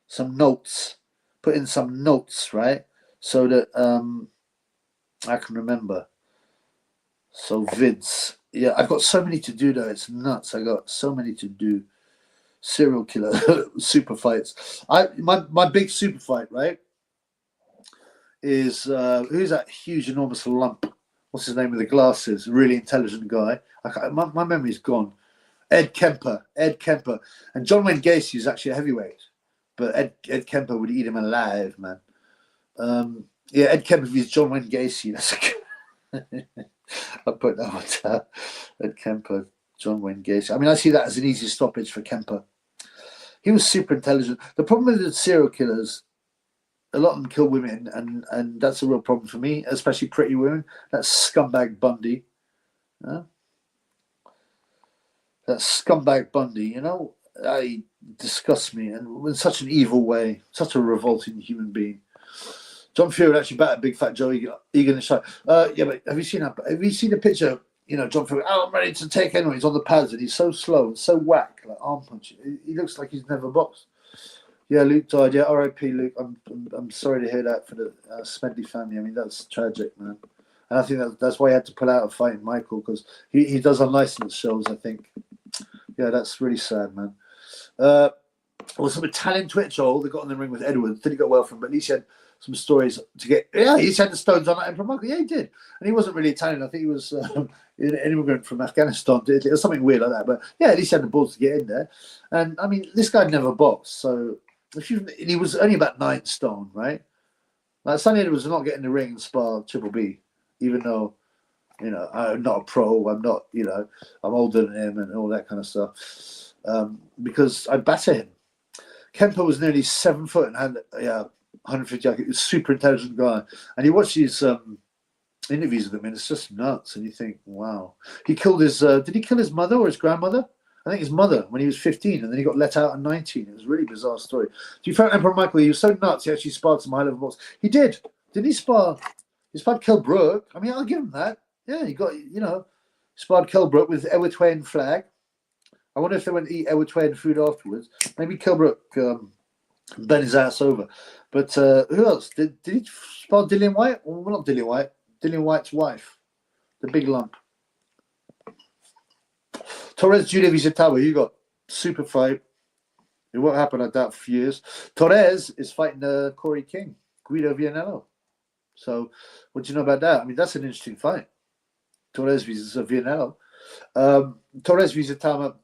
some notes. Put in some notes, right? So that I can remember. So vids, yeah, I've got so many to do though. It's nuts. I got so many to do. Serial killer super fights. My big super fight, right? Is who's that huge enormous lump? What's his name with the glasses? Really intelligent guy. My memory's gone. Ed Kemper, and John Wayne Gacy is actually a heavyweight, but Ed Kemper would eat him alive, man. Yeah, Ed Kemper vs. John Wayne Gacy. That's I put that one down. Ed Kemper, John Wayne Gacy. I mean, I see that as an easy stoppage for Kemper. He was super intelligent. The problem with the serial killers, a lot of them kill women, and that's a real problem for me, especially pretty women. That scumbag Bundy. That scumbag Bundy, you know, he disgusts me, and in such an evil way, such a revolting human being. John Fury would actually bat a big fat Joe Egan in the show. Yeah, but have you seen the picture? You know, John Fury. Oh, I'm ready to take anyone. He's on the pads and he's so slow and so whack, like arm punch. He looks like he's never boxed. Yeah, Luke died. Yeah, R.I.P. Luke. I'm sorry to hear that for the Smedley family. I mean, that's tragic, man. And I think that's why he had to pull out of fighting Michael, because he does unlicensed shows, I think. Yeah, that's really sad, man. Well, some Italian Twitch they got in the ring with Edwards. Didn't go well for him, but at least he had some stories to get. Yeah, he had the stones on that Emperor Michael. Yeah, he did. And he wasn't really Italian. I think he was an immigrant from Afghanistan. It was something weird like that. But yeah, at least he had the balls to get in there. And I mean, this guy never boxed. So he was only about 9 stone, right? Like Sonny was not getting in the ring and spar Triple B, even though, you know, I'm not a pro. I'm not, you know, I'm older than him and all that kind of stuff. Because I batter him. Kemper was nearly 7 foot and had 150. He was a super intelligent guy, and you watch these interviews with him, and it's just nuts. And you think, wow, he killed his. Did he kill his mother or his grandmother? I think his mother when he was 15, and then he got let out at 19. It was a really bizarre story. Do you find Emperor Michael? He was so nuts. He actually sparred some high level box. He did. Didn't he spar? He sparred Kell Brook. I mean, I'll give him that. Yeah, he got, you know, sparred Kell Brook with Edward Twain flag. I wonder if they went to eat Edward Twain food afterwards. Maybe Kell Brook bent his ass over. But who else? Did he spar Dillian White? Well, not Dillian White. Dillian White's wife. The big lump. Torres Julia Visitawa, you got super fight. It won't happen, I doubt, for a few years. Torres is fighting Corey King, Guido Vianello. So, what do you know about that? I mean, that's an interesting fight. Torres versus Vianello. Torres versus Tama.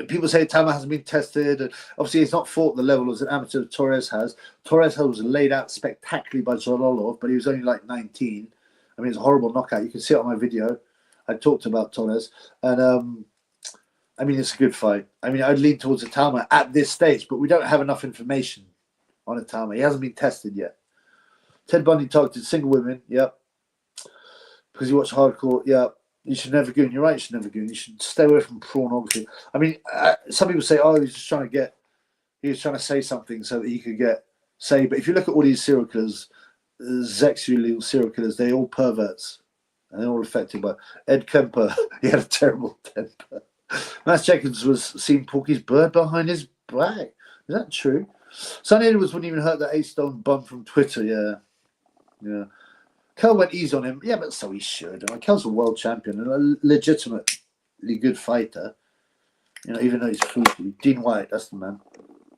People say Tama hasn't been tested. And obviously, he's not fought the level as an amateur Torres has. Torres was laid out spectacularly by Zololov, but he was only like 19. I mean, it's a horrible knockout. You can see it on my video. I talked about Torres. And, I mean, it's a good fight. I mean, I'd lean towards Tama at this stage, but we don't have enough information on Tama. He hasn't been tested yet. Ted Bundy targeted single women. Yep. Because you watch hardcore. Yep. You should never goon. You're right. You should never goon. You should stay away from pornography. I mean, some people say, "Oh, he's just trying to he was trying to say something so that he could say." But if you look at all these serial killers, sexual serial killers, they're all perverts, and they're all affected by Ed Kemper. He had a terrible temper. Matt Jenkins was seen Porky's bird behind his back. Is that true? Sonny Edwards wouldn't even hurt that A-Stone bum from Twitter. Yeah. Kel went easy on him. Yeah, but so he should. I mean, Kel's a world champion and a legitimately good fighter. You know, even though he's freaky. Dean White, that's the man.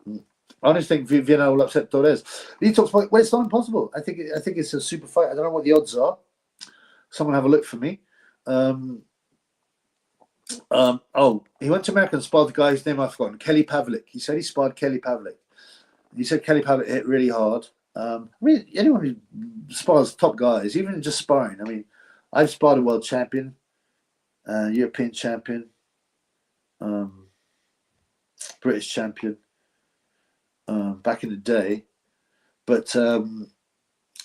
I honestly think Vienna will upset Torres. He talks about, well, it's not impossible. I think it's a super fight. I don't know what the odds are. Someone have a look for me. He went to America and sparred the guy whose name I've forgotten, Kelly Pavlik. He said he sparred Kelly Pavlik. He said Kelly Pavlik hit really hard. I mean, anyone who spars top guys, even just sparring. I mean, I've sparred a world champion, European champion, British champion back in the day. But, you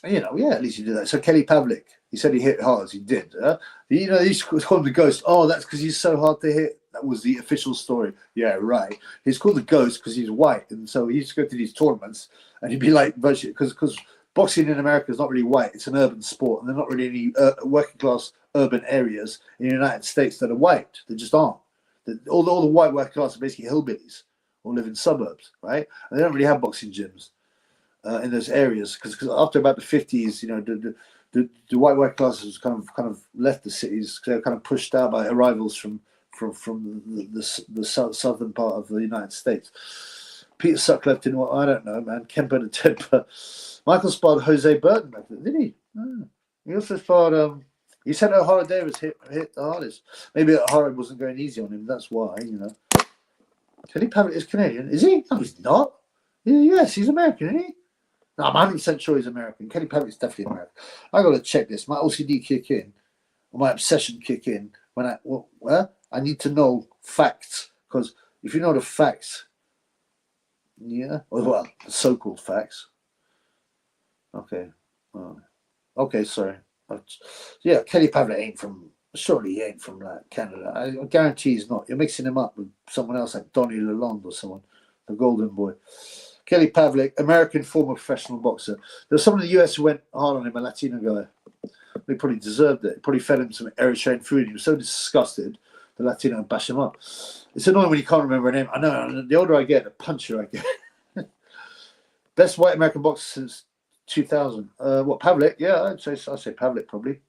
know, yeah, at least you do that. So Kelly Pavlik, he said he hit hard as he did. You know, he's called the Ghost. Oh, that's because he's so hard to hit. That was the official story. Yeah, right. He's called the Ghost because he's white. And so he used to go to these tournaments and he'd be like, because boxing in America is not really white. It's an urban sport. And there are not really any working class urban areas in the United States that are white. They just aren't. All the white working class are basically hillbillies or live in suburbs, right? And they don't really have boxing gyms in those areas because after about the 50s, you know, the white working classes kind of left the cities because they were kind of pushed out by arrivals from the southern part of the United States. Peter Sutcliffe in what I don't know, man. Kemper and Tedper. Michael sparred Jose Burton back then, did he? Oh. He also sparred. He said O'Hara Davis hit the hardest. Maybe O'Hara wasn't going easy on him. That's why, you know. Kelly Pavlik is Canadian, is he? No, he's not. Yes, he's American, isn't he? No, I'm 100% sure he's American. Kelly Pavlik is definitely American. I got to check this. My OCD kick in, or my obsession kick in when I need to know facts, because if you know the facts, yeah, well, so-called facts. Okay, okay, sorry. Yeah, Kelly Pavlik surely he ain't from Canada. I guarantee he's not. You're mixing him up with someone else like Donnie Lalonde or someone, the Golden Boy. Kelly Pavlik, American former professional boxer. There's someone in the US who went hard on him, a Latino guy. They probably deserved it. Probably fed him some Eritrean food. He was so disgusted, the Latino bash him up. It's annoying when you can't remember a name. I know, the older I get, the punchier I get. Best white American boxer since 2000. What, Pavlik? Yeah, I'd say Pavlik probably.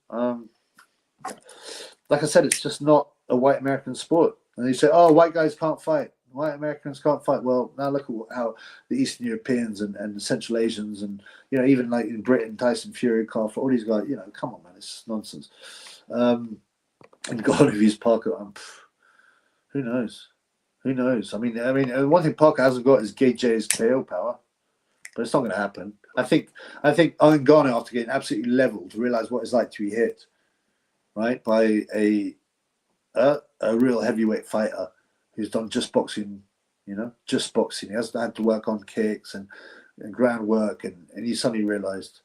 Like I said, it's just not a white American sport. And you say, oh, white guys can't fight. White Americans can't fight. Well, now look at how the Eastern Europeans and the Central Asians and, you know, even like in Britain, Tyson Fury, Carl, all these guys, you know, come on, man, it's nonsense. And God, if he's Parker, who knows? Who knows? I mean, one thing Parker hasn't got is Gay J's KO power, but it's not going to happen. I think Owen Garner, after getting absolutely leveled, realised what it's like to be hit, right, by a real heavyweight fighter who's done just boxing, you know, just boxing. He hasn't had to work on kicks and groundwork, and he suddenly realised.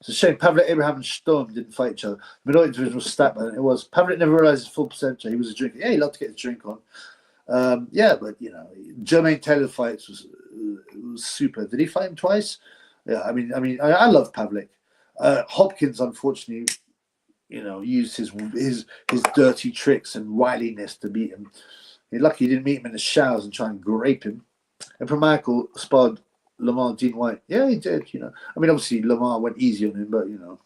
It's a shame Pavlik, Abraham, and Storm didn't fight each other. Middle individual stat, man. It was Pavlik never realised his full potential. He was a drinker. Yeah, he loved to get his drink on. Yeah, but you know, Jermaine Taylor fights was super. Did he fight him twice? Yeah, I mean, I love Pavlik. Hopkins, unfortunately, you know, used his dirty tricks and wiliness to beat him. He's lucky he didn't meet him in the showers and try and grape him. And for Michael, sparred Lamar Dean White. Yeah, he did, you know. I mean, obviously, Lamar went easy on him, but, you know.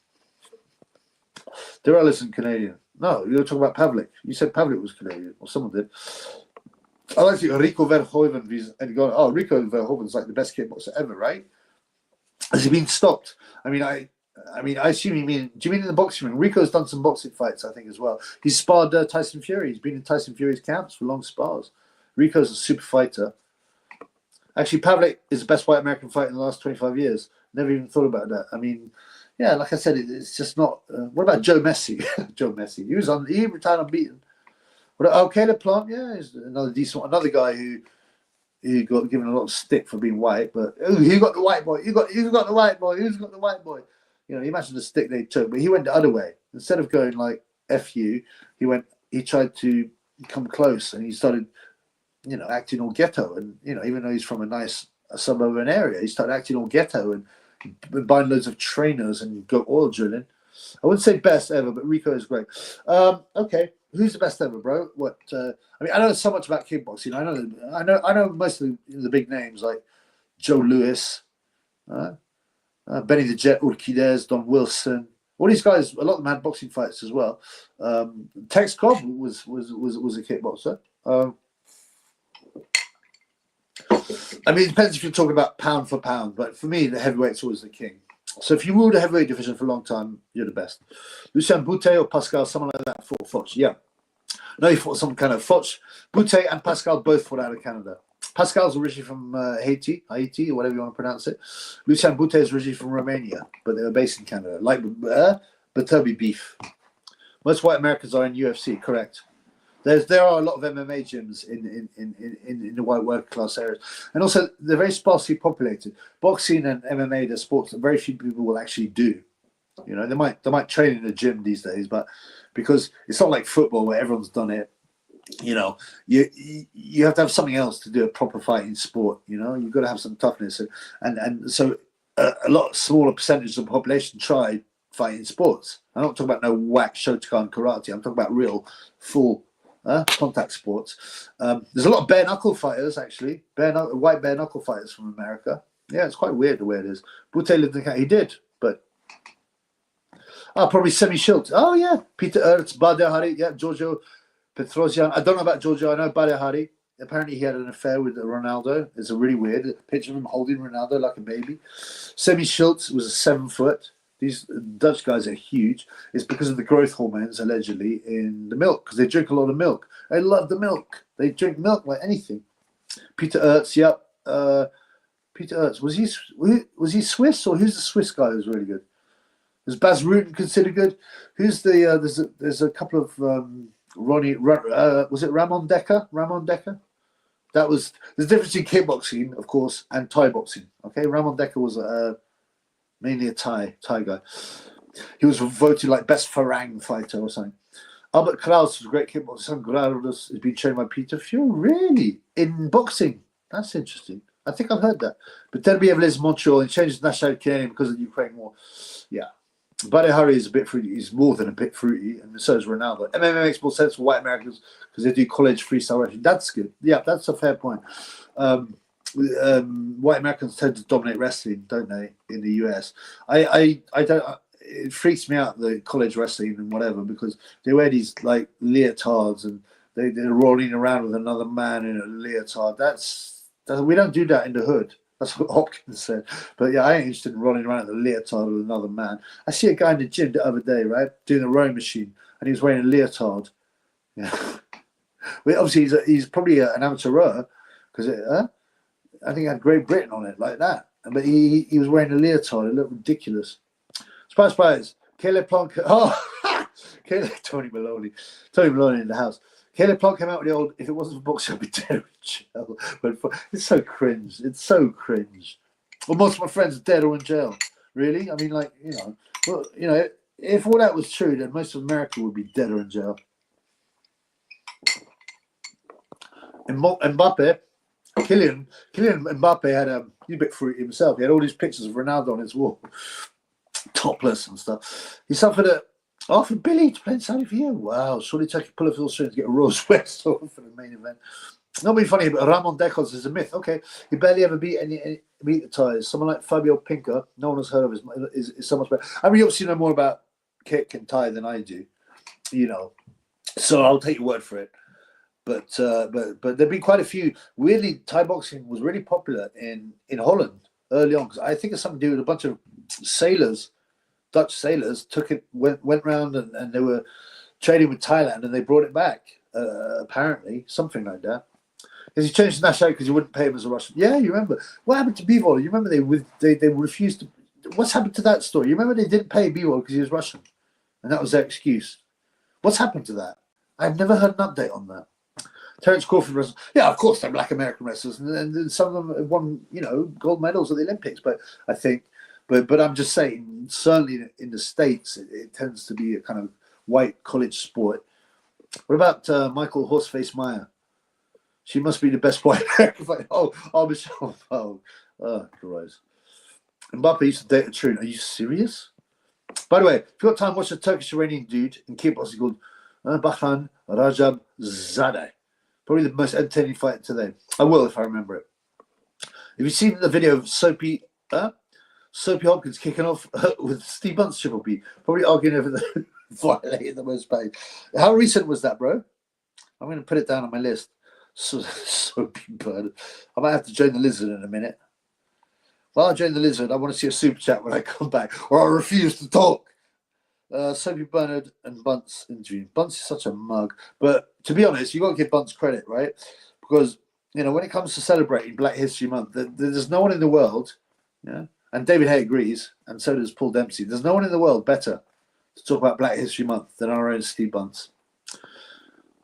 Darrell isn't Canadian. No, you were talking about Pavlik. You said Pavlik was Canadian, or someone did. I like to Rico Verhoeven, and you go, oh, Rico Verhoeven's like the best kickboxer ever, right? Has he been stopped? I mean, I assume you mean. Do you mean in the boxing ring? Rico's done some boxing fights, I think, as well. He's sparred Tyson Fury. He's been in Tyson Fury's camps for long spars. Rico's a super fighter. Actually, Pavlik is the best white American fighter in the last 25 years. Never even thought about that. I mean, yeah, like I said, it's just not. What about Joe Messi? Joe Messi. He retired unbeaten. Caleb Plant, yeah, is another decent one. Another guy who got given a lot of stick for being white, but you got the white boy. You got the white boy. Who's got the white boy? You know, imagine the stick they took, but he went the other way. Instead of going like F you, he tried to come close, and he started, you know, acting all ghetto. And, you know, even though he's from a nice suburban area, he started acting all ghetto and buying loads of trainers and go oil drilling. I wouldn't say best ever, but Rico is great. Okay, who's the best ever, bro? What? I mean, I know so much about kickboxing. I know most of the big names like Joe Louis, Benny the Jet Urquidez, Don Wilson. All these guys, a lot of them had boxing fights as well. Tex Cobb was a kickboxer. I mean, it depends if you're talking about pound for pound, but for me, the heavyweight's always the king. So if you ruled the heavyweight division for a long time, you're the best. Lucien Boutet or Pascal, someone like that fought Foch. Yeah. No, he fought some kind of Foch. Boutet and Pascal both fought out of Canada. Pascal's originally from Haiti, or whatever you want to pronounce it. Lucien Boutet is originally from Romania, but they were based in Canada, like Beterbiev. Most white Americans are in UFC, correct? There are a lot of MMA gyms in the white working class areas, and also they're very sparsely populated. Boxing and MMA, they're sports that very few people will actually do. You know, they might train in a gym these days, but because it's not like football where everyone's done it. You know, you have to have something else to do a proper fighting sport. You know, you've got to have some toughness, and so a lot smaller percentage of the population try fighting sports. I'm not talking about no whack Shotokan karate. I'm talking about real full contact sports. There's a lot of bare knuckle fighters, actually. White bare knuckle fighters from America. Yeah, it's quite weird the way it is. Boutet lived in Canada. He did, but probably Semi Schultz. Oh yeah, Peter Ertz, Bader Hari. Yeah, Giorgio Petrosian. I don't know about Giorgio. I know Bader Hari. Apparently he had an affair with Ronaldo. It's a really weird picture of him holding Ronaldo like a baby. Semi Schultz was a 7 foot. These Dutch guys are huge. It's because of the growth hormones, allegedly, in the milk, because they drink a lot of milk. They love the milk. They drink milk like anything. Peter Ertz, yep. Peter Ertz, was he Swiss, or who's the Swiss guy who's really good? Is Baz Rutten considered good? Who's the there's a couple of was it Ramon Decker? Ramon Decker? There's a difference in kickboxing, of course, and Thai boxing. Okay, Ramon Decker was mainly a Thai guy. He was voted like best Farang fighter or something. Albert Kraus was a great kickboxer. Son Grados has been trained by Peter Fury. Really? In boxing? That's interesting. I think I've heard that. But Beterbiev lives in Montreal and changed his nationality Canadian because of the Ukraine war. Yeah. Bader Hari is a bit fruity. He's more than a bit fruity, and so is Ronaldo. MMA makes more sense for white Americans because they do college freestyle wrestling. That's good. Yeah, that's a fair point. White Americans tend to dominate wrestling, don't they, in the US? I don't. It freaks me out, the college wrestling and whatever, because they wear these like leotards and they're rolling around with another man in a leotard. We don't do that in the hood. That's what Hopkins said. But yeah, I ain't interested in rolling around in a leotard with another man. I see a guy in the gym the other day, right, doing a rowing machine, and he was wearing a leotard. Yeah. Well, obviously he's probably an amateur rower, because I think it had Great Britain on it like that. But he was wearing a leotard. It looked ridiculous. Surprise. Caleb Plant. Tony Maloney in the house. Caleb Plant came out with the old, if it wasn't for boxing, I'd be dead in jail. It's so cringe. Well, most of my friends are dead or in jail. Really? I mean, like, if all that was true, then most of America would be dead or in jail. Mbappe, Kylian Mbappe had he's a bit fruity himself. He had all these pictures of Ronaldo on his wall, topless and stuff. He suffered for Billy to play in Saudi for you. Wow, surely take a pull of all strings to get a Rolls Royce for the main event. Not being funny, but Ramon Decos is a myth. Okay, he barely ever beat the Thais. Someone like Fabio Pinca, no one has heard of, is so much better. I mean, you obviously know more about kick and Thai than I do, so I'll take your word for it. there've been quite a few. Weirdly, Thai boxing was really popular in Holland early on, because I think it's something to do with a bunch of sailors, Dutch sailors, went round and they were trading with Thailand, and they brought it back. Apparently, something like that. Because he changed his nationality because he wouldn't pay him as a Russian. Yeah, you remember what happened to Bivol? You remember they refused to. What's happened to that story? You remember they didn't pay Bivol because he was Russian, and that was their excuse. What's happened to that? I've never heard an update on that. Terence Crawford wrestlers, yeah, of course they're Black American wrestlers, and some of them have won, gold medals at the Olympics. But I think, but I'm just saying, certainly in the States, it tends to be a kind of white college sport. What about Michael Horseface Meyer? She must be the best white American fighter. Oh, Michelle. Oh, Christ. Mbappe used to date a Troon. Are you serious? By the way, if you've got time, watch a Turkish-Iranian dude in kickboxing called Bahan Rajab Zadeh. Probably the most entertaining fight today. I will if I remember it. Have you seen the video of Soapy Hopkins kicking off with Steve Bunce Triple P? Probably arguing over the violating the most paid. How recent was that, bro? I'm going to put it down on my list. Soapy Bird. I might have to join the lizard in a minute. While I join the lizard, I want to see a super chat when I come back, or I refuse to talk. Soapy Bernard and Bunce interview. Bunce is such a mug. But to be honest, you got to give Bunce credit, right? Because, when it comes to celebrating Black History Month, there's no one in the world, and David Hay agrees, and so does Paul Dempsey. There's no one in the world better to talk about Black History Month than our own Steve Bunce.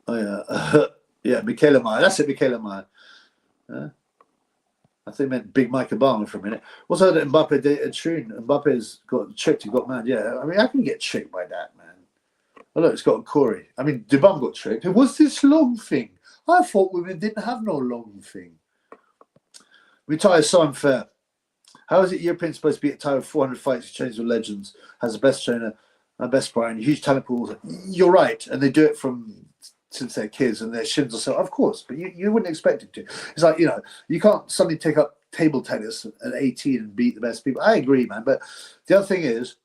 Oh, yeah. Yeah, Michaela Meyer. That's it, Michaela Meyer. I think I meant Big Mike Obama for a minute. Also, that Mbappe dated Troon. Mbappe's got tricked. He got mad. Yeah, I mean, I can get tricked by that, man. Oh, look, it's got Corey. I mean, Dubois got tricked. What's this long thing? I thought women didn't have no long thing. Retire is so unfair. How is it Europeans supposed to be at Thai with 400 fights, exchange with legends, has the best trainer and best sparring, and huge talent pool? You're right, and they do it since they're kids and their shins are so, of course, but you wouldn't expect it to. It's like, you can't suddenly take up table tennis at 18 and beat the best people. I agree, man. But the other thing is,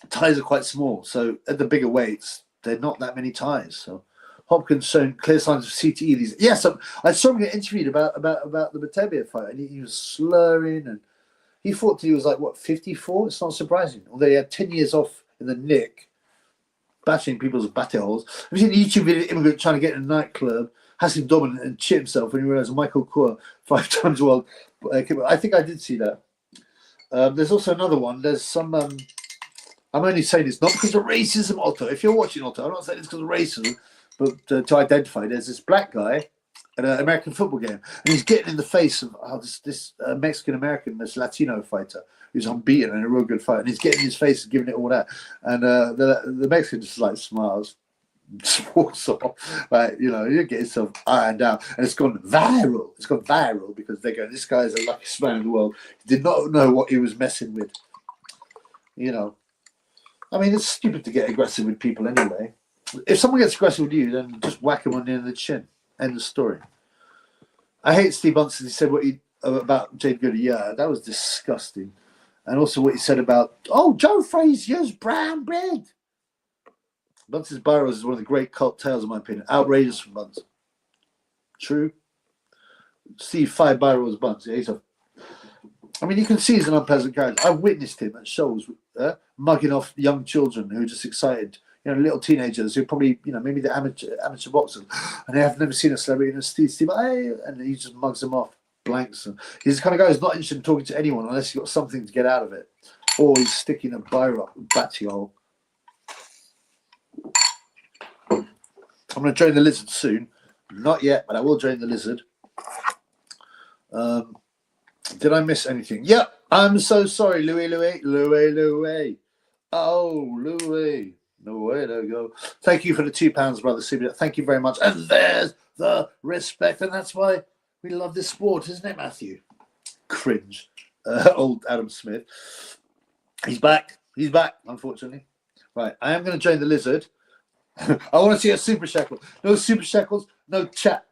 ties are quite small. So at the bigger weights, there are not that many ties. So Hopkins shown clear signs of CTE. Yes, I saw him get interviewed about the Beterbiev fight, and he was slurring, and he thought he was like, 54? It's not surprising. Although he had 10 years off in the nick, bashing people's batty holes. Have you seen the YouTube video of immigrant trying to get in a nightclub, has him dominant and shit himself when he realized Michael Kor 5 times world? I think I did see that. There's also another one. There's some. I'm only saying it's not because of racism, Otto. If you're watching Otto, I'm not saying it's because of racism, but to identify. There's this black guy at an American football game, and he's getting in the face of this Mexican American, this Latino fighter who's unbeaten and a real good fight, and he's getting in his face and giving it all that, and the Mexican just like smiles, just walks off, right? You get yourself ironed out, and it's gone viral. It's gone viral because they go, this guy is the luckiest man in the world. He did not know what he was messing with. I mean, it's stupid to get aggressive with people anyway. If someone gets aggressive with you, then just whack him on the end of the chin. End of story. I hate Steve Bunce. He said about Jade Goody. Yeah, that was disgusting. And also what he said about, Joe Frazier's brown bread. Bunce's Burrows is one of the great cult tales, in my opinion. Outrageous from Bunce. True. Steve 5 Burrows Bunce. Yeah, you can see he's an unpleasant character. I've witnessed him at shows mugging off young children who are just excited. Little teenagers who probably, maybe they're amateur boxers, and they have never seen a celebrity. And Steve, hey, and he just mugs them off, blanks. And he's the kind of guy who's not interested in talking to anyone unless he's got something to get out of it, or he's sticking a biro up a batty hole. I'm going to join the lizard soon. Not yet, but I will join the lizard. Did I miss anything? Yep. I'm so sorry, Louis. Oh, Louis. No way to go. Thank you for the £2, brother. Thank you very much. And there's the respect. And that's why we love this sport, isn't it, Matthew? Cringe. Old Adam Smith. He's back, unfortunately. Right. I am going to join the lizard. I want to see a super shackle. No super shackles, no chat.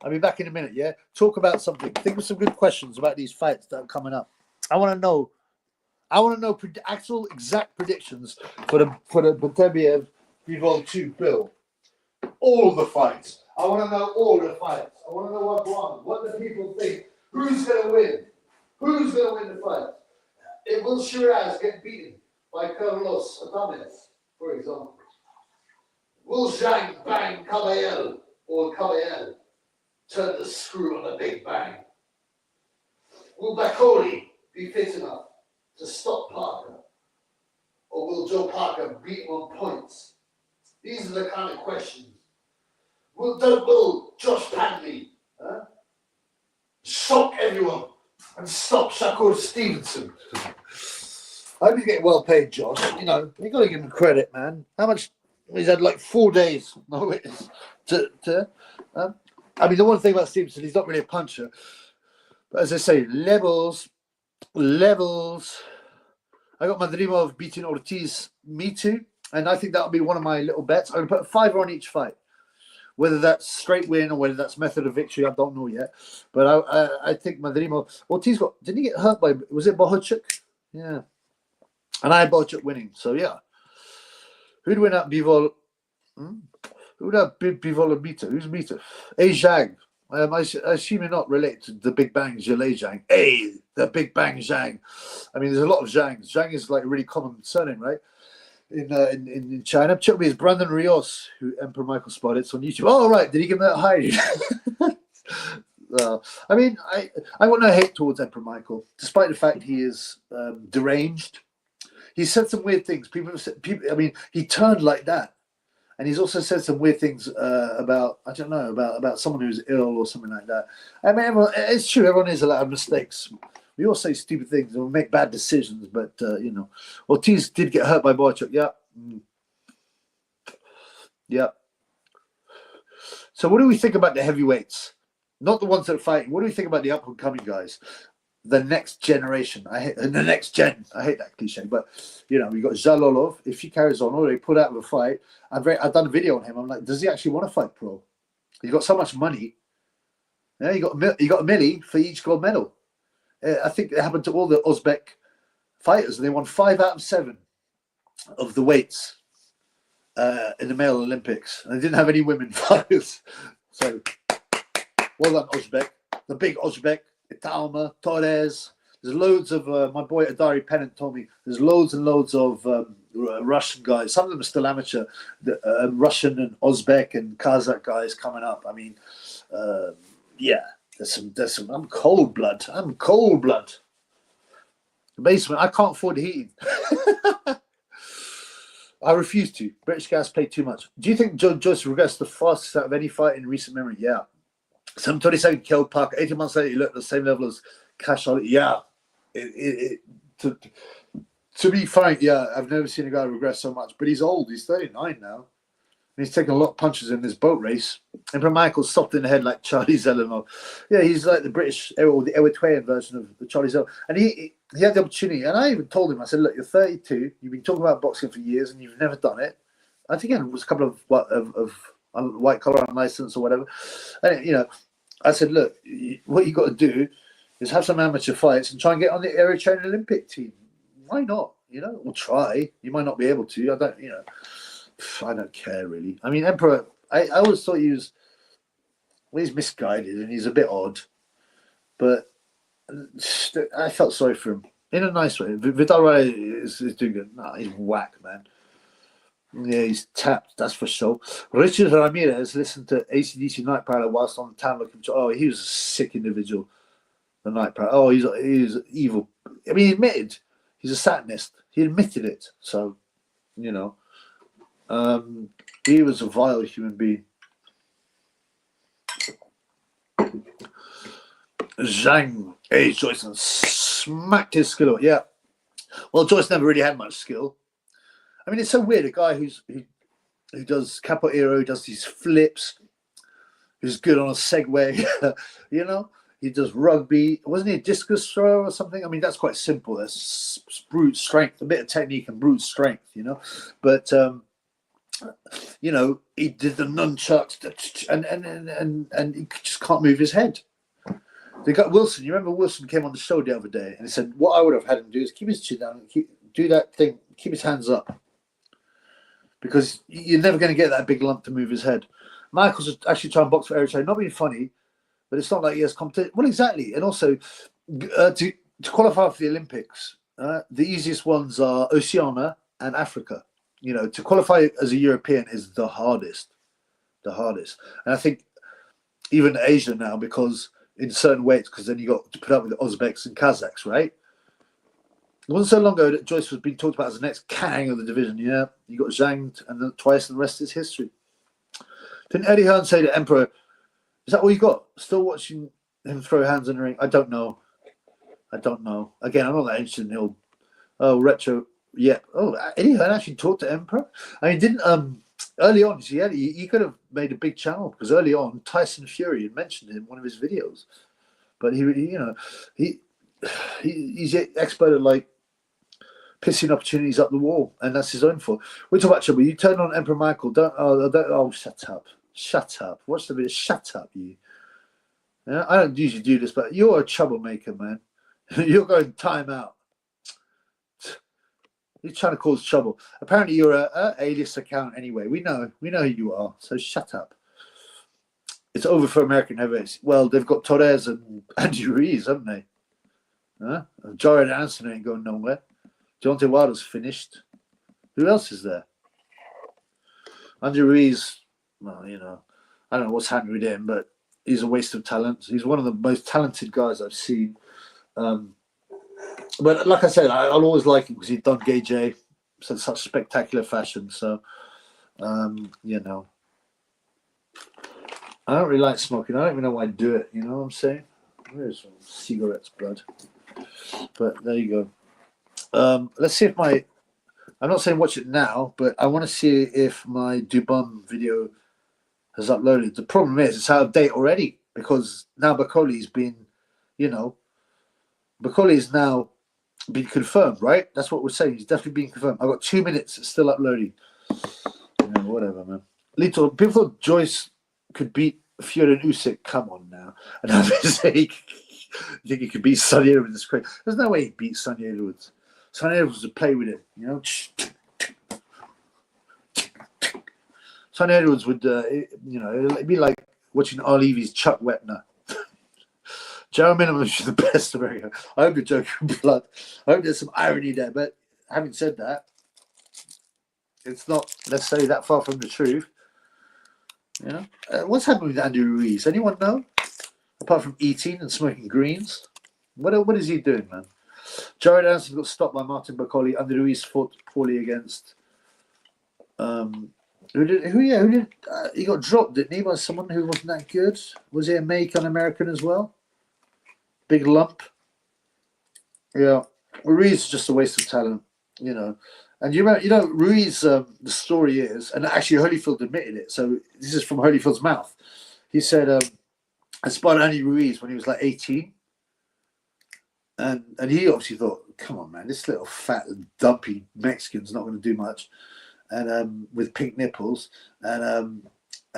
I'll be back in a minute, yeah? Talk about something. Think of some good questions about these fights that are coming up. I want to know actual exact predictions for the Beterbiev Bivol 2 bill. All the fights. I want to know all the fights. I want to know what the people think. Who's going to win? Who's going to win the fight? It will Shiraz get beaten by Carlos Adames, for example? Will Zhang bang Caballel or Caballel turn the screw on a big bang? Will Bakole be fit enough to stop Parker? Or will Joe Parker beat him on points? These are the kind of questions. Will Josh Padley shock everyone and stop Shakur Stevenson? I hope he's getting well paid, Josh. You know, you got to give him credit, man. How much? He's had like 4 days. No, I mean, the one thing about Stevenson, he's not really a puncher. But as I say, levels. I got Madrimov beating Ortiz, me too. And I think that'll be one of my little bets. I'm going to put a $5 on each fight. Whether that's straight win or whether that's method of victory, I don't know yet. But I think Madrimov. Ortiz didn't he get hurt by, was it Bohachuk? Yeah. And I had Bohachuk winning. So, yeah. Who'd win out Bivol? Who'd have Bivol and Mita? Who's Mita? Hey, Zhang. I assume you're not related to the Big Bang Zhile Zhang. Hey, the Big Bang Zhang. I mean, there's a lot of Zhangs. Zhang is like a really common surname, right? In China. Check me, it's Brandon Rios, who Emperor Michael spotted. It's on YouTube. Oh, right. Did he give him that high? I mean, I got no hate towards Emperor Michael, despite the fact he is deranged. He said some weird things. I mean, he turned like that. And he's also said some weird things about, I don't know, about someone who's ill or something like that. I mean, it's true. Everyone is allowed mistakes. We all say stupid things and we make bad decisions. But, you know, Ortiz did get hurt by Bohachuk. Yeah. Yeah. So what do we think about the heavyweights? Not the ones that are fighting. What do we think about the up-and-coming guys? The next generation. I hate that cliche, but you know, we got Zhalolov. If he carries on, or he put out of a fight, I've done a video on him. I'm like, does he actually want to fight pro? He got so much money. Yeah, he got a milli for each gold medal. I think it happened to all the Uzbek fighters, and they won 5 out of 7 of the weights in the male Olympics, and they didn't have any women fighters. So, well done, Uzbek. The big Uzbek. Italma, Torres. There's loads of my boy Adari Pennant told me there's loads and loads of Russian guys. Some of them are still amateur. Russian and Uzbek and Kazakh guys coming up. I mean, yeah, there's some. I'm cold blood. The basement. I can't afford the heating. I refuse to. British gas pay too much. Do you think Joyce regrets the fastest out of any fight in recent memory? Yeah. 727 killed Parker. 18 months later, he looked at the same level as Cash on it. Yeah. To be frank, yeah, I've never seen a guy regress so much. But he's old. He's 39 now. And he's taken a lot of punches in this boat race. Emperor Michael's soft in the head like Charlie Zellenov. Yeah, he's like the British or the Eritrean version of the Charlie Zellenov. And he had the opportunity. And I even told him, I said, look, you're 32. You've been talking about boxing for years and you've never done it. I think it was a couple of white collar unlicensed or whatever. And, you know, I said, look, what you got to do is have some amateur fights and try and get on the Eritrean Olympic team. Why not? You know, or try. You might not be able to. I don't care really. I mean, Emperor, I always thought he's misguided and he's a bit odd. But I felt sorry for him in a nice way. Vidal is doing good. Nah, he's whack, man. Yeah, he's tapped, that's for sure. Richard Ramirez listened to AC/DC Night Prowler whilst on the town looking for. Oh, he was a sick individual. The Night Prowler. Oh, he's evil. I mean, he admitted he's a satanist. He admitted it. So, you know, he was a vile human being. Zhang, hey, Joyce, and smacked his skill up. Yeah. Well, Joyce never really had much skill. I mean, it's so weird. A guy who does capoeira, who does these flips, who's good on a Segway, you know, he does rugby. Wasn't he a discus thrower or something? I mean, that's quite simple. That's brute strength, a bit of technique and brute strength, you know. But you know, he did the nunchucks, and he just can't move his head. They got Wilson. You remember Wilson came on the show the other day and he said, what I would have had him do is keep his chin down and do that thing, keep his hands up. Because you're never going to get that big lump to move his head. Michael's actually trying to box for Eritrea. Not being funny, but it's not like he has competition. Well, exactly. And also, to qualify for the Olympics, the easiest ones are Oceania and Africa. You know, to qualify as a European is the hardest. The hardest. And I think even Asia now, because in certain weights, because then you got to put up with the Uzbeks and Kazakhs, right? It wasn't so long ago that Joyce was being talked about as the next Kang of the division. Yeah, you got Zhang and then twice, and the rest is history. Didn't Eddie Hearn say to Emperor, is that all you got? Still watching him throw hands in the ring? I don't know. Again, I'm not that interested in the old retro. Yeah. Oh, Eddie Hearn actually talked to Emperor. I mean, didn't early on? He could have made a big channel because early on Tyson Fury had mentioned him in one of his videos, but he's expert at like pissing opportunities up the wall, and that's his own fault. We're talking about trouble. You turn on Emperor Michael. Shut up. Watch the video. Shut up, you. Yeah, I don't usually do this, but you're a troublemaker, man. You're going time out. You're trying to cause trouble. Apparently, you're a alias account anyway. We know who you are. So shut up. It's over for American heavyweights. Well, they've got Torres and Andy Ruiz, haven't they? Jared Anderson ain't going nowhere. Deontay Wilder's finished. Who else is there? Andy Ruiz. Well, you know, I don't know what's happening with him, but he's a waste of talent. He's one of the most talented guys I've seen. But like I said, I'll always like him because he's done Gay J in such spectacular fashion. So, you know, I don't really like smoking. I don't even know why I do it. You know what I'm saying? Where's some cigarettes, blood? But there you go. Let's see if I'm not saying watch it now, but I want to see if my Dubois video has uploaded. The problem is it's out of date already because now Bakole's been, you know, Bakole is now been confirmed, right? That's what we're saying. He's definitely been confirmed. I've got 2 minutes. It's still uploading. Yeah, whatever, man. Lito, people thought Joyce could beat Fury and Usyk. Come on now. And I say, you think he could beat Sonny Edwards? It's crazy. There's no way he beat Sonny Edwards. Sonny Edwards would play with him, you know. Sonny Edwards would, you know, it'd be like watching Arlevy's Chuck Wepner. Joe Minimum is the best American. I hope you're joking, blood. I hope there's some irony there. But having said that, it's not, let's say, that far from the truth. You know, what's happened with Andy Ruiz? Anyone know? Apart from eating and smoking greens, what is he doing, man? Jared Anderson got stopped by Martin Bakole. Andy Ruiz fought poorly against. Who did? He got dropped, didn't he, by someone who wasn't that good? Was he a Macon American as well? Big lump. Yeah, Ruiz is just a waste of talent, you know. And you know, Ruiz. The story is, and actually Holyfield admitted it. So this is from Holyfield's mouth. He said, "I spotted Andy Ruiz when he was like 18." And he obviously thought, come on, man, this little fat and dumpy Mexican's not going to do much. And with pink nipples. And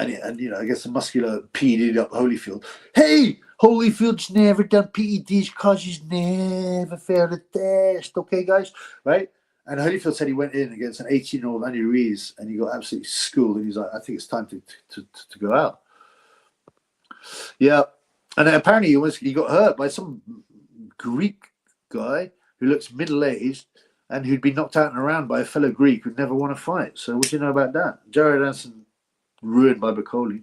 you know, I guess the muscular PED'd up Holyfield. Hey, Holyfield's never done PEDs because he's never failed a test. Okay, guys? Right? And Holyfield said he went in against an 18-year-old Andy Ruiz and he got absolutely schooled. And he's like, I think it's time to go out. Yeah. And then apparently he got hurt by some Greek guy who looks middle-aged and who'd been knocked out in a round by a fellow Greek who'd never won a fight. So what do you know about that? Jared Anderson ruined by Bakole.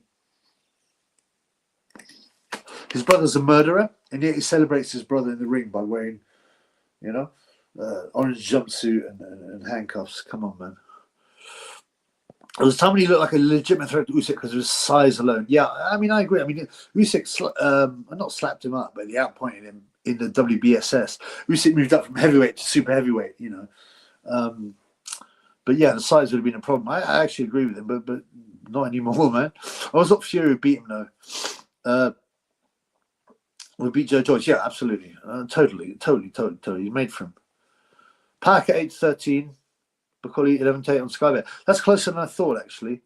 His brother's a murderer, and yet he celebrates his brother in the ring by wearing, you know, orange jumpsuit and handcuffs. Come on, man. There was a time when he looked like a legitimate threat to Usyk because of his size alone. Yeah, I mean, I agree. I mean, Usyk not slapped him up, but he outpointed him in the WBSS. Usyk moved up from heavyweight to super heavyweight, you know. But yeah, the size would have been a problem. I actually agree with him, but not anymore, man. I was up Fury who beat him though. We beat Joe Joyce, yeah, absolutely, totally. He made for him. Parker 8-13, Bakole 11-8 on Skybet. That's closer than I thought, actually.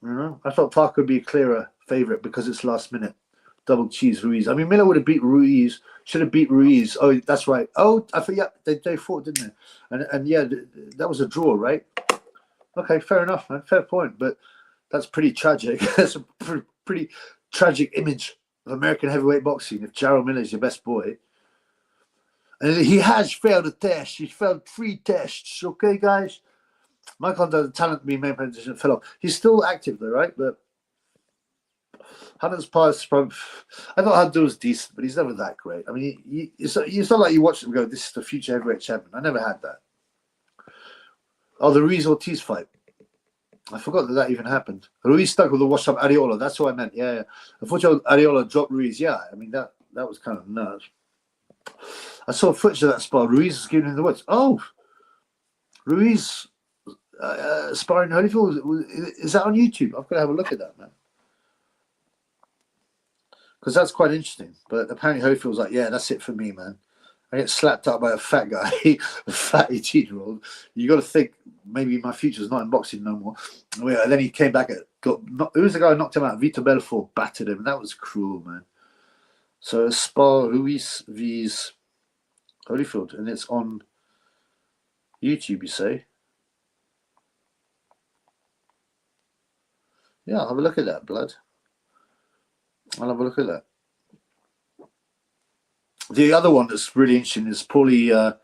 You know, I thought Parker would be a clearer favourite because it's last minute. Double cheese Ruiz. I mean, Miller would have beat Ruiz. Should have beat Ruiz. Oh, that's right. Oh, I forget. Yeah, they fought, didn't they? And yeah, that was a draw, right? Okay, fair enough, man. Fair point. But That's pretty tragic. That's a pretty tragic image of American heavyweight boxing if Jarrell Miller is your best boy. And he has failed a test. He's failed 3 tests. Okay, guys? Michael Hunter, the talent to be main position, fell off. He's still active, though, right? But Hunter's past, I thought Hunter was decent, but he's never that great. I mean, it's not like you watch him go, this is the future heavyweight champion. I never had that. Oh, the Ruiz Ortiz fight. I forgot that even happened. Ruiz stuck with the washed up Ariola. That's what I meant. Yeah. Unfortunately, Ariola dropped Ruiz. Yeah, I mean, that was kind of nuts. I saw footage of that spar. Ruiz is giving him the woods. Oh, Ruiz sparring Holyfield. Is that on YouTube? I've got to have a look at that, man. Because that's quite interesting. But apparently Holyfield's like, yeah, that's it for me, man. I get slapped up by a fat guy, a fat 18-year-old. You got to think maybe my future's not in boxing no more. And then he came back. Who was the guy who knocked him out? Beterbiev battered him. That was cruel, man. So spar Ruiz vs Holyfield, and it's on YouTube. You say? Yeah, I'll have a look at that, blood. I'll have a look at that. The other one that's really interesting is Paulie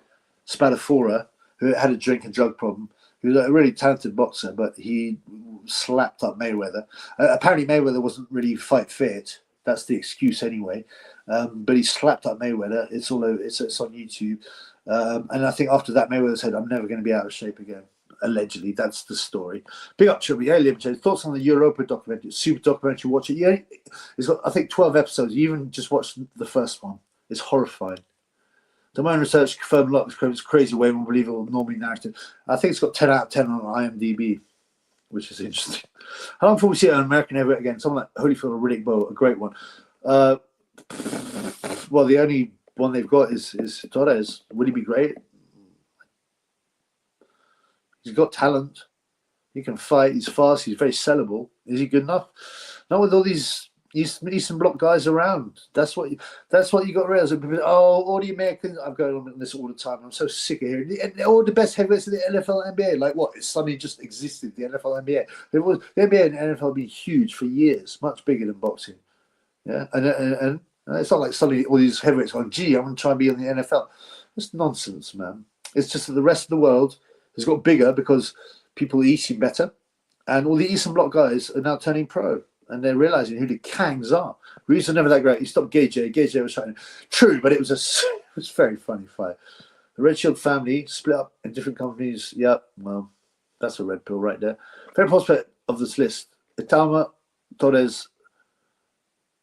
Spadafora, who had a drink and drug problem. He was a really talented boxer, but he slapped up Mayweather. Apparently Mayweather wasn't really fight fit. That's the excuse anyway. But he slapped up Mayweather. It's all over. It's on YouTube. And I think after that, Mayweather said, I'm never going to be out of shape again. Allegedly, that's the story. Big up, Chubby. Hey, Liam, thoughts on the Europa documentary? Super documentary. Watch it. Yeah, it's got, I think, 12 episodes. You even just watched the first one. It's horrifying. The my own research confirmed it's crazy way more believable normally narrative. I think it's got 10 out of 10 on IMDb, which is interesting. How long before we see an American heavyweight again? Someone like Holyfield or Riddick Bowe, a great one. Well, the only one they've got is Torres. Would he be great? He's got talent. He can fight. He's fast. He's very sellable. Is he good enough? Not with all these Eastern Bloc guys around. That's what you got to realize. Oh, all the Americans. I'm going on this all the time. I'm so sick of hearing all the best heavyweights in the NFL, NBA. Like what? It suddenly just existed. The NFL, NBA. The NBA and NFL have been huge for years, much bigger than boxing. Yeah, and it's not like suddenly all these heavyweights going, gee, I'm going to try and be in the NFL. It's nonsense, man. It's just that the rest of the world has got bigger because people are eating better, and all the Eastern Bloc guys are now turning pro. And they're realizing who the Kangs are. Ruiz was never that great. He stopped Gage. Gage was trying. True, but it was a very funny fight. The Red Shield family split up in different companies. Yeah, well, that's a red pill right there. Favorite prospect of this list: Itama, Torres,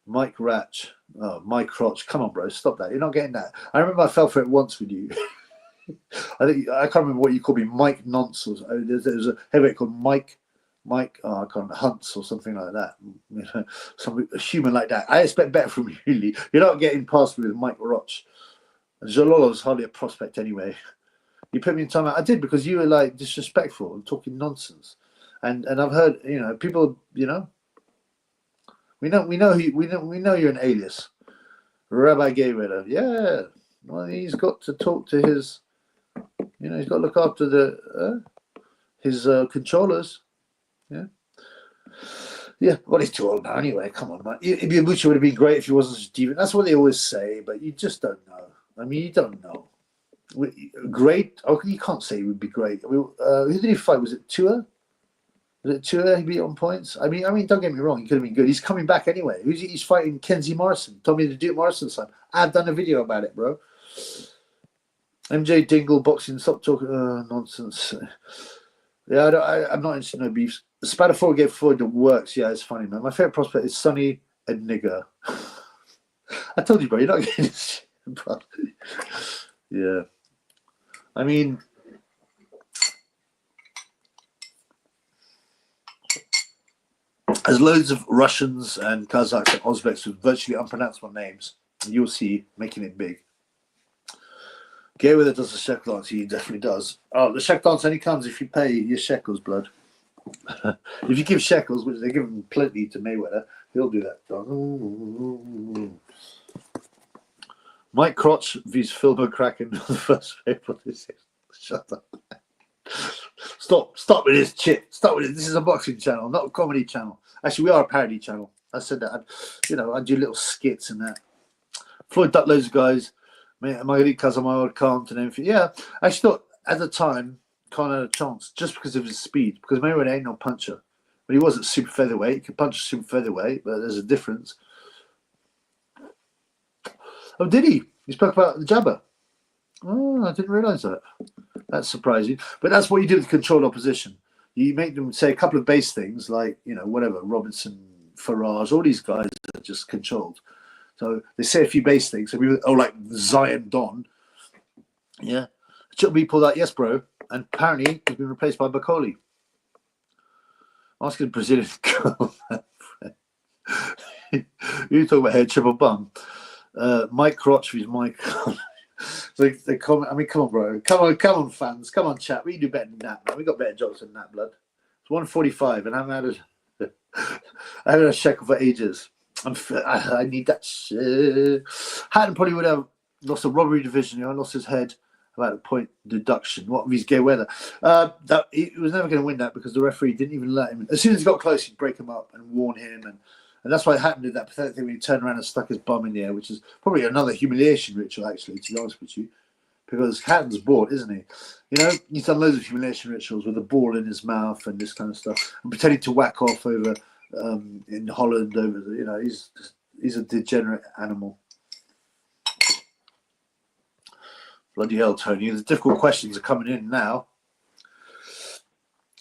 Mike Ratch. Oh, Mike Crotch. Come on, bro, stop that. You're not getting that. I remember I fell for it once with you. I can't remember what you called me, Mike Nonce. There's a heavyweight called Mike, I can't remember, Hunts or something like that. You know, a human like that. I expect better from you, really. You're not getting past me with Mike Roch. And Jalolo's hardly a prospect anyway. You put me in time out. I did because you were like disrespectful and talking nonsense. And I've heard, people, we know you're an alias. Rabbi Gayweather. Yeah. Well, he's got to talk to his, he's got to look after his controllers. Yeah, well, he's too old now anyway. Come on, man. Ibiabuchi would have been great if he wasn't such a diva. That's what they always say, but you just don't know. I mean, you don't know. Great? Oh, you can't say he would be great. Who did he fight? Was it Tua? Was it Tua he beat on points? I mean, don't get me wrong. He could have been good. He's coming back anyway. He's fighting Kenzie Morrison. Told me to do Morrison's son. I've done a video about it, bro. MJ Dingle boxing. Stop talking nonsense. Yeah, I'm not interested in no beefs. Spadafora gave Floyd the works. Yeah, it's funny, man. My favorite prospect is Sonny Edniger. I told you, bro. You're not getting this shit, bro. Yeah. I mean, there's loads of Russians and Kazakhs and Uzbeks with virtually unpronounceable names. And you'll see making it big. Gayweather does the shekel dance. He definitely does. Oh, the shekel dance only comes if you pay your shekels, blood. If you give shekels, which they give him plenty to Mayweather, he'll do that. Mike Crotch vs. Phil McCracken on the first April this year. Shut up. Stop with this shit. Stop with it. This is a boxing channel, not a comedy channel. Actually, we are a parody channel. I said that. I do little skits and that. Floyd ducked loads of guys. My elite cousin, my old Kant and everything. Yeah, I actually thought at the time Khan had a chance just because of his speed. Because Mayweather ain't no puncher. But he wasn't super featherweight. He could punch a super featherweight, but there's a difference. Oh, did he? He spoke about the jabber. Oh, I didn't realise that. That's surprising. But that's what you do with controlled opposition. You make them say a couple of base things like, whatever, Robinson, Farage, all these guys are just controlled. So they say a few base things. So like Zion Don. Yeah. Chuck B pulled out, yes, bro. And apparently he's been replaced by Bakole. Asking Brazilian girlfriend. You talk about head triple bum. Mike Crotch with Mike. So they comment. I mean, come on, bro. Come on, fans. Come on, chat. We do better than that, man. We got better jokes than that, blood. It's 1:45, and I haven't had a shekel for ages. I need that shit. Hatton probably would have lost a robbery division. Lost his head about a point deduction. What of his gay weather? That he was never going to win that because the referee didn't even let him. As soon as he got close, he'd break him up and warn him, and that's why Hatton did that pathetic thing when he turned around and stuck his bum in the air, which is probably another humiliation ritual, actually, to be honest with you, because Hatton's bored, isn't he? He's done loads of humiliation rituals with a ball in his mouth and this kind of stuff, and pretending to whack off over in Holland over. He's a degenerate animal. Bloody hell, Tony! The difficult questions are coming in now.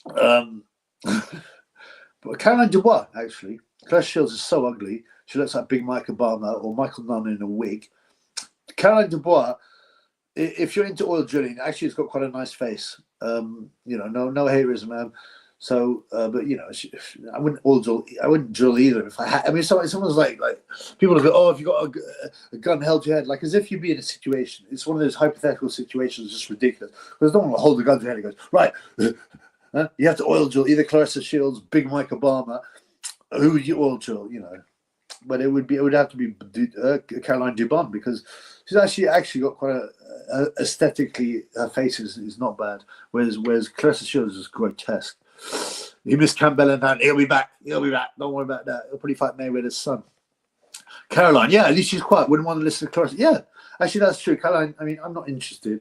But Caroline Dubois, actually, Claire Shields is so ugly. She looks like Big Mike Obama or Michael Nunn in a wig. Caroline Dubois, if you're into oil drilling, actually, it's got quite a nice face. No haterism, man. So, but I wouldn't oil drill. I wouldn't drill either if I had. I mean, someone's like people go, oh, if you got a gun held to your head, like as if you'd be in a situation. It's one of those hypothetical situations, just ridiculous. Because no one will hold the gun to your head and goes, right, you have to oil drill either Clarissa Shields, Big Mike Obama. Who would you oil drill? But it would have to be Caroline Dubon because she's actually got quite a aesthetically, her face is not bad. Whereas Clarissa Shields is grotesque. He missed Campbell and that. He'll be back. Don't worry about that. He'll probably fight Mayweather's son. Caroline, yeah, at least she's quiet. Wouldn't want to listen to Clarissa. Yeah, actually, that's true. Caroline, I mean, I'm not interested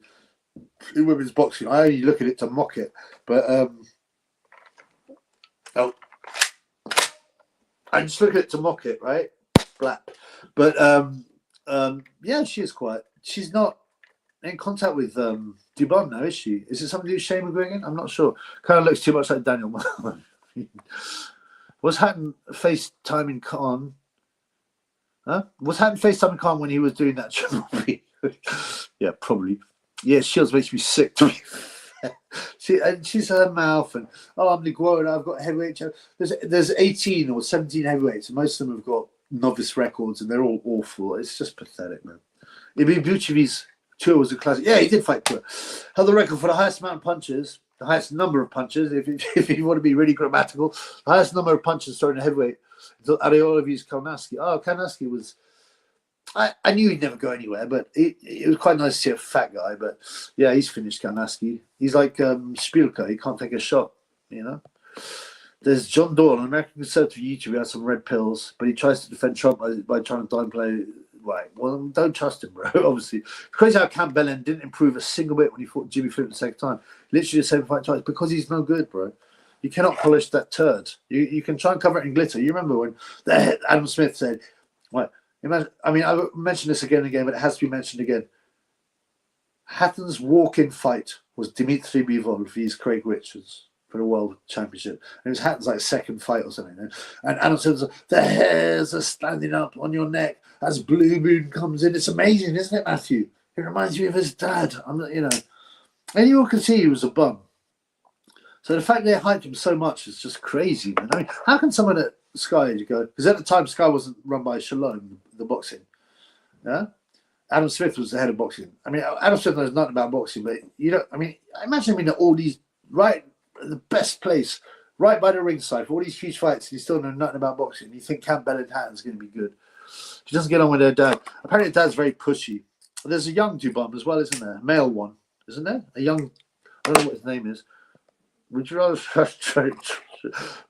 in women's boxing. I only look at it to mock it. But, I just look at it to mock it, right? Blap. But, yeah, she is quiet. She's not in contact with Dubon now, is she? Is it something to do with Shane McGuigan? I'm not sure. Kind of looks too much like Daniel. Was Hatton FaceTiming Khan? Huh? Was Hatton FaceTiming Khan when he was doing that triple B? Yeah, probably. Yeah, Shields makes me sick to me. She's her mouth and I'm Niguara, I've got heavyweight. There's 18 or 17 heavyweights, and most of them have got novice records, and they're all awful. It's just pathetic, man. Ibn Buchevi's tour was a classic. Yeah, he did fight tour. Held the record for the highest amount of punches, the highest number of punches. If you want to be really grammatical, the highest number of punches thrown in heavyweight. Areolavi's Karnaski. Oh, Karnaski was. I knew he'd never go anywhere, but it was quite nice to see a fat guy. But yeah, he's finished Karnaski. He's like Spielka. He can't take a shot, There's John Dawn, an American conservative YouTuber who has some red pills, but he tries to defend Trump by trying to downplay. Right, well, don't trust him, bro. Obviously, it's crazy how Camp Bellin didn't improve a single bit when he fought Jimmy Flint the second time. Literally the same fight twice because he's no good, bro. You cannot polish that turd. You can try and cover it in glitter. You remember when Adam Smith said, "What? Imagine." I mean, I mentioned this again and again, but it has to be mentioned again. Hatton's walk-in fight was Dimitri Bivol vs Craig Richards for the World Championship. And it was Hatton's like second fight or something. And Adam Smith said, "The hairs are standing up on your neck as Blue Moon comes in." It's amazing, isn't it, Matthew? It reminds me of his dad. Anyone can see he was a bum. So the fact they hyped him so much is just crazy, man. I mean, how can someone at Sky go? Because at the time, Sky wasn't run by Shalom, the boxing. Yeah, Adam Smith was the head of boxing. I mean, Adam Smith knows nothing about boxing, but I imagine him in all these the best place, right by the ringside for all these huge fights, and he still know nothing about boxing. You think Camp Bell and Hatton's going to be good? She doesn't get on with her dad. Apparently, her dad's very pushy. There's a young Dubon as well, isn't there? A male one, isn't there? A young, I don't know what his name is. Would you rather,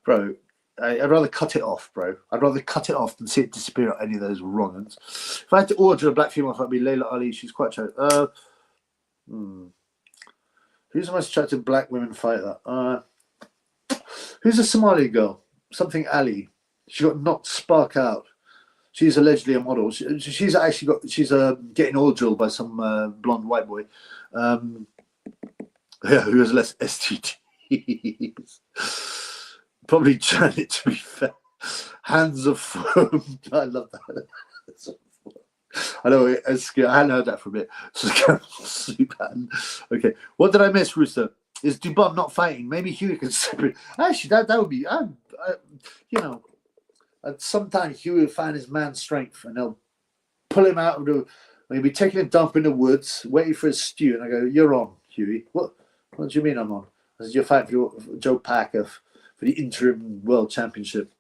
bro? I'd rather cut it off, bro. I'd rather cut it off than see it disappear at any of those wrong ones. If I had to order a black female, it'd be Layla Ali. She's quite attractive. Who's the most attractive black women fighter? Who's a Somali girl? Something Ali. She got knocked spark out. She's allegedly a model. She's actually got. She's getting oil drilled by some blonde white boy. Yeah, who has less STDs. Probably Janet, to be fair. Hands of foam. I love that. I know. I hadn't heard that for a bit. Okay. What did I miss, Rooster? Is Dubois not fighting? Maybe Huey can separate. Actually, that would be. You know, sometimes Huey will find his man's strength, and they'll pull him out of the. He'll be taking a dump in the woods, waiting for his stew, and I go, "You're on, Huey." What do you mean I'm on? I said, "You're fighting for Joe Parker for the interim world championship."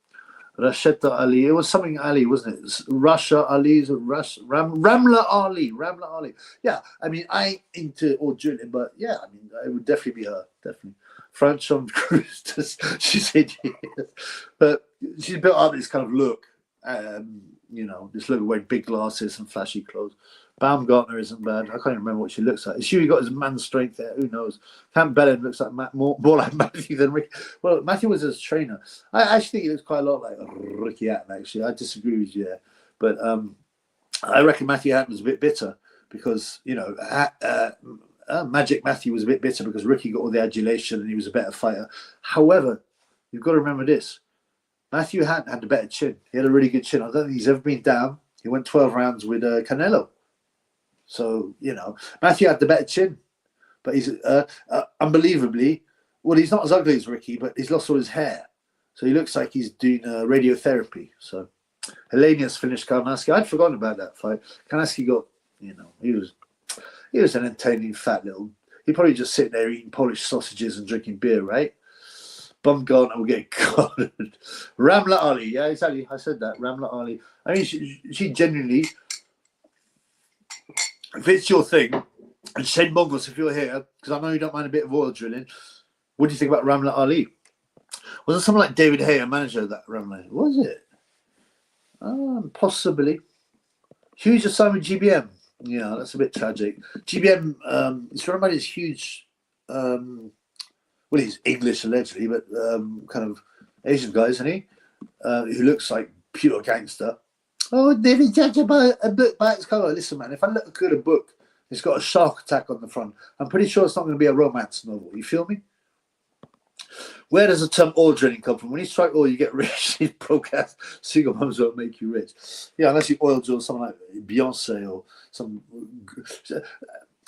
Rasheta Ali. It was something Ali, wasn't it? Russia Ali's Ramla Ali. Ramla Ali. Yeah, I mean, I ain't into or drilling, but yeah, I mean, it would definitely be her. Definitely. Franchon Cruz. She said yes. But she's built up this kind of look. You know, this look wearing big glasses and flashy clothes. Baumgartner isn't bad. I can't even remember what she looks like. Has she got his man strength there? Who knows? Cam Bellin looks like more like Matthew than Ricky. Well, Matthew was his trainer. I actually think he looks quite a lot like Ricky Hatton, actually. I disagree with you there. But I reckon Matthew Hatton was a bit bitter because, you know, Magic Matthew was a bit bitter because Ricky got all the adulation and he was a better fighter. However, you've got to remember this. Matthew Hatton had a better chin. He had a really good chin. I don't think he's ever been down. He went 12 rounds with Canelo. So, you know, Matthew had the better chin. But he's unbelievably, well, he's not as ugly as Ricky, but he's lost all his hair. So he looks like he's doing radiotherapy. So Helenius finished Karnowski. I'd forgotten about that fight. Karnowski got, you know, he was an entertaining fat little, he'd probably just sit there eating Polish sausages and drinking beer, right? Bumgarner will get caught. Ramla Ali, yeah, exactly. I said that. Ramla Ali. I mean, she genuinely, if it's your thing, and Shane Mongols, if you're here, because I know you don't mind a bit of oil drilling, what do you think about Ramla Ali? Was it someone like David Hay, a manager of that Ramla? Was it? Possibly. Huge assignment with GBM. Yeah, that's a bit tragic. GBM, it's run by this huge, well, he's English allegedly, but kind of Asian guy, isn't he? Who looks like pure gangster. Oh, David, judge about a book by its cover. Listen, man, if I look at a book, it's got a shark attack on the front. I'm pretty sure it's not going to be a romance novel. You feel me? Where does the term oil drilling come from? When you strike oil, you get rich. These broadcast single moms won't make you rich. Yeah, unless you oil drill someone like Beyonce or some.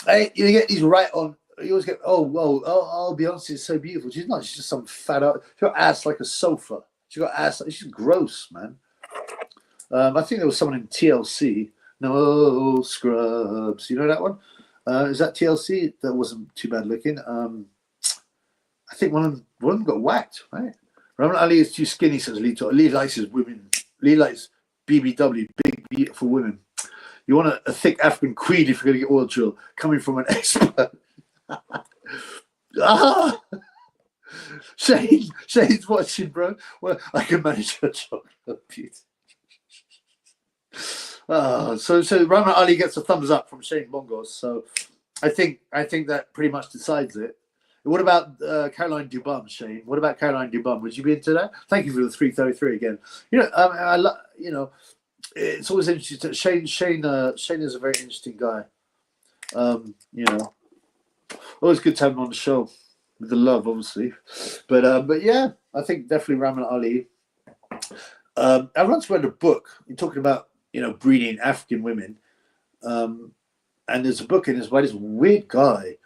You get these right on. You always get, oh, Beyonce is so beautiful. She's not. She's just some fat out. She's got ass like a sofa. She's got ass. She's gross, man. I think there was someone in TLC. No scrubs. You know that one? Is that TLC? That wasn't too bad looking. I think one of them got whacked, right? Ramla Ali is too skinny, says Lee. Lee likes his women. Lee likes BBW, big, beautiful women. You want a thick African queen if you're going to get oil drill, coming from an expert. Shane's watching, bro. Well, I can manage your chocolate beauty. So Ramla Ali gets a thumbs up from Shane Bongos. So I think that pretty much decides it. What about Caroline Dubum, Shane? What about Caroline Dubum? Would you be into that? Thank you for the 333 again. You know, it's always interesting. Shane is a very interesting guy. You know, always good to have him on the show with the love, obviously. But yeah, I think definitely Ramla Ali. I once read a book. You're talking about, you know, breeding African women, and there's a book in this by this weird guy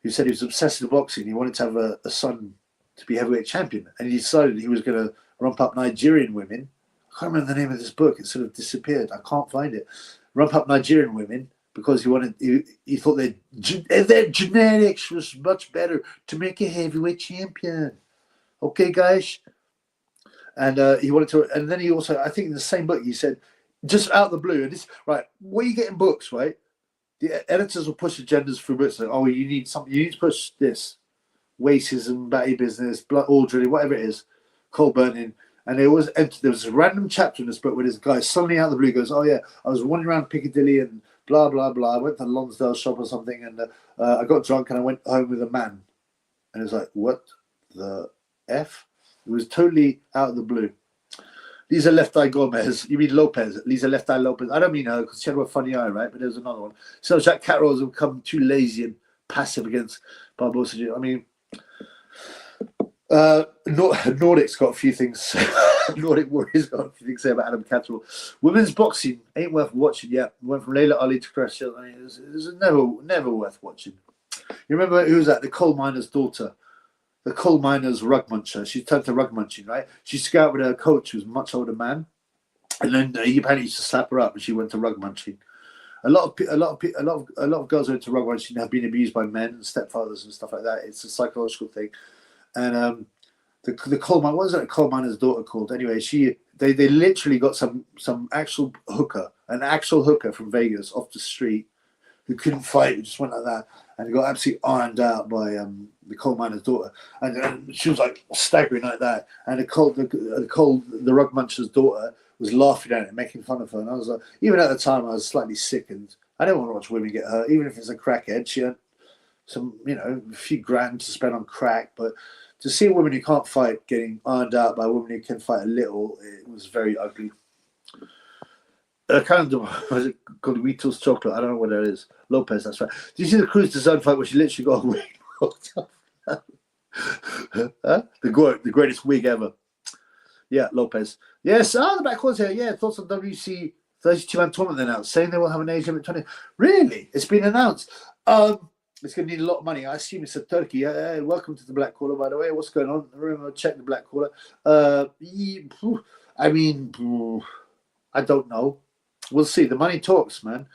who said he was obsessed with boxing. He wanted to have a son to be heavyweight champion, and he decided he was going to rump up Nigerian women. I can't remember the name of this book. It sort of disappeared. I can't find it. Rump up Nigerian women because he thought their genetics was much better to make a heavyweight champion. Okay, guys. And he wanted to, and then he also, I think in the same book, he said, just out of the blue, and this, right, what you get in books, right? The editors will push agendas through books like, oh, you need to push this. racism, batty business, blood, all drilling, whatever it is, coal burning. And they always enter. There was a random chapter in this book where this guy suddenly out of the blue goes, "Oh yeah, I was wandering around Piccadilly and blah blah blah. I went to Lonsdale shop or something, and I got drunk and I went home with a man." And it was like, "What the f?" It was totally out of the blue. Lisa Left Eye Gomez. You mean Lopez? Lisa Left Eye Lopez. I don't mean her because she had a funny eye, right? But there's another one. So Jack Carroll has become too lazy and passive against Barbosa. I mean, Nordic's got a few things. Nordic Warriors got a few things to say about Adam Catterall. Women's boxing ain't worth watching yet. Went from Layla Ali to Cressy. I mean, it's never worth watching. You remember who was that? The coal miner's daughter. The coal miner's rug muncher. She turned to rug munching, right? She used to go out with her coach, who was a much older man, and then he apparently used to slap her up, and she went to rug munching. A lot of girls who went to rug munching have been abused by men and stepfathers and stuff like that. It's a psychological thing. And the coal mine, what was that coal miner's daughter called? Anyway, they literally got some actual hooker, an actual hooker from Vegas off the street who couldn't fight, who just went like that, and got absolutely ironed out by the coal miner's daughter, and she was like staggering like that, and the rug muncher's daughter was laughing at it, making fun of her, and I was like, even at the time, I was slightly sickened. I don't want to watch women get hurt, even if it's a crackhead. She had some, a few grand to spend on crack, but to see a woman who can't fight getting ironed out by a woman who can fight a little, it was very ugly. Was it called Wheatl's Chocolate? I don't know what that is. Lopez, that's right. Did you see the Cruz DAZN fight where she literally got a wig knocked off? The greatest wig ever. Yeah, Lopez. Yes, the back was here. Yeah, thoughts on WC 32-man tournament announced, saying they will have an age limit 20. Really? It's been announced. It's going to need a lot of money. I assume it's a Turkey. Welcome to the Black Caller, by the way. What's going on? Remember, check the Black Caller. I mean, I don't know. We'll see. The money talks, man.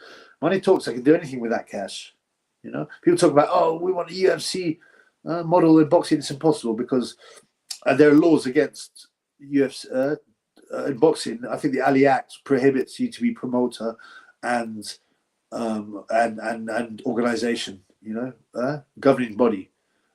Money talks. I can do anything with that cash. People talk about, we want a UFC model in boxing. It's impossible because there are laws against UFC in boxing. I think the Ali Act prohibits you to be promoter and organization. Governing body,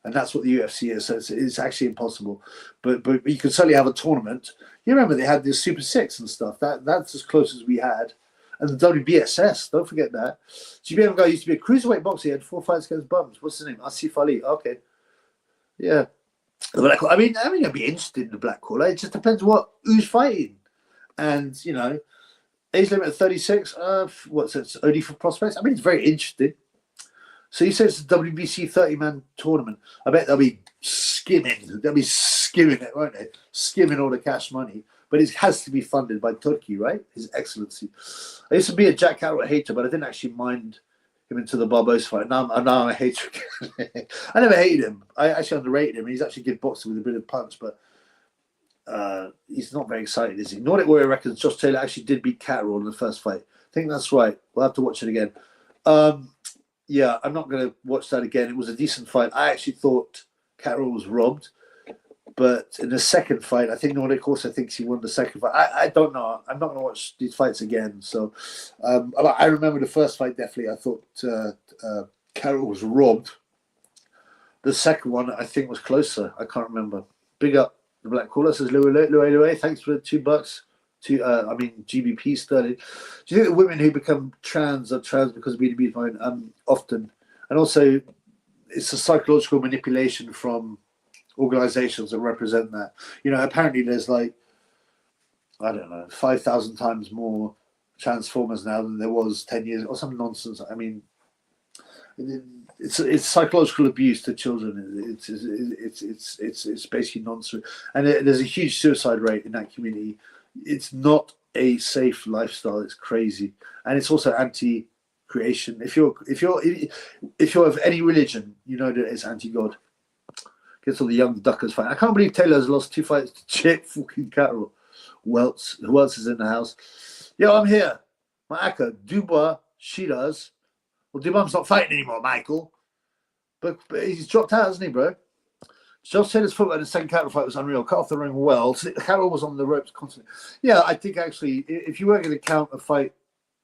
and that's what the UFC is. So it's actually impossible. But you can certainly have a tournament. You remember they had the Super Six and stuff. That's as close as we had. And the WBSS, don't forget that. GBM guy used to be a cruiserweight boxer. He had 4 fights against bums. What's his name? Asif Ali. Okay. Yeah. I mean, I'd be interested in the Black Caller. It just depends who's fighting. And, age limit of 36. What's it? Only for prospects? I mean, it's very interesting. So you said it's a WBC 30-man tournament. I bet they'll be skimming. They'll be skimming it, won't they? Skimming all the cash money. But it has to be funded by Turkey, right? His Excellency. I used to be a Jack Carroll hater, but I didn't actually mind him into the Barbosa fight. Now I'm a hater again. I never hated him. I actually underrated him. He's actually a good boxer with a bit of punch, but he's not very exciting, is he? Nordic Warrior reckons Josh Taylor actually did beat Catterall in the first fight. I think that's right. We'll have to watch it again. Yeah, I'm not going to watch that again. It was a decent fight. I actually thought Catterall was robbed. But in the second fight, I think Nordic also thinks he won the second fight. I don't know. I'm not going to watch these fights again. So I remember the first fight, definitely. I thought Catterall was robbed. The second one, I think, was closer. I can't remember. Big up the Black Caller, says Louis. Thanks for the $2. GBP sterling. Do you think that women who become trans are trans because of being abused by often? And also, it's a psychological manipulation from organizations that represent that. Apparently there's 5,000 times more Transformers now than there was 10 years or some nonsense. I mean, it's psychological abuse to children. It's basically nonsense, and there's a huge suicide rate in that community. It's not a safe lifestyle. It's crazy, and it's also anti-creation. If you're of any religion, you know that it's anti-God. Gets all the young duckers fighting. I can't believe Taylor has lost 2 fights to Chick fucking Catterall. Who else is in the house? Yo, I'm here. My acca, Dubois, she does. Well, Dubois not fighting anymore, Michael. But he's dropped out, hasn't he, bro? Josh Taylor's football in the second Catterall fight was unreal. Cut off the ring well. Catterall was on the ropes constantly. Yeah, I think actually, if you were going to count a fight,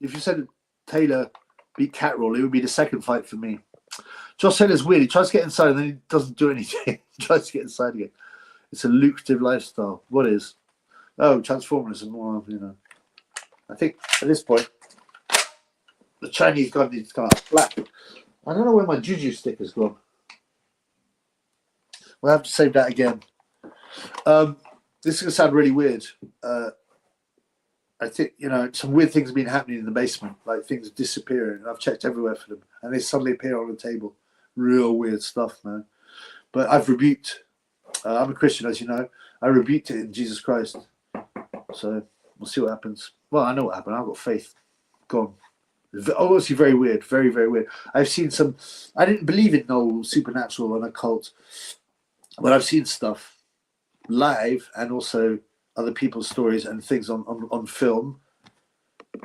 if you said Taylor beat Catterall, it would be the second fight for me. Josh Taylor's weird. He tries to get inside and then he doesn't do anything. He tries to get inside again. It's a lucrative lifestyle. What is? Oh, Transformers and more, you know. I think at this point, the Chinese god needs to come out black. I don't know where my Juju stick has gone. We'll have to save that again. This is going to sound really weird. I think, you know, some weird things have been happening in the basement, like things disappearing. I've checked everywhere for them, and they suddenly appear on the table. Real weird stuff, man. But I've rebuked. I'm a Christian, as you know. I rebuked it in Jesus Christ. So we'll see what happens. Well, I know what happened. I've got faith. Gone. Obviously very weird. Very, very weird. I've seen some... I didn't believe in no supernatural and occult, but I've seen stuff live and also other people's stories and things on film,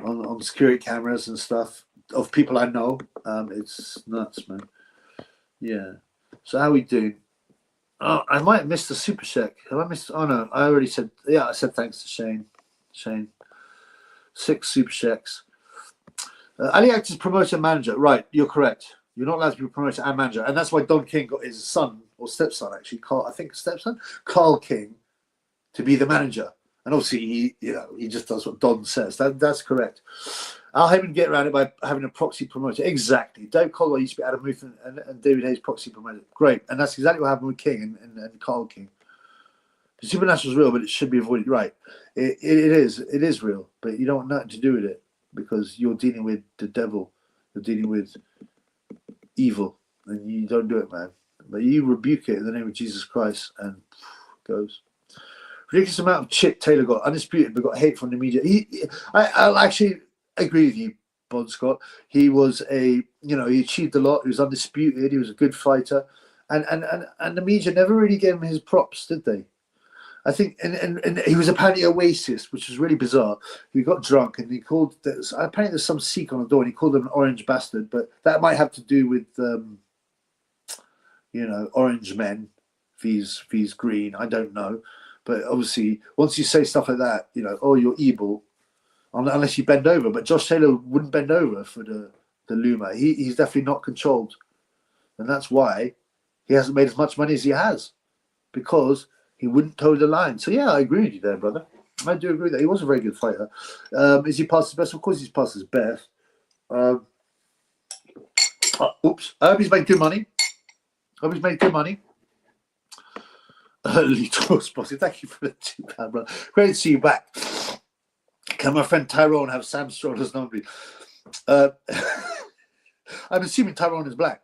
on security cameras and stuff of people I know. It's nuts, man. Yeah. So how are we doing? Oh, I might have missed the super check. Have I missed? Oh no, I already said. Yeah, I said thanks to Shane. 6 super checks. Ali Act is promoter and manager. Right, you're correct. You're not allowed to be promoter and manager, and that's why Don King got his son or stepson, actually, Carl. I think stepson, Carl King, to be the manager. And obviously, he just does what Don says. That's correct. Al Heyman get around it by having a proxy promoter. Exactly. Dave Colwell used to be Adam Muth and David Hayes proxy promoter. Great. And that's exactly what happened with King and Carl King. The supernatural is real, but it should be avoided. Right. It is. It is real, but you don't want nothing to do with it because you're dealing with the devil. You're dealing with evil, and you don't do it, man. But you rebuke it in the name of Jesus Christ, and it goes. Ridiculous amount of shit Taylor got. Undisputed, but got hate from the media. I'll actually agree with you, Bon Scott. He was he achieved a lot. He was undisputed. He was a good fighter. And the media never really gave him his props, did they? I think, and he was apparently a racist, which was really bizarre. He got drunk and he called, apparently there's some Sikh on the door and he called him an orange bastard, but that might have to do with, orange men, if he's green, I don't know. But obviously, once you say stuff like that, you're evil, unless you bend over. But Josh Taylor wouldn't bend over for the Luma. He's definitely not controlled. And that's why he hasn't made as much money as he has, because he wouldn't toe the line. So, yeah, I agree with you there, brother. I do agree with that. He was a very good fighter. Is he past his best? Of course he's past his best. Oops. I hope he's made good money. Little Spotty, thank you for the £2, brother. Great to see you back. Can my friend Tyrone have Sam Stroller's number? I'm assuming Tyrone is black.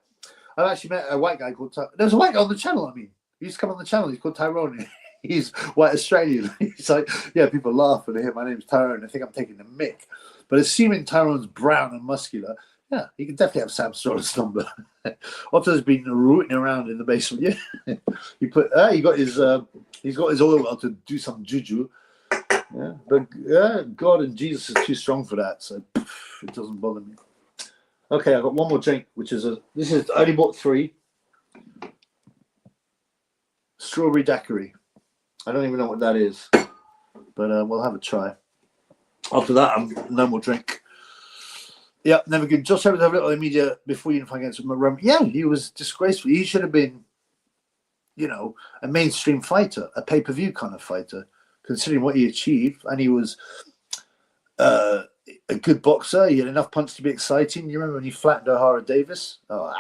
I've actually met a white guy called Tyrone. There's a white guy on the channel, he used to come on the channel. He's called Tyrone. He's white Australian. He's like, yeah, people laugh when they hear my name's Tyrone. I think I'm taking the mick. But assuming Tyrone's brown and muscular, yeah, he can definitely have Sam Stroller's number. Otto's been rooting around in the basement. Yeah, he's got his oil well to do some juju. Yeah, but God and Jesus is too strong for that, so it doesn't bother me. Okay, I've got one more drink, which is I only bought 3. Strawberry daiquiri. I don't even know what that is, but we'll have a try. After that, no more drink. Yeah, never good. Josh Evans have a little in the media before you fight against him. Yeah, he was disgraceful. He should have been, a mainstream fighter, a pay-per-view kind of fighter, considering what he achieved. And he was a good boxer. He had enough punch to be exciting. You remember when he flattened O'Hara Davis? Oh,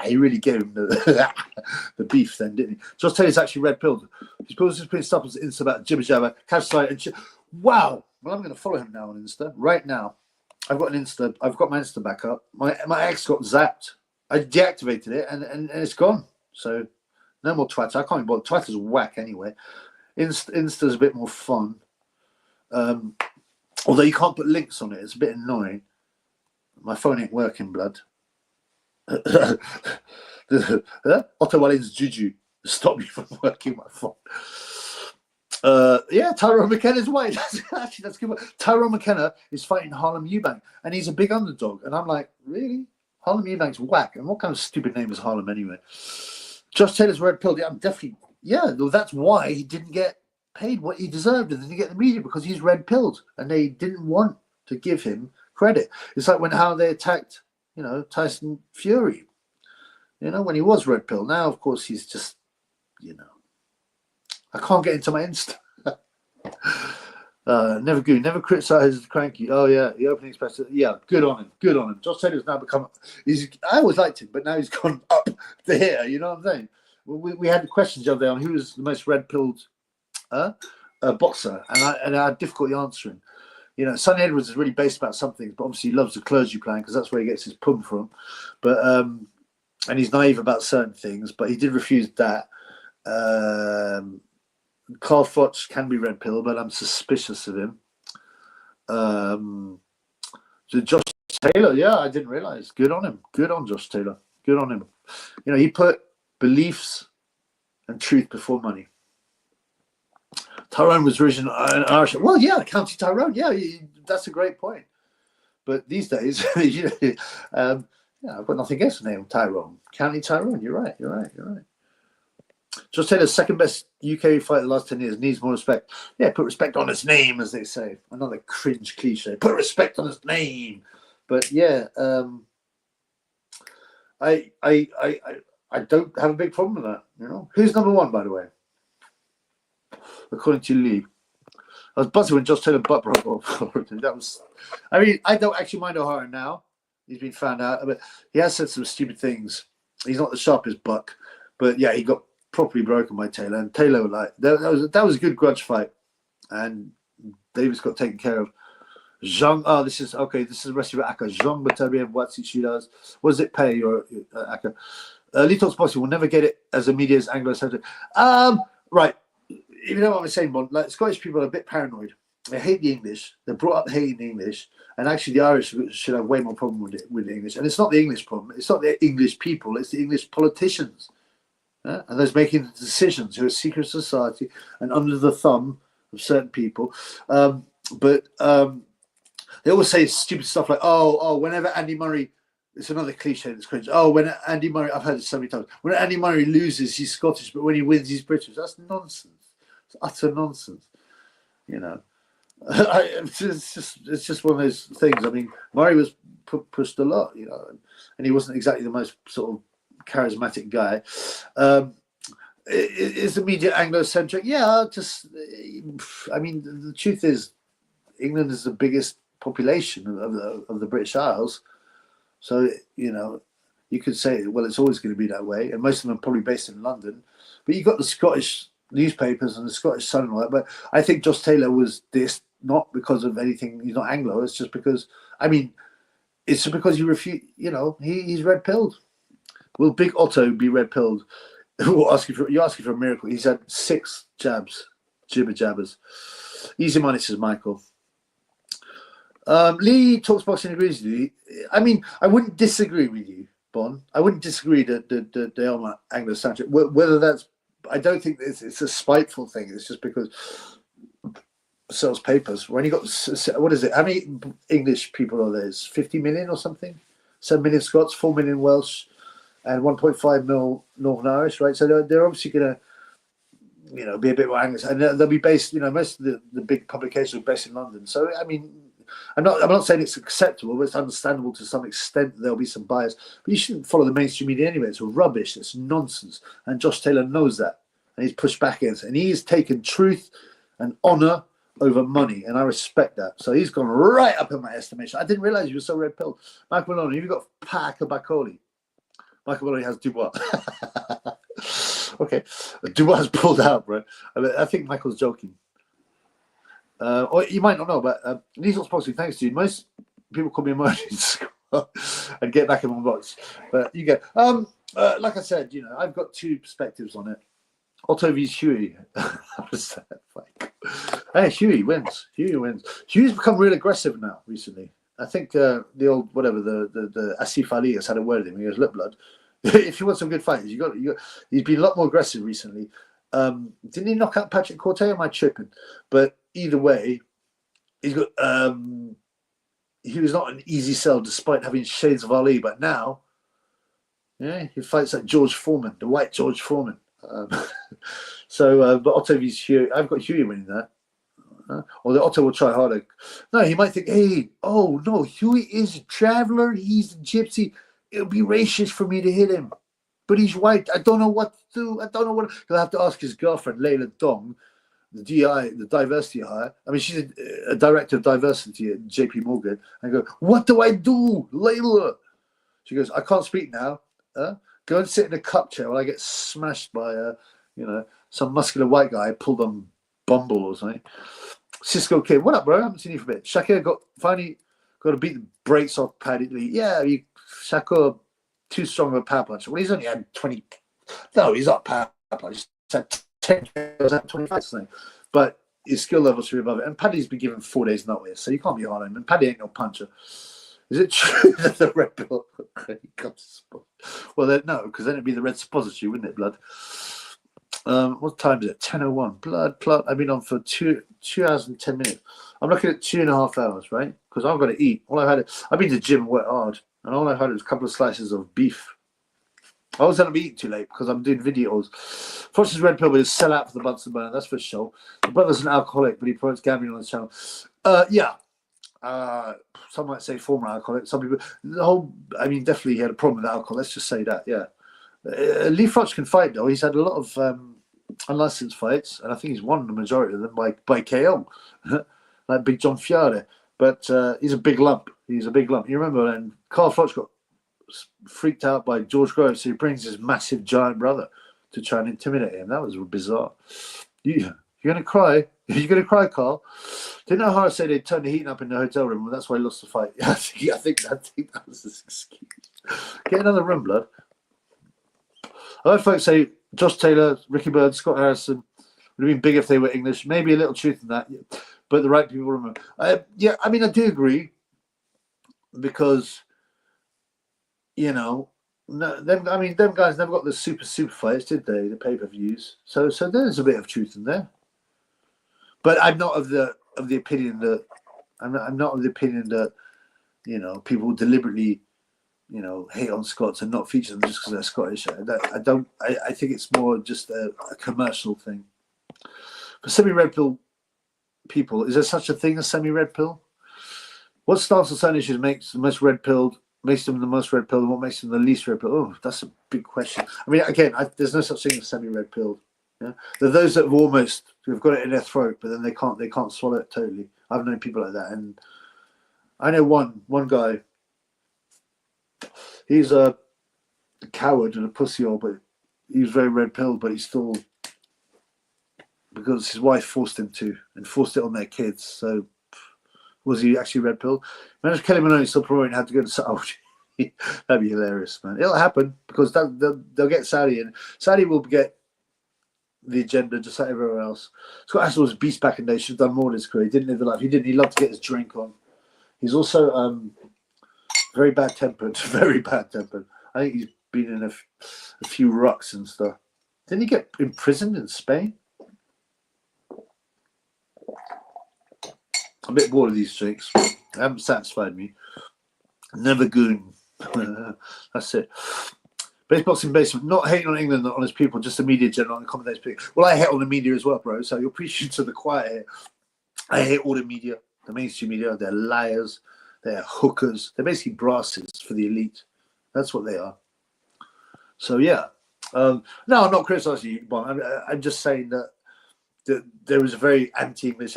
he really gave him the beef then, didn't he? Josh Taylor's actually red-pilled. He's putting stuff on Insta about jibber jabber, catch sight, and wow. Well, I'm going to follow him now on Insta right now. I've got my Insta back up. My ex got zapped. I deactivated it and it's gone. So no more Twitter. I can't even bother. Twitter's whack anyway. Insta's a bit more fun. Although you can't put links on it. It's a bit annoying. My phone ain't working, blood. Otto Wallin's juju stop me from working my phone. Tyrone McKenna's white. That's good. Tyrone McKenna is fighting Harlem Eubank, and he's a big underdog. And I'm like, really? Harlem Eubank's whack. And what kind of stupid name is Harlem anyway? Josh Taylor's red pill. Yeah, I'm definitely. Yeah, that's why he didn't get paid what he deserved and didn't get the media, because he's red pilled, and they didn't want to give him credit. It's like how they attacked, Tyson Fury. You know, when he was red pill. Now, of course, he's just, you know, I can't get into my Insta. Never good. Never criticised Cranky. Oh yeah, the opening special. Yeah, good on him. Good on him. Josh Taylor's now become. I always liked him, but now he's gone up to here. You know what I'm saying? We had questions the other day on who was the most red pilled boxer, and I had difficulty answering. You know, Sonny Edwards is really based about some things, but obviously he loves the clergy plan because that's where he gets his pub from. But and he's naive about certain things, but he did refuse that. Carl Froch can be red pill, but I'm suspicious of him. So Josh Taylor, yeah, I didn't realize. Good on him. Good on Josh Taylor. Good on him. You know, he put beliefs and truth before money. Tyrone was original Irish. Well, yeah, County Tyrone. Yeah, that's a great point. But these days, you know, yeah, I've got nothing else to name Tyrone. County Tyrone. You're right. You're right. You're right. Josh Taylor's second best UK fighter the last 10 years. Needs more respect. Yeah, put respect on his name, as they say. Another cringe cliche. Put respect on his name. But yeah, I don't have a big problem with that. You know, who's number one, by the way? According to Lee, I was buzzing when Josh Taylor butt broke off. That was. I mean, I don't actually mind O'Hara now. He's been found out, but he has said some stupid things. He's not the sharpest buck, but yeah, he got properly broken by Taylor, and Taylor like that was a good grudge fight, and Davis got taken care of. Zhang, this is okay. This is the rest of Aka. Zhang, Beterbiev, Watsi Shiraz. What does it pay? Or Aka? Litos Bossy will never get it as a media as Anglo-centric. Right. If you know what I'm saying, Bon, like Scottish people are a bit paranoid. They hate the English. They're brought up hating the English, and actually the Irish should have way more problem with the English. And it's not the English problem. It's not the English people. It's the English politicians, and those making the decisions who are secret society and under the thumb of certain people. But they always say stupid stuff like, "Oh, whenever Andy Murray." It's another cliche that's cringe. Oh, when Andy Murray, I've heard it so many times. When Andy Murray loses, he's Scottish, but when he wins, he's British. That's nonsense. It's utter nonsense. You know, it's just one of those things. I mean, Murray was pushed a lot, you know, and he wasn't exactly the most sort of charismatic guy. Is the media Anglo-centric? Yeah, I mean, the truth is, England is the biggest population of the British Isles. So, you know, you could say, well, it's always going to be that way. And most of them are probably based in London. But you've got the Scottish newspapers and the Scottish Sun and all that. But I think Josh Taylor was this, not because of anything. He's not Anglo. It's just because, I mean, it's because you refuse, you know, he's red-pilled. Will Big Otto be red-pilled? You're asking for a miracle. He's had 6 jabs, jibber jabbers. Easy money, says Michael. Lee talks boxing agrees with you. I mean, I wouldn't disagree with you, Bon. I wouldn't disagree that they are Anglo-centric. Whether that's, I don't think it's a spiteful thing. It's just because it sells papers. When you got, what is it? How many English people are there? 50 million or something? 7 million Scots, 4 million Welsh, and 1.5 mil Northern Irish, right? So they're obviously going to, you know, be a bit more Anglish, and they'll be based. You know, most of the big publications are based in London. So I mean. I'm not saying it's acceptable, but it's understandable to some extent that there'll be some bias. But you shouldn't follow the mainstream media anyway. It's rubbish. It's nonsense. And Josh Taylor knows that. And he's pushed back against it. And he's taken truth and honour over money. And I respect that. So he's gone right up in my estimation. I didn't realise you were so red-pilled. Michael Maloney, you've got Pack of Bakole. Michael Maloney has Dubois. Okay. Dubois has pulled out, bro. I think Michael's joking. Or you might not know, but these are possibly thanks to you. Most people call me a emergency squad and get back in my box. But you go. Like I said, you know, I've got 2 perspectives on it. Otto vs Huey. Hey, Huey wins. Huey's become real aggressive now recently. I think the old whatever the Asif Ali has had a word with him. He goes, look, blood. If you want some good fighters, you got. He's been a lot more aggressive recently. Didn't he knock out Patrick Corte? Am I tripping? But either way, he's got. He was not an easy sell despite having shades of Ali, but now, yeah, he fights like George Foreman, the white George Foreman. But Otto vs Huey, I've got Huey winning that. Although Otto will try harder. No, he might think, hey, oh no, Huey is a traveler. He's a gypsy. It'll be racist for me to hit him. but he's white. I don't know what to do. I don't know what. He'll have to ask his girlfriend, Layla Dong, the DI, the diversity hire. I mean, she's a director of diversity at JP Morgan. I go, what do I do, Layla? She goes, I can't speak now. Go and sit in a cup chair while I get smashed by some muscular white guy pulled on Bumble or something. Cisco Kid, what up, bro? I haven't seen you for a bit. Shakir finally got to beat the brakes off Paddy Lee. Yeah, Shakir too strong of a power puncher. Well, he's only had 20. No, he's not power puncher. He's had 10 kills, 25 something. But his skill levels should be above it. And Paddy's been given 4 days notice, so you can't be hard on him. And Paddy ain't no puncher. Is it true that the red pill? Well, no, because then it'd be the red suppository, wouldn't it, blood? What time is it? 10:01. Blood. I've been on for 2 hours and 10 minutes. I'm looking at 2.5 hours, right? Because I've got to eat. I've been to the gym and worked hard, and all I've had is a couple of slices of beef. I was going to be eating too late because I'm doing videos. Frost's red pill will sell out for the Bunsen burner, that's for sure. The brother's an alcoholic, but he promotes gambling on his channel. Yeah. Some might say former alcoholic. Some people, definitely he had a problem with alcohol. Let's just say that, yeah. Lee Froch can fight though. He's had a lot of unlicensed fights, and I think he's won the majority of them by KO, like Big John Fiore. But he's a big lump. You remember when Carl Froch got freaked out by George Groves, so he brings his massive giant brother to try and intimidate him. That was bizarre. You're gonna cry? You're gonna cry, Carl? Didn't O'Hara say they turned the heating up in the hotel room? Well, that's why he lost the fight. I think that was his excuse. Get another room, blood. I heard folks say Josh Taylor, Ricky Bird, Scott Harrison would have been big if they were English. Maybe a little truth in that, but the right people remember. I do agree because them guys never got the super fights, did they? The pay-per-views. So there's a bit of truth in there. But I'm not of the opinion that people deliberately hate on Scots and not feature them just because they're Scottish. I think it's more just a commercial thing. For semi-red pill people, is there such a thing as semi-red pill? What stance on certain issues makes them the most red pilled, and what makes them the least red pilled? Oh, that's a big question. I mean, again, there's no such thing as semi-red pilled. Yeah? There are those that have got it in their throat, but then they can't swallow it totally. I've known people like that, and I know one guy. He's a coward and a pussyhole, but he was very red pilled, but he's still, because his wife forced him to, and forced it on their kids. So was he actually red pilled? Imagine Kelly Maloney still promoting how to go to Saudi. That'd be hilarious, man. It'll happen because they'll get Saudi, and Saudi will get the agenda just like everywhere else. Scott Hassel was a beast back in the day. Should have done more in his career. He didn't live the life. He loved to get his drink on. He's also very bad tempered. Very bad tempered. I think he's been in a few rucks and stuff. Didn't he get imprisoned in Spain? I'm a bit bored of these drinks. They haven't satisfied me. Never goon. That's it. Base boxing basement, not hating on England, not on his people, just the media general and commentators. Well, I hate on the media as well, bro. So you're preaching to the choir here. I hate all the media, the mainstream media. They're liars. They're hookers. They're basically brasses for the elite. That's what they are. So yeah. No, I'm not criticizing you, Bon. I'm just saying that there was a very anti-English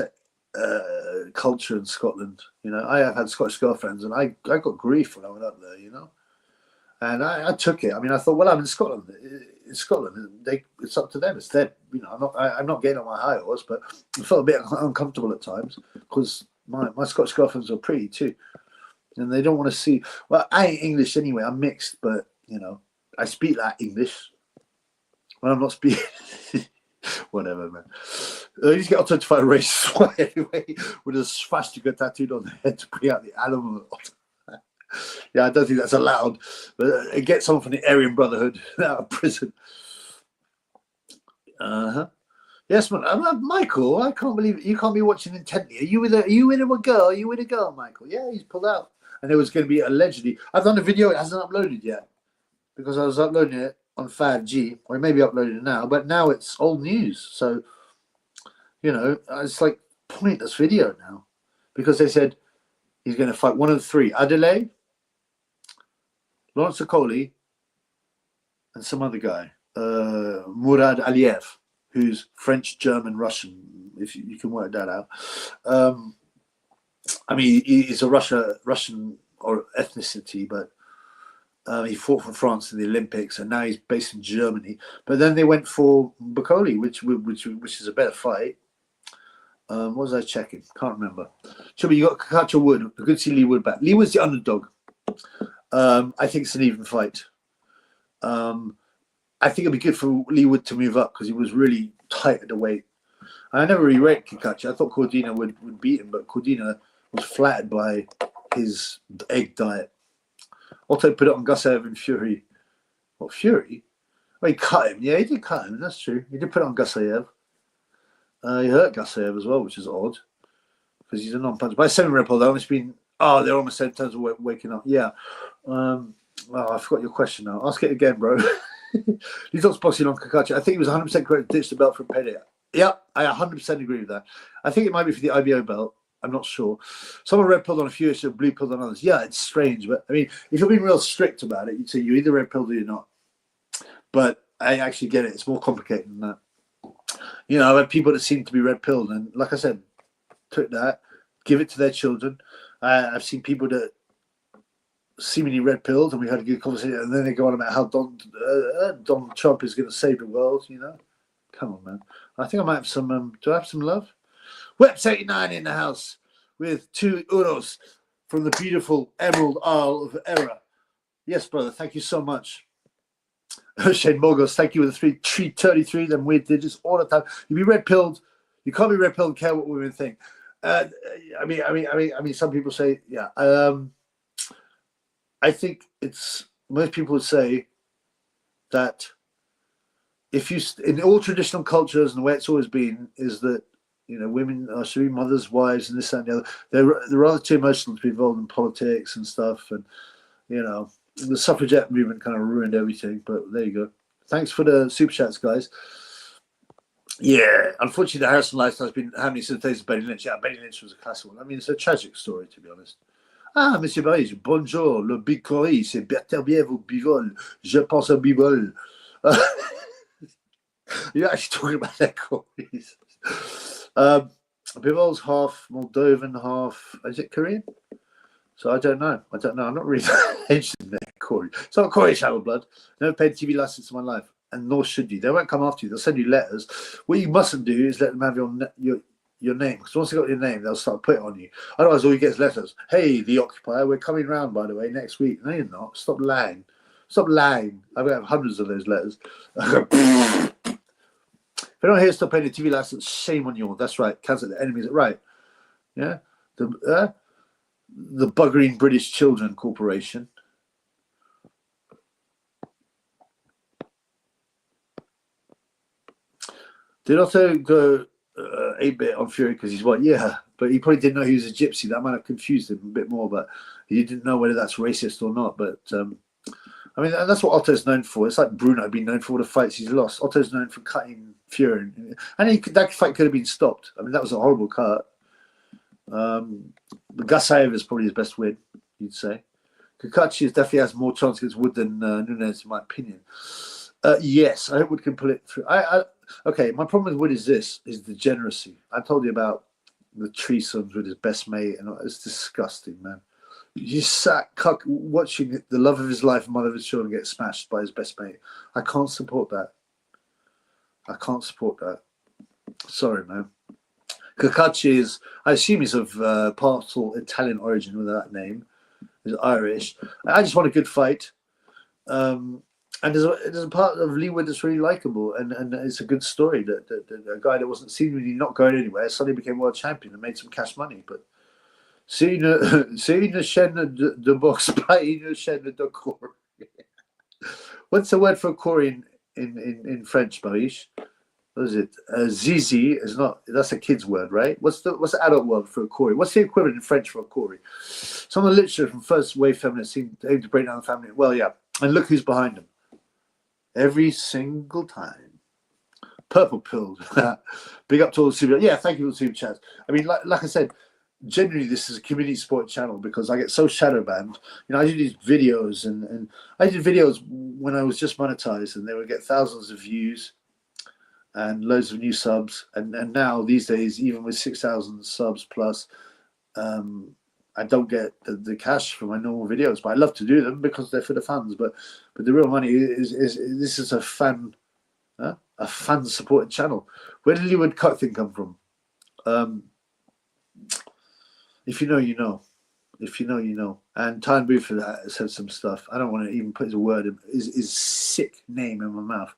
culture in Scotland. I have had Scottish girlfriends, and I got grief when I went up there. And I took it. I mean, I thought, well, I'm in Scotland. In Scotland, it's up to them. It's their, I'm not getting on my high horse, but I felt a bit uncomfortable at times because my Scottish girlfriends are pretty too, and they don't want to see. Well, I ain't English anyway. I'm mixed, but I speak like English when I'm not speaking. Whatever, man. You just get authentified racist anyway with a swastika tattooed on the head to bring out the animal. Yeah, I don't think that's allowed, but get someone from the Aryan Brotherhood out of prison. Yes, man. Michael, I can't believe it. You can't be watching intently. Are you with a girl? Are you with a girl, Michael? Yeah, he's pulled out, and it was going to be allegedly. I've done a video. It hasn't uploaded yet because I was uploading it on 5G, or maybe uploaded it now, but now it's old news. So it's like pointless video now because they said he's going to fight one of the three: Adelaide, Lawrence Okoli, and some other guy, Murad Aliyev, who's French, German, Russian, if you can work that out. I mean, he's a Russian or ethnicity, but he fought for France in the Olympics, and now he's based in Germany. But then they went for Bakole, which is a better fight. What was I checking? Can't remember. Chubby, you got Kakacha Wood. Good to see Lee Wood back. Lee was the underdog. I think it's an even fight. I think it'd be good for Lee Wood to move up because he was really tight at the weight. I never really rated Kakacha. I thought Cordina would beat him, but Cordina was flattered by his egg diet. Otto put it on Gusev and Fury. What, Fury? Well, he cut him. Yeah, he did cut him. That's true. He did put it on Gusev. He hurt Gusev as well, which is odd because he's a non-puncher. By 7 red pill, they're almost 7 times of waking up. Yeah. I forgot your question now. Ask it again, bro. He's not boxing on Kakacha. I think he was 100% correct to ditch the belt for Payday. Yeah, I 100% agree with that. I think it might be for the IBO belt. I'm not sure. Some are red pilled on a few, so blue pilled on others. Yeah, it's strange, but I mean, if you're being real strict about it, you'd say you're either red pilled or you're not. But I actually get it. It's more complicated than that. You know, I've had people that seem to be red pilled, and like I said, took that, give it to their children. I've seen people that seemingly red pilled, and we had a good conversation, and then they go on about how Donald Trump is going to save the world. You know, come on, man. I think I might have some. Do I have some love? Weps89 in the house with 2 euros from the beautiful Emerald Isle of Error. Yes, brother. Thank you so much. Shane Mogos, thank you with the 333, them weird digits all the time. You be red pilled. You can't be red pilled and care what women think. I mean, some people say, yeah. I think it's most people would say that if you in all traditional cultures and the way it's always been is that women should be mothers, wives, and this that, and the other. They're rather too emotional to be involved in politics and stuff, and the suffragette movement kind of ruined everything. But there you go. Thanks for the super chats, guys. Yeah, unfortunately, the Harrison lifestyle has been happening since the days of Benny Lynch. Yeah, Benny Lynch was a classic one. I mean, it's a tragic story, to be honest. Ah, Monsieur Barry, bonjour, le big Corey, c'est Beterbiev au Bivol. Je pense au Bivol. You're actually talking about their Corys. Bivol's half Moldovan, half, is it Korean? So I don't know. I'm not really interested in their Corey. It's not Corey Channel blood. Never paid a TV license in my life, and nor should you. They won't come after you. They'll send you letters. What you mustn't do is let them have your name, because once they got your name, they'll start putting it on you. Otherwise, all you get is letters. Hey, the occupier, we're coming round, by the way, next week. No, you're not. Stop lying. Stop lying. I've got hundreds of those letters. If anyone here stop paying a TV license, shame on you. That's right. Cancel the enemies. Right. Yeah. The buggering British Children Corporation. Did Otto go 8-bit on Fury because he's white? Yeah, but he probably didn't know he was a gypsy. That might have confused him a bit more, but he didn't know whether that's racist or not. But I mean, that's what Otto's known for. It's like Bruno being known for all the fights he's lost. Otto's known for cutting Fury, and that fight could have been stopped. I mean, that was a horrible cut. Gasayev is probably his best win, you'd say. Kakachi definitely has more chance against Wood than Nunes, in my opinion. Yes, I hope Wood can pull it through. Okay, my problem with Wood is degeneracy. I told you about the threesomes with his best mate, and it's disgusting, man. You sat watching the love of his life and mother of his children get smashed by his best mate. I can't support that. Sorry, man. Kakachi is, I assume he's of partial Italian origin with that name. He's Irish. I just want a good fight. And there's a part of Lee Wood that's really likable, and it's a good story that a guy that wasn't seemingly not going anywhere suddenly became world champion and made some cash money. But c'est une chaîne de boxe, pas une chaîne de Corey. What's the word for Corey in French, Marish? What is it? Zizi is not. That's a kid's word, right? What's the adult word for a Corey? What's the equivalent in French for a Corey? Some of the literature from first wave feminists seem to aim to break down the family. Well, yeah, and look who's behind them. Every single time. Purple pilled. Big up to all the super. Yeah, thank you for the super chats. I mean, like I said, genuinely, this is a community support channel because I get so shadow banned. You know, I do these videos, and I did videos when I was just monetized, and they would get thousands of views and loads of new subs. And now these days, even with 6,000 subs plus, I don't get the cash for my normal videos, but I love to do them because they're for the fans. But the real money is this is a fan supported channel. Where did the woodcut thing come from? If you know, you know. If you know, you know. And Tyne Booth said some stuff. I don't want to even put his word in his sick name in my mouth.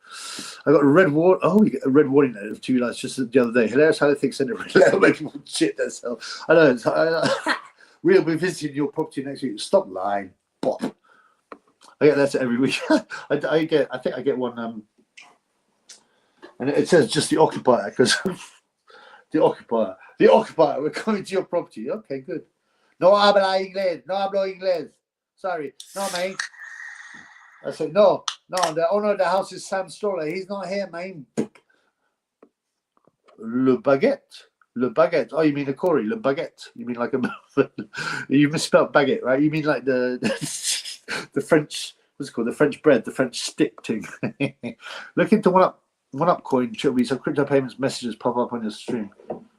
I got a red warning. Oh, you get a red warning note of 2 lights just the other day. Hilarious how they think send a red letter making people shit themselves. I know. We'll be visiting your property next week. Stop lying, Bob. I get that every week. I think I get one. And it says just the occupier because the occupier. We're coming to your property. Okay, good. No habla inglés. No hablo inglés. Sorry. No, mate. I said, no. The owner of the house is Sam Stoller. He's not here, mate. Le baguette. Oh, you mean a Corey? Le baguette. You mean like a... You misspelled baguette, right? You mean like the French... What's it called? The French bread, the French stick thing. Look into one up coin. Should be some crypto payments messages pop up on your stream.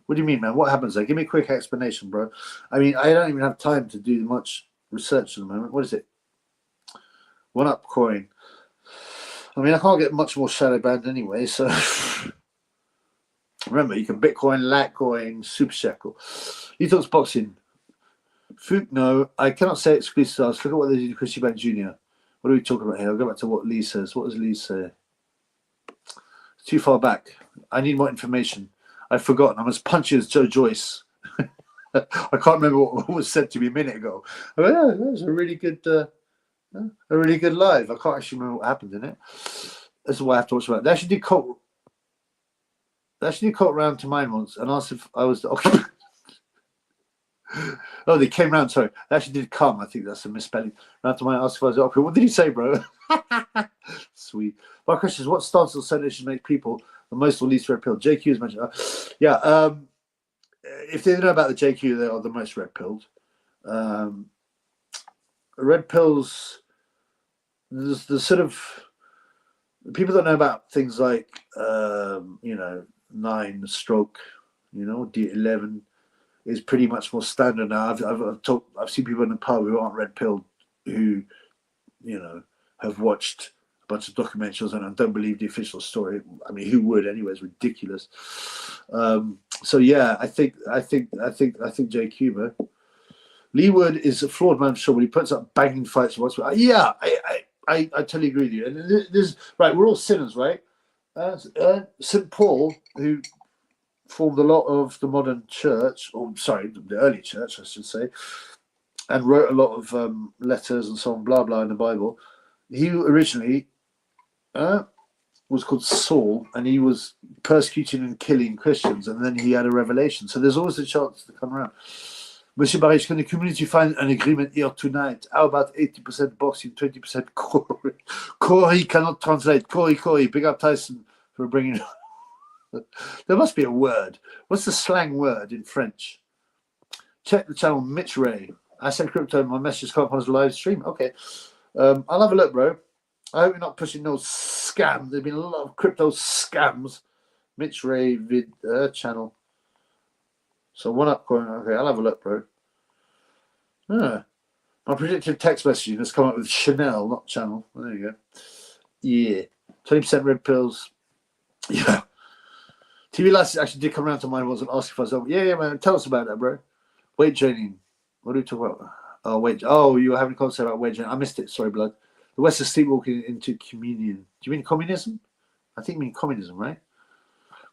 What do you mean, man? What happens there? Give me a quick explanation, bro. I mean, I don't even have time to do much research at the moment. What is it? One up coin. I mean, I can't get much more shadow banned anyway, so... Remember, you can Bitcoin, Litecoin, Super Shekel. Detox Boxing. Fook, no. I cannot say exclusive. I forgot what they did to Christy Bank Jr. What are we talking about here? I'll go back to what Lee says. What does Lee say? It's too far back. I need more information. I've forgotten. I'm as punchy as Joe Joyce. I can't remember what was said to me a minute ago. I mean, yeah, that was a really good live. I can't actually remember what happened in it. That's why I have to watch about it. They actually did call round to mine once and asked if I was the occupant. Oh, they came round. Sorry, they actually did come. I think that's a misspelling. Round to mine, asked if I was the occupant. What did he say, bro? Sweet. My question is, what stance or solution make people the most or least red pill? JQ is mentioned. If they know about the JQ, they are the most red pilled. Red pills. There's the sort of people don't know about things like 9 stroke, D11 is pretty much more standard now. I've seen people in the pub who aren't red pilled who, have watched a bunch of documentaries and don't believe the official story. I mean, who would anyway? It's ridiculous. So yeah, I think JQ, man. Lee Wood is a flawed man for sure when he puts up banging fights. Yeah, I totally agree with you. And there's right, we're all sinners, right? St. Paul, who formed a lot of the modern church, or sorry, the early church, I should say, and wrote a lot of letters and so on, blah, blah, in the Bible. He originally was called Saul, and he was persecuting and killing Christians, and then he had a revelation. So there's always a chance to come around. Monsieur Barrage, can the community find an agreement here tonight? How about 80% boxing, 20% Corey? Corey cannot translate. Corey, big up Tyson for bringing... There must be a word. What's the slang word in French? Check the channel, Mitch Ray. I said crypto, my message come up on his live stream. Okay. I'll have a look, bro. I hope you're not pushing no scams. There've been a lot of crypto scams. Mitch Ray vid channel. So one up going, okay, I'll have a look, bro. My predictive text messaging has come up with Chanel, not channel. There you go. Yeah. 20% red pills. Yeah. TV license actually did come around to mine once and asked if I was over. Yeah, man. Tell us about that, bro. Weight training. What do we talk about? Oh, wait. Oh, you were having a conversation about weight training. I missed it. Sorry, blood. The West is sleepwalking into communion. Do you mean communism? I think you mean communism, right?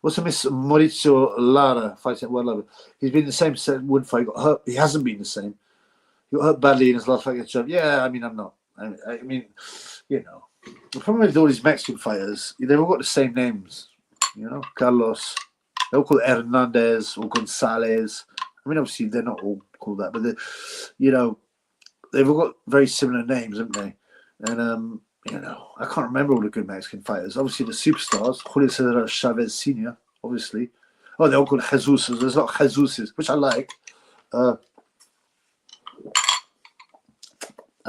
What's the Miss Maurizio Lara fights at World Level? He's been the same wood fight. He got hurt. He hasn't been the same. He got hurt badly in his last fight against Trump. Yeah, I mean, I'm not. I mean, the problem with all these Mexican fighters, they've all got the same names. Carlos. They're all called Hernandez or Gonzalez. I mean, obviously, they're not all called that, but they've all got very similar names, haven't they? And, I can't remember all the good Mexican fighters. Obviously, the superstars, Julio Cesar Chavez Sr., obviously. Oh, they're all called Jesus. There's a lot of Jesuses, which I like. That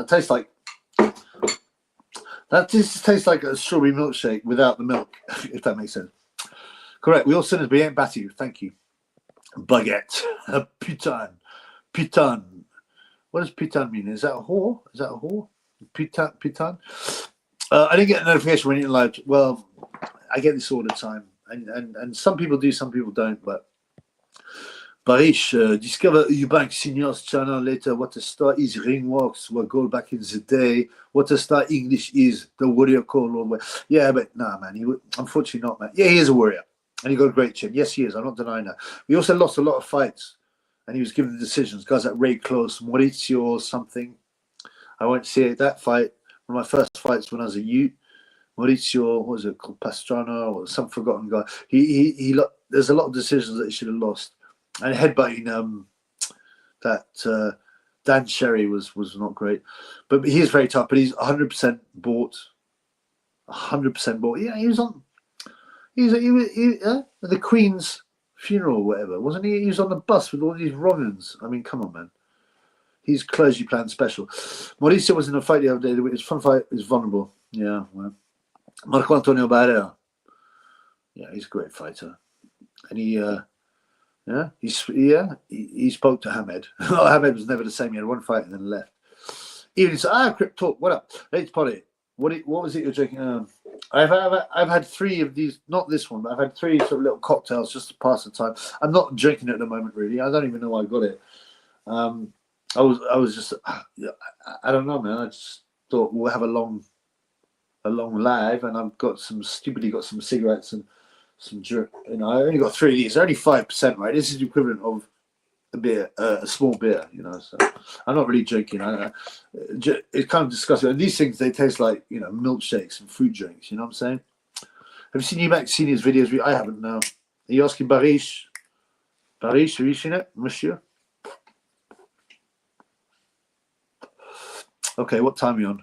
tastes like that. Just tastes like a strawberry milkshake without the milk, if that makes sense. Correct. We all sinners, but he ain't batter you. Thank you. Baguette. Putain. What does putain mean? Is that a whore? Is that a whore? Putain. I didn't get a notification when you live. Well, I get this all the time, and some people do, some people don't. But Barish, discover Eubank Senior's channel later. What a star is Ringworks, what goal back in the day. What a star English is, the warrior call all the way. Yeah, but nah, man, unfortunately not, man. Yeah, he is a warrior, and he got a great chin. Yes, he is. I'm not denying that. We also lost a lot of fights, and he was given the decisions. Guys like Ray Close, Maurizio or something. I won't see it. That fight, one of my first fights when I was a youth. Maurizio, what was it called, Pastrana, or some forgotten guy. There's a lot of decisions that he should have lost. And headbutting that Dan Sherry was not great, but he is very tough. But he's 100% bought, 100% bought. Yeah, he was on. He was at the Queen's funeral, or whatever, wasn't he? He was on the bus with all these Romans. I mean, come on, man. He's clergy plan special. Mauricio was in a fight the other day. His front fight is vulnerable. Yeah, well, Marco Antonio Barrera. Yeah, he's a great fighter, and he spoke to Hamed. Hamed was never the same. He had one fight and then left. Even he said, Crip Talk, what up? Let's potty. What was it you're drinking? I've had 3 of these, not this one, but I've had 3 sort of little cocktails just to pass the time. I'm not drinking it at the moment, really. I don't even know why I got it. I was just, I don't know, man. I just thought we'll have a long live, and I've got some cigarettes and some drink. You know, I only got 3 of these. They're only 5%, right? This is the equivalent of a beer, a small beer. You know, so I'm not really drinking. It's kind of disgusting. And these things, they taste like, you know, milkshakes and fruit drinks. You know what I'm saying? Have you seen Eubank Senior's videos? I haven't. No. Are you asking Barish? Barish, have you seen it, Monsieur? Okay, what time are you on?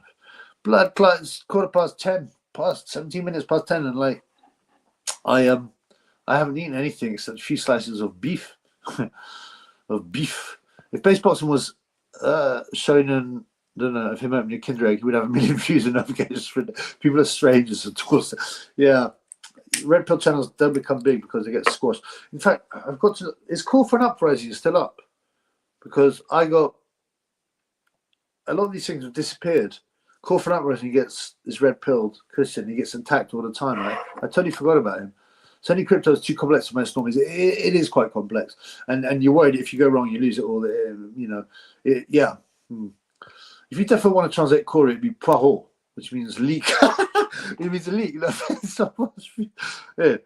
Blood clot, it's 10:15, past 17 minutes past 10, and like I haven't eaten anything except a few slices of beef. If base boxing was shown in, I don't know, if him opening a Kinder Egg, he would have 1 million views and notifications for people are strangers at all. Yeah. Red pill channels don't become big because they get squashed. In fact, it's Call for an Uprising is still up, because I got a lot of these things have disappeared. Call for an Uprising is red pilled Christian. He gets attacked all the time. I totally forgot about him. Sony crypto is too complex for most normies. It is quite complex, and you're worried if you go wrong, you lose it all. You know, yeah. If you definitely want to translate Corey, it'd be Poirot, which means leak. It means a leak. Yeah.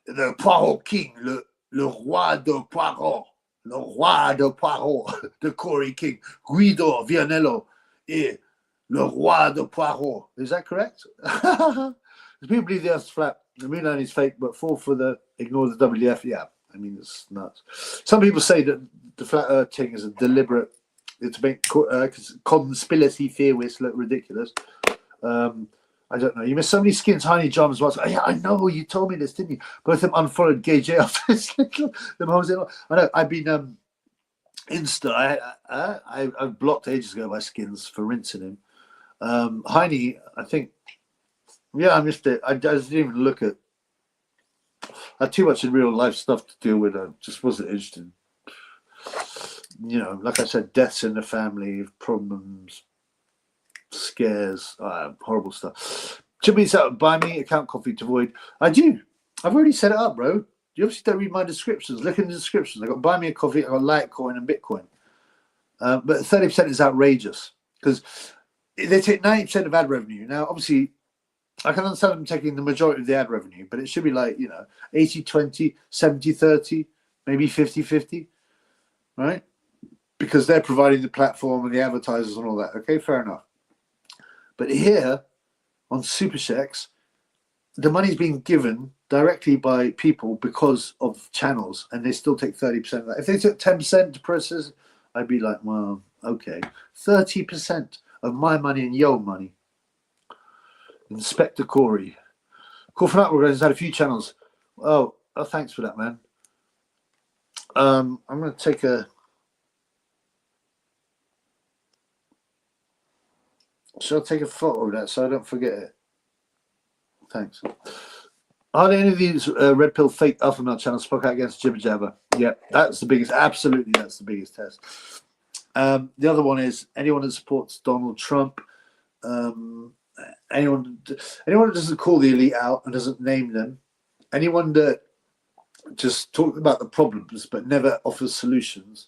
The Poirot King, le roi de Poirot, the Corey King, Guido Vianello, et le roi de Poirot. Is that correct? People believe the Earth's flat. The moon landing is fake, but fall for ignore the WF. Yeah, I mean, it's nuts. Some people say that the flat Earth thing is a deliberate, to make conspiracy theorists look ridiculous. I don't know. You missed so many skins, tiny jobs. Yeah, I know. You told me this, didn't you? Both of them unfollowed Gay J after this. I know. I've been Insta. I blocked ages ago my skins for rinsing him. Heine, I think. Yeah, I missed it. I didn't even look at. I had too much in real life stuff to deal with. I just wasn't interested. You know, like I said, deaths in the family, problems, scares, horrible stuff. Chippy's out. Buy me account coffee to avoid. I do. I've already set it up, bro. You obviously don't read my descriptions. Look in the descriptions. I got buy me a coffee. I got Litecoin and Bitcoin. But 30% is outrageous because they take 90% of ad revenue. Now, obviously, I can understand them taking the majority of the ad revenue, but it should be like, 80-20, 70-30, maybe 50-50, right? Because they're providing the platform and the advertisers and all that. Okay, fair enough. But here on Super Shacks, the money's being given directly by people because of channels, and they still take 30% of that. If they took 10% to process, I'd be like, well, okay. 30% of my money and your money. Inspector Corey. Call for that. We're had a few channels. Oh, thanks for that, man. I'm going to take a Shall I take a photo of that so I don't forget it? Thanks. Are there any of these red pill fake alpha male channels spoke out against jibber jabber? Yeah, that's the biggest. Absolutely, that's the biggest test. The other one is anyone that supports Donald Trump. Anyone that doesn't call the elite out and doesn't name them. Anyone that just talks about the problems but never offers solutions.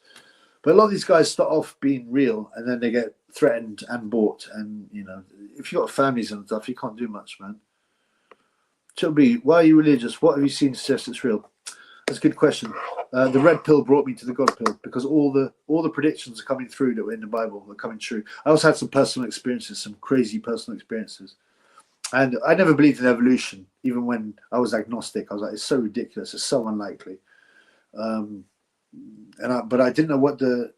But a lot of these guys start off being real and then they get threatened and bought. And, you know, if you've got families and stuff, you can't do much, man. Chubby, why are you religious? What have you seen to suggest it's real? That's a good question. The red pill brought me to the God pill because all the predictions are coming through that were in the Bible are coming true. I also had some personal experiences, some crazy personal experiences. And I never believed in evolution, even when I was agnostic. I was like, it's so ridiculous. It's so unlikely. But I didn't know what the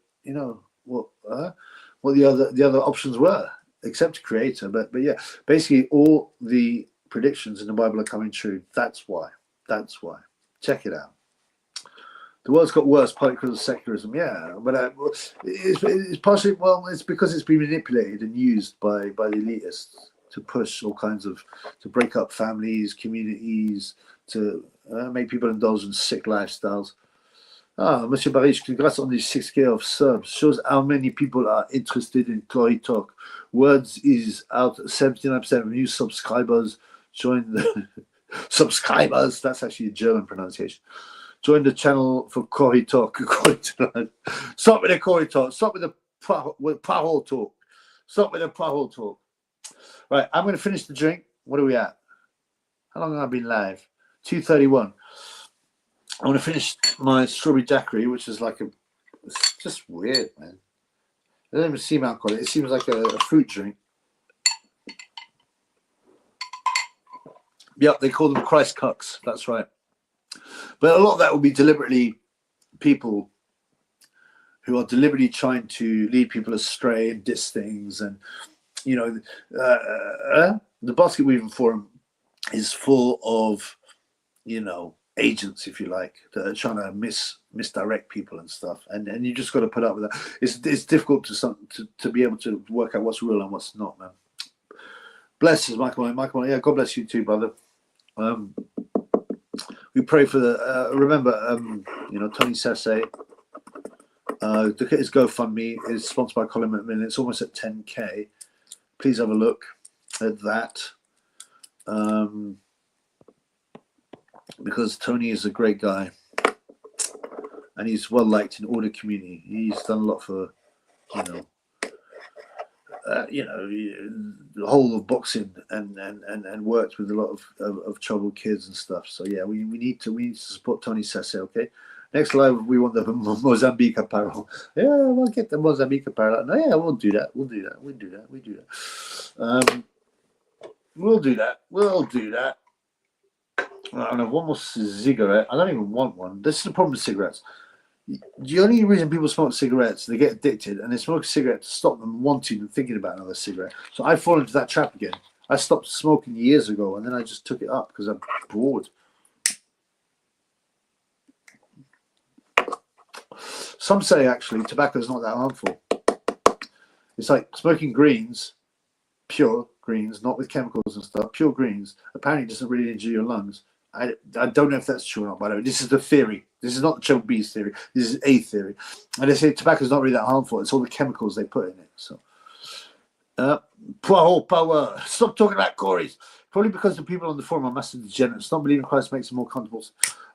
other options were, except Creator. But yeah, basically all the predictions in the Bible are coming true. That's why. Check it out. The world's got worse partly because of secularism. Yeah, but it's partially, well, it's because it's been manipulated and used by the elitists to push all kinds of, to break up families, communities, to make people indulge in sick lifestyles. Monsieur Barish, congrats on the 6K of subs. Shows how many people are interested in Cory Talk. Words is out. 79% of new subscribers join the subscribers. That's actually a German pronunciation. Join the channel for Cory Talk. Stop with the Cory Talk. Stop with the Parole Talk. Stop with the Parole Talk. Right, I'm going to finish the drink. What are we at? How long have I been live? 2:31. I want to finish my strawberry daiquiri, which is like it's just weird, man. It doesn't even seem alcoholic. It seems like a fruit drink. Yep, they call them Christ cucks. That's right. But a lot of that will be deliberately people who are deliberately trying to lead people astray and diss things. And, you know, the Basket Weaving Forum is full of, you know, agents, if you like, that are trying to misdirect people and stuff. And you just got to put up with that. It's difficult to be able to work out what's real and what's not, man. Bless us, Michael. Yeah, God bless you too, brother. We pray for the remember, you know, Tony Sesse. His GoFundMe is sponsored by Colin McMillan. It's almost at 10K. Please have a look at that, because Tony is a great guy and he's well liked in all the community. He's done a lot for, the whole of boxing and worked with a lot of troubled kids and stuff. So yeah, we need to support Tony Sesse. Okay, next live we want the Mozambique apparel. Yeah, we'll get the Mozambique apparel. No, yeah, we'll do that. We'll do that. We'll do that. I have one more cigarette. I don't even want one. This is the problem with cigarettes. The only reason people smoke cigarettes, they get addicted and they smoke a cigarette to stop them wanting and thinking about another cigarette. So I fall into that trap again. I stopped smoking years ago and then I just took it up because I'm bored. Some say actually tobacco is not that harmful. It's like smoking greens, pure greens, not with chemicals and stuff, pure greens, apparently doesn't really injure your lungs. I don't know if that's true or not, by the way. This is the theory. This is not Triple B's theory. This is a theory. And they say tobacco is not really that harmful. It's all the chemicals they put in it. So, power. Stop talking about Corys. Probably because the people on the forum are massive degenerates. Not believing Christ makes them more comfortable.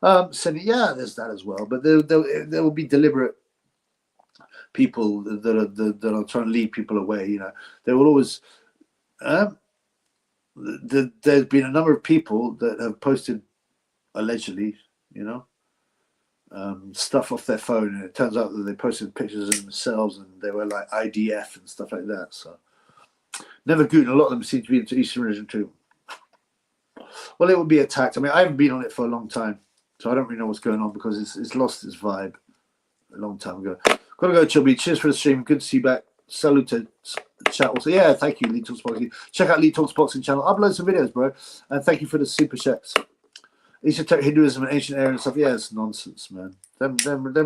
Yeah, there's that as well. But there will be deliberate people that are trying to lead people away. You know, there will always. There's been a number of people that have posted allegedly, stuff off their phone, and it turns out that they posted pictures of themselves and they were like IDF and stuff like that. So never good. A lot of them seem to be into Eastern religion too. Well, it would be attacked. I mean, I haven't been on it for a long time, so I don't really know what's going on because it's lost its vibe a long time ago. Gotta go, Chubby. Cheers for the stream. Good to see you back. Salute chat also. Yeah, thank you, Lee Talks Boxing. Check out Lee Talks Boxing channel. Upload some videos, bro. And thank you for the super chats. Esoteric Hinduism and ancient Aryan stuff. Yeah, it's nonsense, man. Them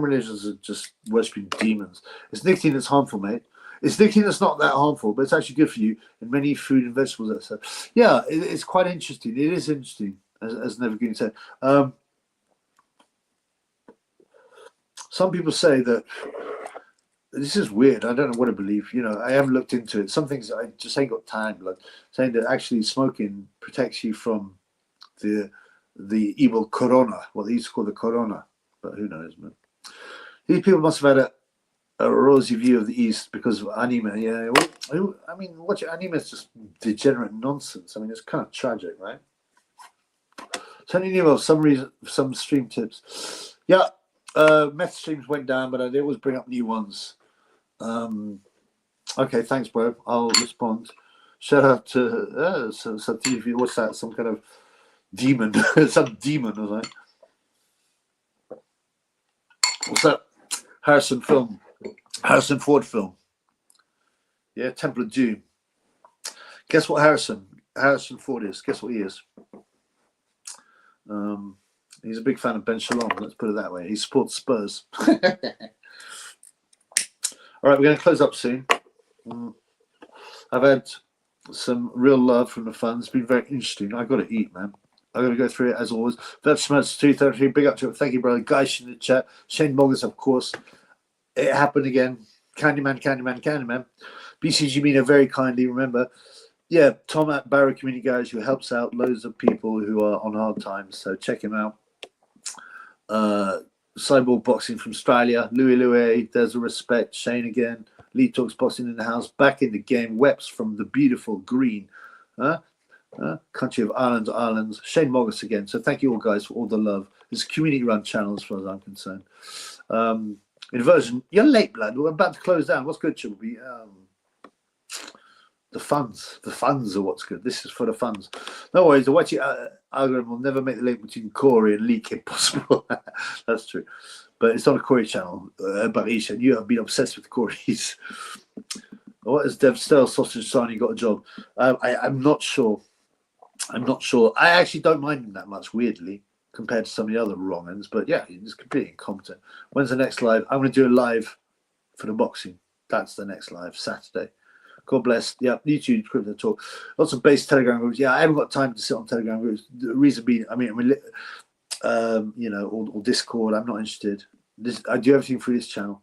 religions are just worshipping demons. It's nicotine that's harmful, mate. It's nicotine that's not that harmful, but it's actually good for you in many food and vegetables. That stuff. Yeah, it's quite interesting. It is interesting, as Nevergreen said. Some people say that this is weird. I don't know what to believe. You know, I haven't looked into it. Some things I just ain't got time. Like saying that actually smoking protects you from the evil corona, what they used to call the corona. But who knows, man? These people must have had a rosy view of the East because of anime. Yeah, well, I mean, watching anime is just degenerate nonsense. I mean, it's kind of tragic, right? Send an email, some stream tips. Yeah, meth streams went down, but they always bring up new ones. Okay, thanks, bro. I'll respond. Shout out to TV. What's that? Some kind of demon, some demon, was I? What's that? Harrison Ford film. Yeah, Temple of Doom. Guess what Harrison Ford is? Guess what he is? He's a big fan of Ben Shalom. Let's put it that way. He supports Spurs. All right, we're going to close up soon. I've had some real love from the fans. It's been very interesting. I've got to eat, man. I'm going to go through it as always. That's Smuts 233. Big up to it. Thank you, brother. Guys in the chat. Shane Moggins, of course. It happened again. Candyman. BCG Mina very kindly. Remember, yeah, Tom at Barrow Community Garage, who helps out loads of people who are on hard times. So check him out. Cyborg Boxing from Australia. Louis, there's a respect. Shane again. Lee Talks Boxing in the house. Back in the game. Weps from the beautiful green. Country of Islands. Shane Moggis again. So thank you all guys for all the love. It's a community-run channel as far as I'm concerned. Inversion, you're late, blood. We're about to close down. What's good, Chilby? The funds are what's good. This is for the funds. No worries. The watching algorithm will never make the link between Corey and Leak if possible. That's true. But it's not a Corey channel. Barish, and you have been obsessed with Corey's. What is Dev Stell sausage signing got a job? I'm not sure. I actually don't mind him that much, weirdly, compared to some of the other wrong ends. But yeah, he's completely incompetent. When's the next live? I'm going to do a live for the boxing. That's the next live, Saturday. God bless. Yeah, YouTube, Crypto Talk. Lots of base Telegram groups. Yeah, I haven't got time to sit on Telegram groups. The reason being, or Discord. I'm not interested. I do everything through this channel.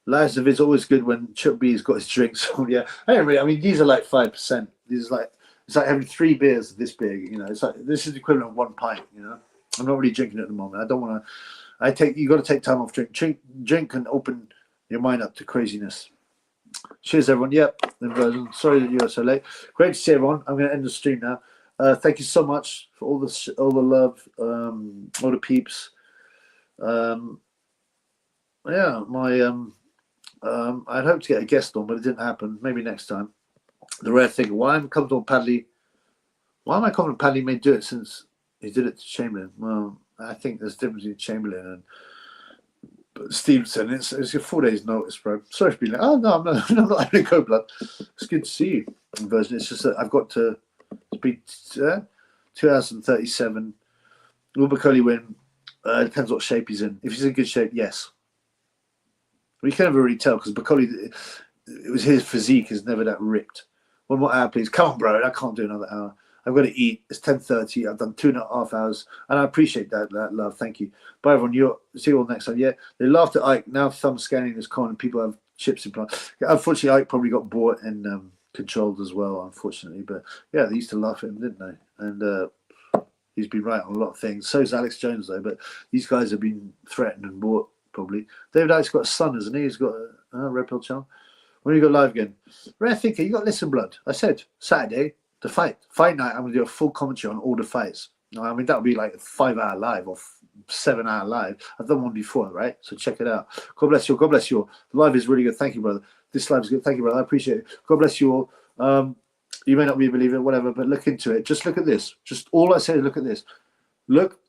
Lives of it's always good when Chuck B's got his drinks on. Yeah, I mean, these are like 5%. These are like, it's like having 3 beers this big. You know, it's like this is the equivalent of 1 pint. You know, I'm not really drinking at the moment. I don't want to. You got to take time off drink can open your mind up to craziness. Cheers, everyone. Yep, inversion. Sorry that you are so late. Great to see everyone. I'm going to end the stream now. Thank you so much for all the love, all the peeps. Yeah, I'd hoped to get a guest on, but it didn't happen. Maybe next time. The rare thing. Why am I confident Padley may do it since he did it to Chamberlain? Well, I think there's a difference between Chamberlain and Stevenson. It's a 4 days notice, bro. Sorry for being like, oh no, I'm not having a go, blood. It's good to see you. Inversion. It's just that I've got to speak 2037. Will Bakole win? Depends what shape he's in. If he's in good shape, yes. We can never really tell because Bakole, it was his physique is never that ripped. One more hour, please. Come on, bro. I can't do another hour. I've got to eat. It's 10:30. I've done 2.5 hours, and I appreciate that love. Thank you. Bye, everyone. See you all next time. Yeah, they laughed at Ike. Now thumb scanning is common. People have chips implanted. Yeah, unfortunately, Ike probably got bought and controlled as well. Unfortunately, but yeah, they used to laugh at him, didn't they? And he's been right on a lot of things. So is Alex Jones, though. But these guys have been threatened and bought probably. David Ike's got a son, hasn't he? He's got a Red Pill channel. When you go live again, Rare Thinker, you got Listen Blood. I said Saturday. The fight night, I'm going to do a full commentary on all the fights. I mean, that would be like a 5-hour live or 7-hour live. I've done one before, right? So check it out. God bless you. God bless you all. The live is really good. Thank you, brother. This live is good. Thank you, brother. I appreciate it. God bless you all. You may not be a believer, whatever, but look into it. Just look at this. Just all I say is look at this. Look,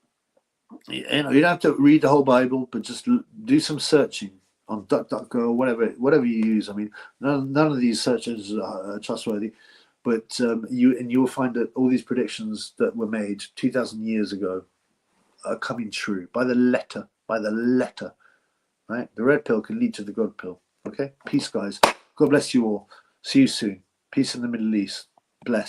you don't have to read the whole Bible, but just do some searching on DuckDuckGo or whatever you use. I mean, none of these searches are trustworthy. But you'll find that all these predictions that were made 2,000 years ago are coming true by the letter, right? The red pill can lead to the God pill. Okay, peace, guys. God bless you all. See you soon. Peace in the Middle East. Bless.